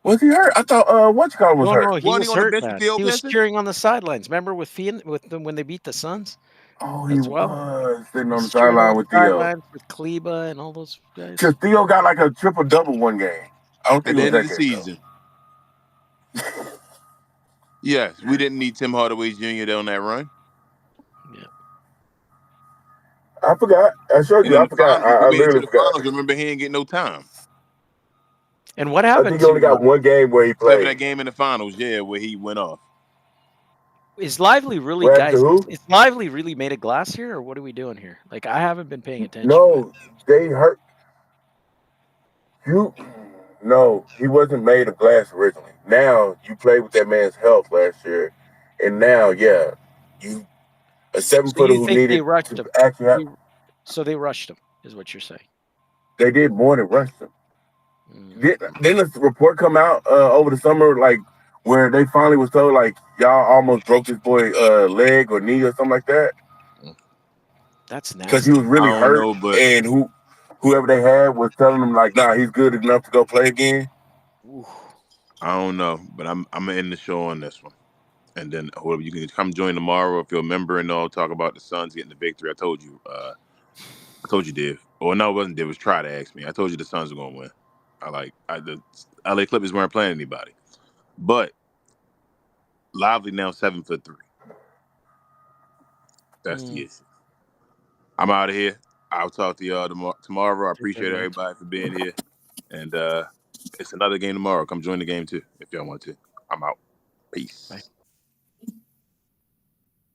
Was he hurt? I thought was hurt.
No, he was hurt. He was cheering on the sidelines. Remember when they beat the Suns?
Oh, he was sitting on the
cheering
sideline with Theo.
With Kleba and all those guys.
Because Theo got like a triple-double one game. I don't think
at
it
the
was
end of the season. Yes, we didn't need Tim Hardaway Jr. on that run.
Yeah.
I forgot. I showed you. I forgot. I literally forgot.
Finals, remember, he didn't get no time.
And what happened?
I think he only got one game where he played.
That game in the finals, where he went off.
Is Lively really, guys? Is Lively really made of glass here, or what are we doing here? Like, I haven't been paying attention.
No, they hurt you. No, he wasn't made of glass originally. Now you played with that man's health last year, and now, you a 7-footer who needed
they rushed
to
him.
actually.
So they rushed him, is what you're saying?
They did more than rush him. Didn't a report come out over the summer, like where they finally was told, like, y'all almost broke this boy leg or knee or something like that?
That's nasty.
Because he was really hurt, and whoever they had was telling him, like, nah, he's good enough to go play again.
I don't know, but I'm gonna end the show on this one, and then whoever you can come join tomorrow if you're a member and all talk about the Suns getting the victory. I told you, Dave. Or no, it wasn't Dave. It was Try to ask me. I told you the Suns were gonna win. The LA Clippers weren't playing anybody, but Lively now 7'3". That's the issue. I'm out of here. I'll talk to y'all tomorrow. I appreciate everybody for being here, and it's another game tomorrow. Come join the game too if y'all want to. I'm out. Peace.
Bye.